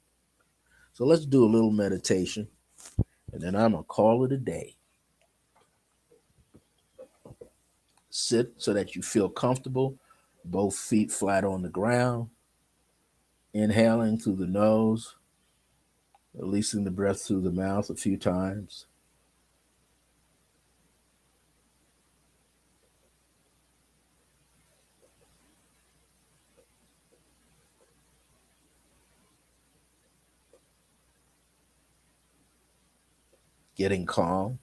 So let's do a little meditation and then I'm going to call it a day. Sit so that you feel comfortable, both feet flat on the ground, inhaling through the nose, releasing the breath through the mouth a few times. Getting calm,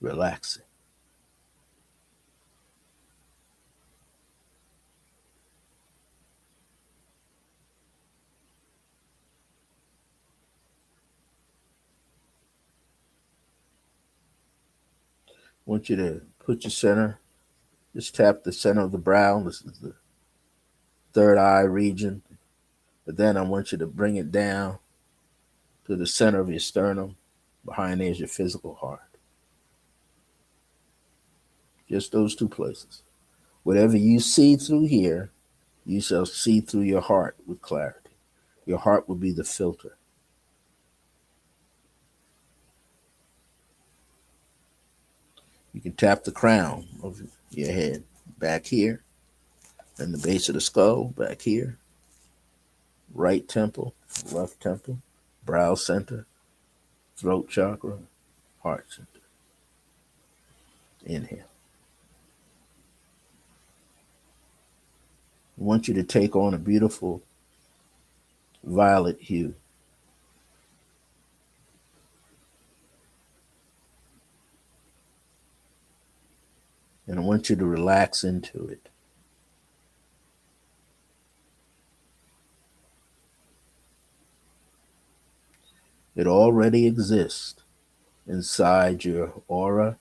relaxing. I want you to put your center, just tap the center of the brow. This is the third eye region. But then I want you to bring it down to the center of your sternum. Behind there is your physical heart. Just those two places. Whatever you see through here, you shall see through your heart with clarity. Your heart will be the filter. You can tap the crown of your head back here, and the base of the skull back here, right temple, left temple, brow center, throat chakra, heart center. Inhale. I want you to take on a beautiful violet hue. And I want you to relax into it. It already exists inside your aura,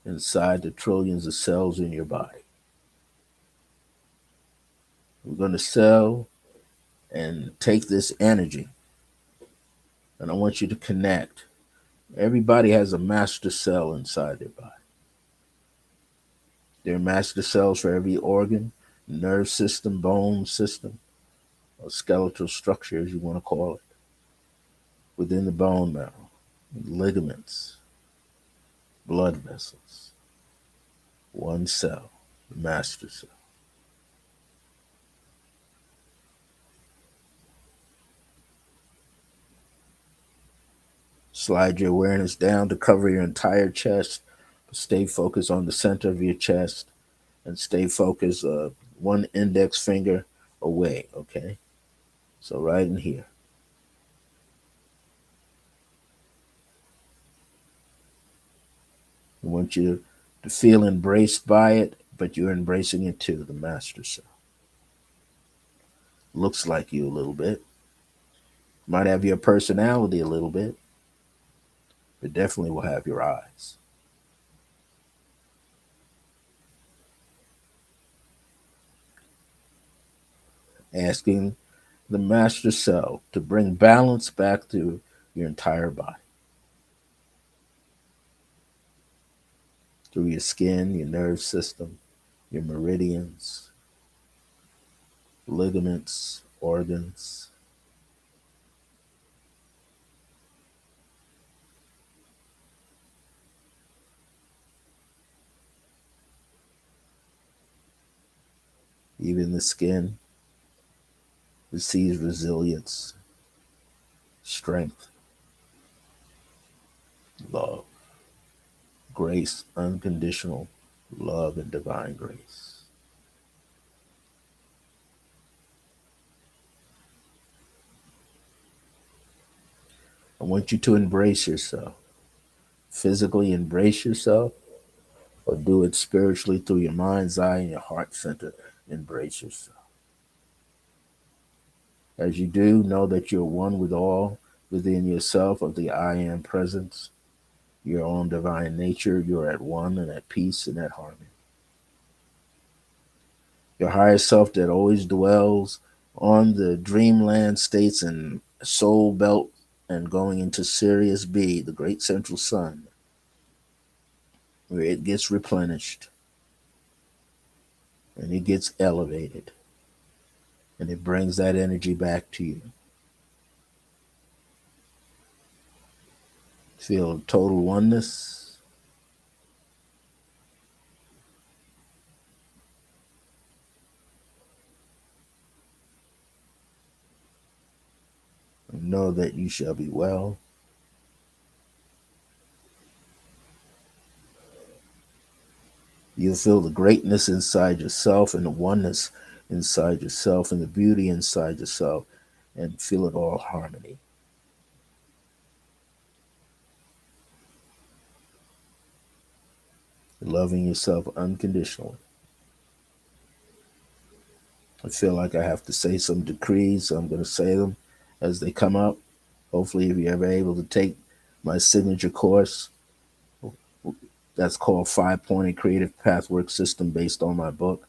inside the trillions of cells in your body. We're going to cell and take this energy, and I want you to connect. Everybody has a master cell inside their body. There are master cells for every organ, nerve system, bone system, or skeletal structure, as you want to call it, within the bone marrow, ligaments, blood vessels. One cell, the master cell. Slide your awareness down to cover your entire chest. Stay focused on the center of your chest and stay focused one index finger away, okay? So right in here. I want you to feel embraced by it, but you're embracing it too, the master cell. Looks like you a little bit. Might have your personality a little bit, but definitely will have your eyes. asking the master cell to bring balance back to your entire body, through your skin, your nerve system, your meridians, ligaments, organs, even the skin receives resilience, strength, love, grace, unconditional love, and divine grace. I want you to embrace yourself. Physically embrace yourself, or do it spiritually through your mind's eye and your heart center. Embrace yourself. As you do, know that you're one with all within yourself of the I am presence, your own divine nature. You're at one and at peace and at harmony. Your higher self that always dwells on the dreamland states and soul belt and going into Sirius B, the great central sun, where it gets replenished and it gets elevated and it brings that energy back to you. Feel total oneness. And know that you shall be well. You'll feel the greatness inside yourself and the oneness inside yourself and the beauty inside yourself, and feel it all harmony. Loving yourself unconditionally. I feel like I have to say some decrees, so I'm going to say them as they come up. Hopefully, if you're ever able to take my signature course, that's called Five Pointed Creative Pathwork System, based on my book,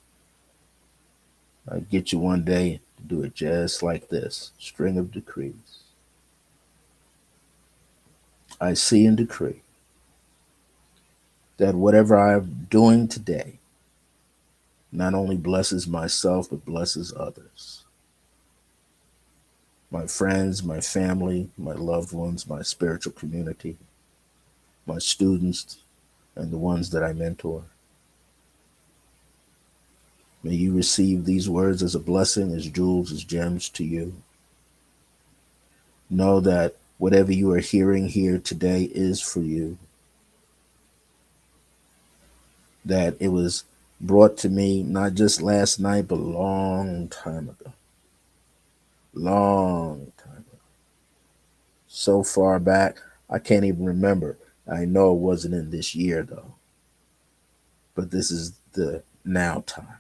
I get you one day to do it just like this: string of decrees. I see and decree that whatever I'm doing today not only blesses myself, but blesses others. My friends, my family, my loved ones, my spiritual community, my students, and the ones that I mentor. May you receive these words as a blessing, as jewels, as gems to you. Know that whatever you are hearing here today is for you, that it was brought to me not just last night, but a long time ago. Long time ago. So far back, I can't even remember. I know it wasn't in this year, though. But this is the now time.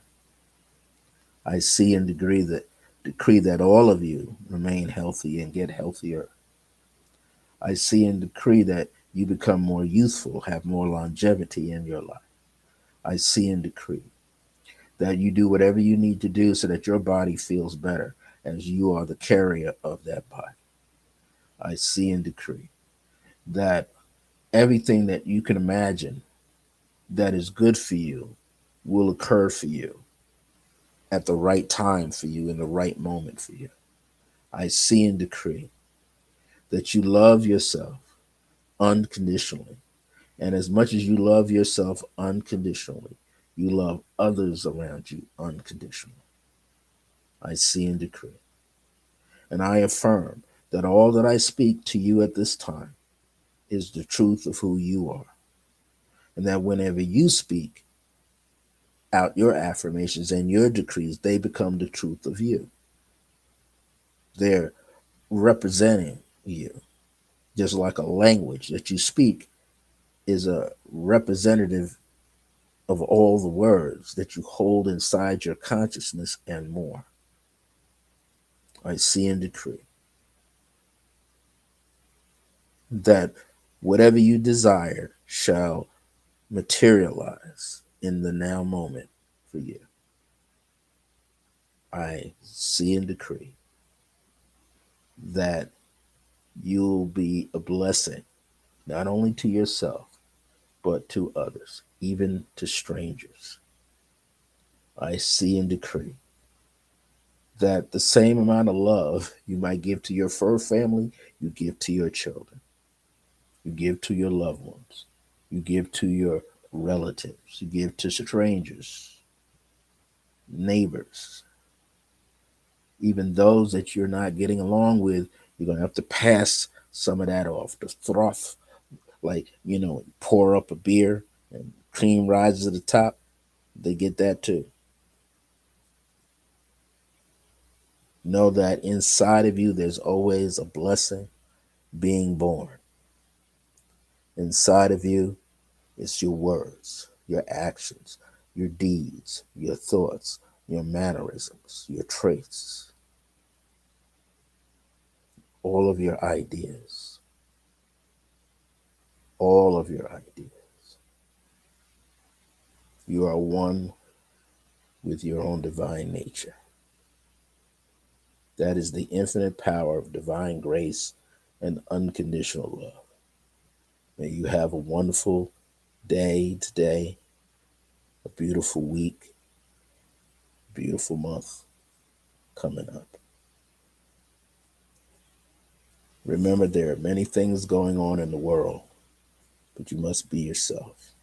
I see and decree that all of you remain healthy and get healthier. I see and decree that you become more youthful, have more longevity in your life. I see and decree that you do whatever you need to do so that your body feels better, as you are the carrier of that body. I see and decree that everything that you can imagine that is good for you will occur for you at the right time for you, in the right moment for you. I see and decree that you love yourself unconditionally. And as much as you love yourself unconditionally, you love others around you unconditionally. I see and decree. And I affirm that all that I speak to you at this time is the truth of who you are. And that whenever you speak out your affirmations and your decrees, they become the truth of you. They're representing you. Just like a language that you speak is a representative of all the words that you hold inside your consciousness and more. I see and decree that whatever you desire shall materialize in the now moment for you. I see and decree that you'll be a blessing, not only to yourself, but to others, even to strangers. I see and decree that the same amount of love you might give to your fur family, you give to your children, you give to your loved ones, you give to your relatives, you give to strangers, neighbors, even those that you're not getting along with. You're going to have to pass some of that off. The froth, like, pour up a beer and cream rises to the top, they get that too. Know that inside of you, there's always a blessing being born. Inside of you, it's your words, your actions, your deeds, your thoughts, your mannerisms, your traits, all of your ideas, all of your ideas. You are one with your own divine nature. That is the infinite power of divine grace and unconditional love. May you have a wonderful day today, a beautiful week, beautiful month coming up. Remember, there are many things going on in the world, but you must be yourself.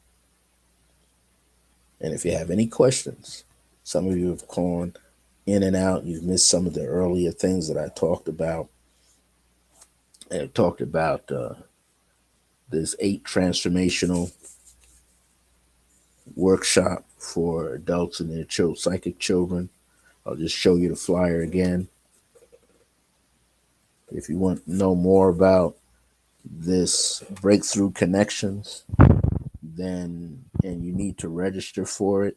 And if you have any questions, some of you have gone in and out, you've missed some of the earlier things that I talked about. I talked about this 8 transformational workshop for adults and their psychic children. I'll just show you the flyer again. If you want to know more about this breakthrough connections, then and you need to register for it,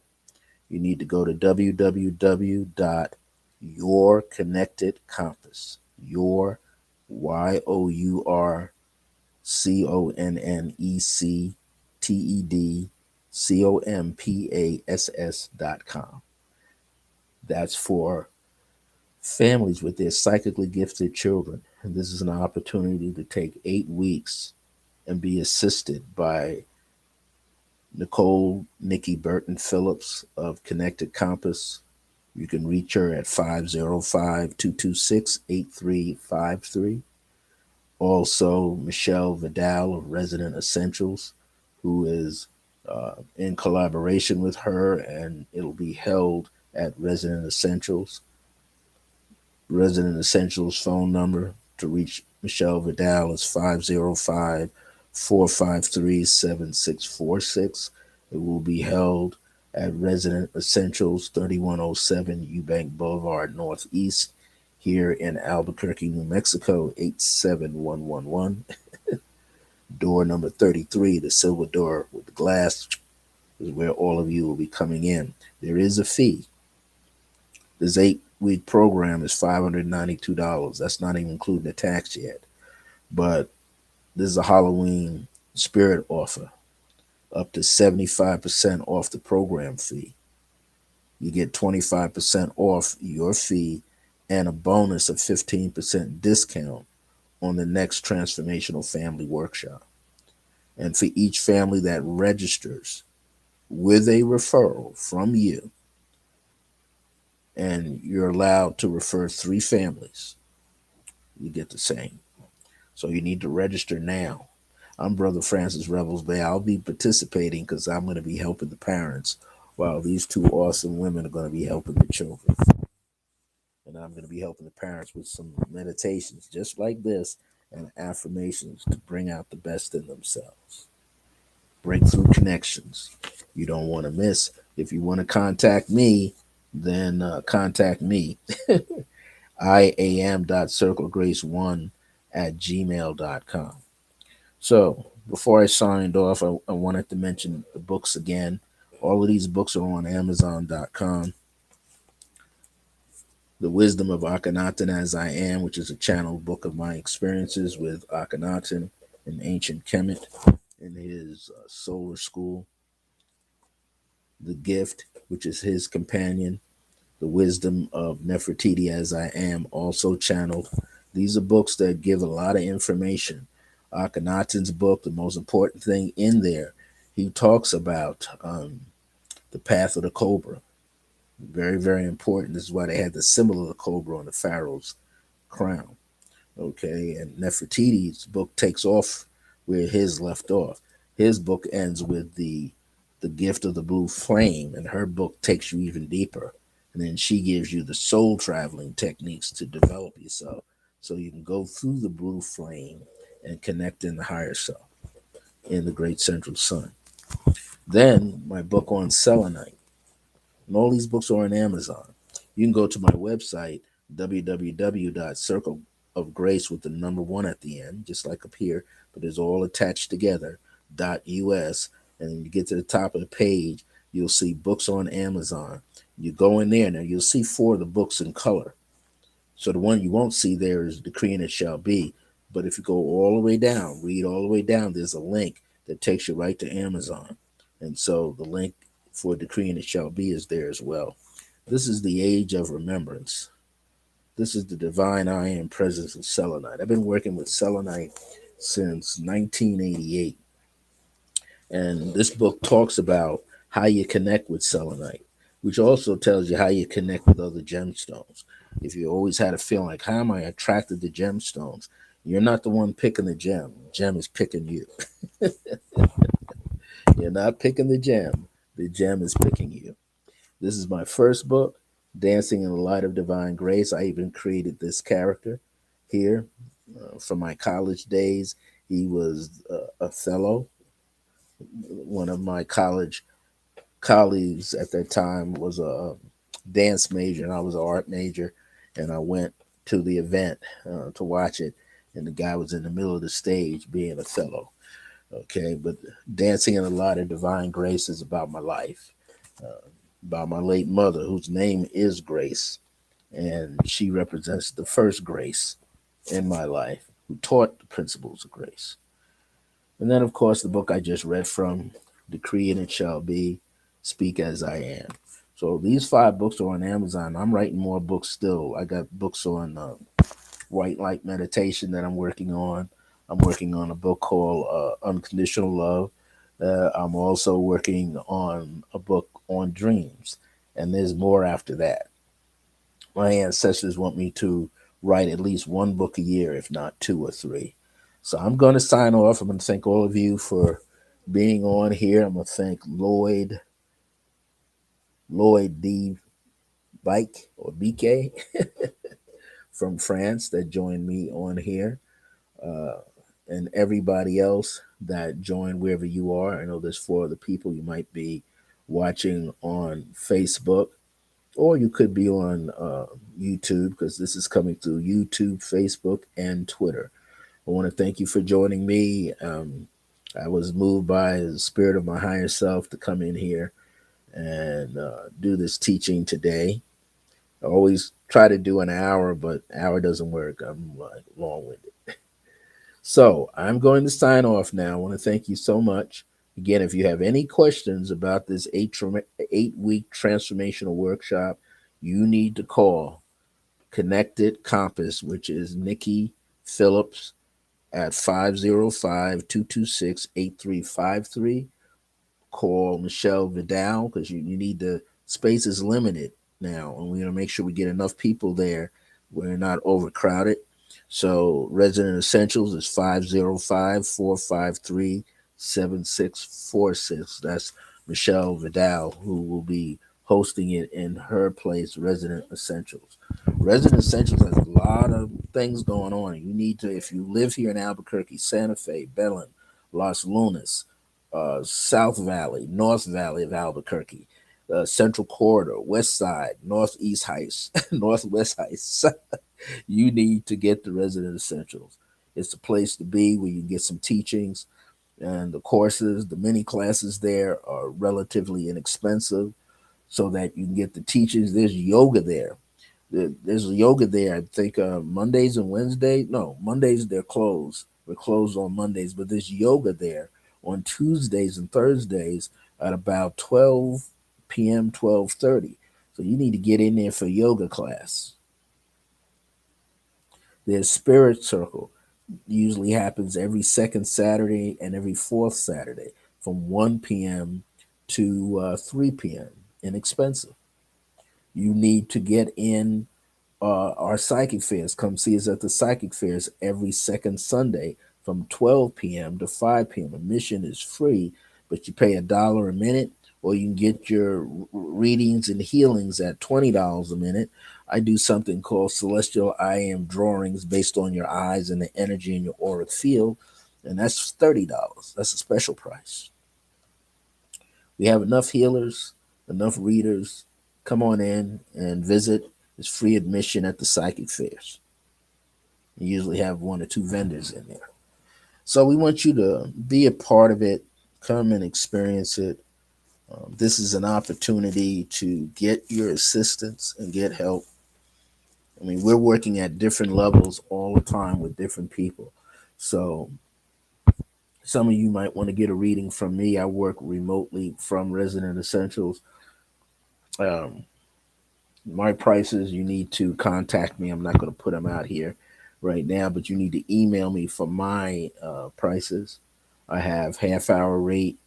you need to go to www.yourconnectedcompass. Your yourconnectedcompass.com. That's for families with their psychically gifted children. And this is an opportunity to take 8 weeks and be assisted by Nicole Nikki Burton Phillips of Connected Compass. You can reach her at 505-226-8353. Also, Michelle Vidal of Resident Essentials, who is in collaboration with her, and it'll be held at Resident Essentials. Resident Essentials phone number to reach Michelle Vidal is 505-453-7646. It will be held at Resident Essentials, 3107 Eubank Boulevard Northeast, here in Albuquerque, New Mexico, 87111. Door number 33, the silver door with the glass, is where all of you will be coming in. There is a fee. This 8-week program is $592. That's not even including the tax yet. But this is a Halloween spirit offer, up to 75% off the program fee. You get 25% off your fee and a bonus of 15% discount on the next transformational family workshop. And for each family that registers with a referral from you, and you're allowed to refer 3 families, you get the same. So you need to register now. I'm Brother Francis Revels-Bey. I'll be participating because I'm going to be helping the parents while these 2 awesome women are going to be helping the children. And I'm going to be helping the parents with some meditations just like this and affirmations to bring out the best in themselves. Breakthrough connections you don't want to miss. If you want to contact me, then contact me. iam.circlegrace1@gmail.com. So before I signed off, I wanted to mention the books again. All of these books are on Amazon.com. The Wisdom of Akhenaten as I Am, which is a channeled book of my experiences with Akhenaten, an ancient Kemet, in his solar school. The Gift, which is his companion, The Wisdom of Nefertiti as I Am, also channeled. These are books that give a lot of information. Akhenaten's book, the most important thing in there, he talks about the path of the cobra. Very, very important. This is why they had the symbol of the cobra on the pharaoh's crown. Okay, and Nefertiti's book takes off where his left off. His book ends with the gift of the blue flame, and her book takes you even deeper. And then she gives you the soul traveling techniques to develop yourself so you can go through the blue flame and connect in the higher self in the great central sun. Then my book on selenite. And all these books are on Amazon. You can go to my website, www.circleofgrace with the number one at the end, just like up here, but it's all attached together, .us. And when you get to the top of the page, you'll see books on Amazon. You go in there, now you'll see four of the books in color. So the one you won't see there is Decree and It Shall Be. But if you go all the way down, read all the way down, there's a link that takes you right to Amazon. And so the link for Decree and It Shall Be is there as well. This is the age of remembrance. This is the divine I am presence of selenite. I've been working with selenite since 1988. And this book talks about how you connect with selenite, which also tells you how you connect with other gemstones. If you always had a feeling like, how am I attracted to gemstones? You're not the one picking the gem. The gem is picking you. You're not picking the gem. The gem is picking you. This is my first book, Dancing in the Light of Divine Grace. I even created this character here from my college days. He was Othello. One of my college colleagues at that time was a dance major, and I was an art major. And I went to the event to watch it, and the guy was in the middle of the stage being Othello. Okay, but Dancing in the Light of Divine Grace is about my life, about my late mother, whose name is Grace, and she represents the first grace in my life, who taught the principles of grace. And then, of course, the book I just read from, Decree and It Shall Be, Speak as I Am. So these five books are on Amazon. I'm writing more books still. I got books on white light meditation that I'm working on. I'm working on a book called Unconditional Love. I'm also working on a book on dreams, and there's more after that. My ancestors want me to write at least one book a year, if not two or three. So I'm going to sign off. I'm going to thank all of you for being on here. I'm going to thank Lloyd D. Bike or BK from France that joined me on here, uh, and everybody else that joined wherever you are. I know there's four other people you might be watching on Facebook, or you could be on YouTube because this is coming through YouTube, Facebook, and Twitter. I want to thank you for joining me. I was moved by the spirit of my higher self to come in here and do this teaching today. I always try to do an hour, but an hour doesn't work. I'm like long winded. So I'm going to sign off now. I want to thank you so much. Again, if you have any questions about this 8 week transformational workshop, you need to call Connected Compass, which is Nikki Phillips at 505-226-8353. Call Michelle Vidal because you need the space is limited now, and we're going to make sure we get enough people there. We're not overcrowded. So Resident Essentials is 505-453-7646. That's Michelle Vidal, who will be hosting it in her place, Resident Essentials. Resident Essentials has a lot of things going on. You need to, if you live here in Albuquerque, Santa Fe, Belen, Los Lunas, South Valley, North Valley of Albuquerque, Central Corridor, West Side, Northeast Heights, Northwest Heights. You need to get the Resident Essentials. It's the place to be where you get some teachings, and the courses, the mini classes there are relatively inexpensive so that you can get the teachings. There's yoga there. There's yoga there. I think Mondays and Wednesdays. No, Mondays they're closed. We're closed on Mondays, but there's yoga there on Tuesdays and Thursdays at about 12 p.m., 12:30. So you need to get in there for yoga class. There's Spirit Circle. Usually happens every second Saturday and every fourth Saturday from 1 p.m. to 3 p.m. Inexpensive. You need to get in our psychic fairs. Come see us at the psychic fairs every second Sunday from 12 p.m. to 5 p.m. Admission is free, but you pay $1 a minute, or you can get your readings and healings at $20 a minute. I do something called celestial I am drawings based on your eyes and the energy in your auric field, and that's $30. That's a special price. We have enough healers, enough readers. Come on in and visit. It's free admission at the psychic fairs. You usually have one or two vendors in there. So we want you to be a part of it. Come and experience it. This is an opportunity to get your assistance and get help. I mean, we're working at different levels all the time with different people. So some of you might want to get a reading from me. I work remotely from Resident Essentials. Um, my prices, you need to contact me. I'm not going to put them out here right now, but you need to email me for my prices. I have half-hour rate,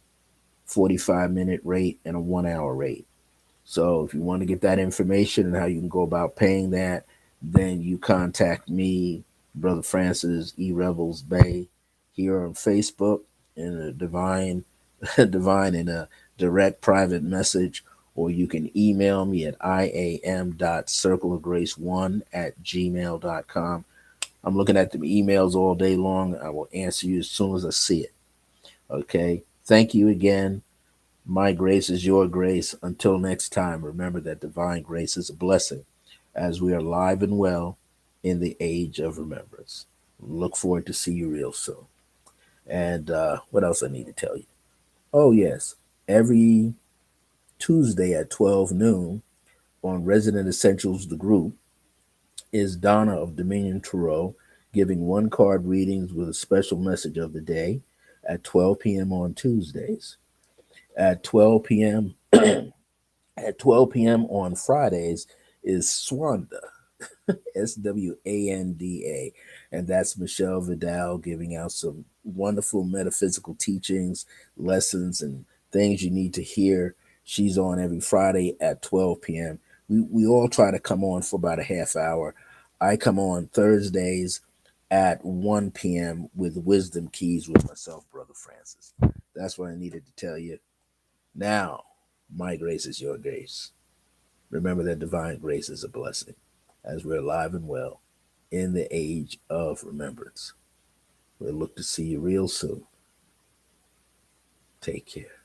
45-minute rate, and a 1 hour rate. So if you want to get that information and how you can go about paying that, then you contact me, Brother Francis E. Revels-Bey, here on Facebook in a divine in a direct private message, or you can email me at iam.circleofgrace1@gmail.com. I'm looking at the emails all day long. I will answer you as soon as I see it. Okay. Thank you again. My grace is your grace. Until next time, remember that divine grace is a blessing as we are alive and well in the age of remembrance. Look forward to see you real soon. And what else I need to tell you? Oh, yes. Every Tuesday at 12 noon on Resident Essentials, the group, is Donna of Dominion Tarot giving one card readings with a special message of the day at 12 p.m. on Tuesdays. At 12 p.m. at 12 p.m. on Fridays is Swanda, Swanda, and that's Michelle Vidal giving out some wonderful metaphysical teachings, lessons, and things you need to hear. She's on every Friday at 12 p.m. We all try to come on for about a half hour. I come on Thursdays at 1 p.m. with Wisdom Keys with myself, Brother Francis. That's what I needed to tell you. Now, my grace is your grace. Remember that divine grace is a blessing as we're alive and well in the age of remembrance. We'll look to see you real soon. Take care.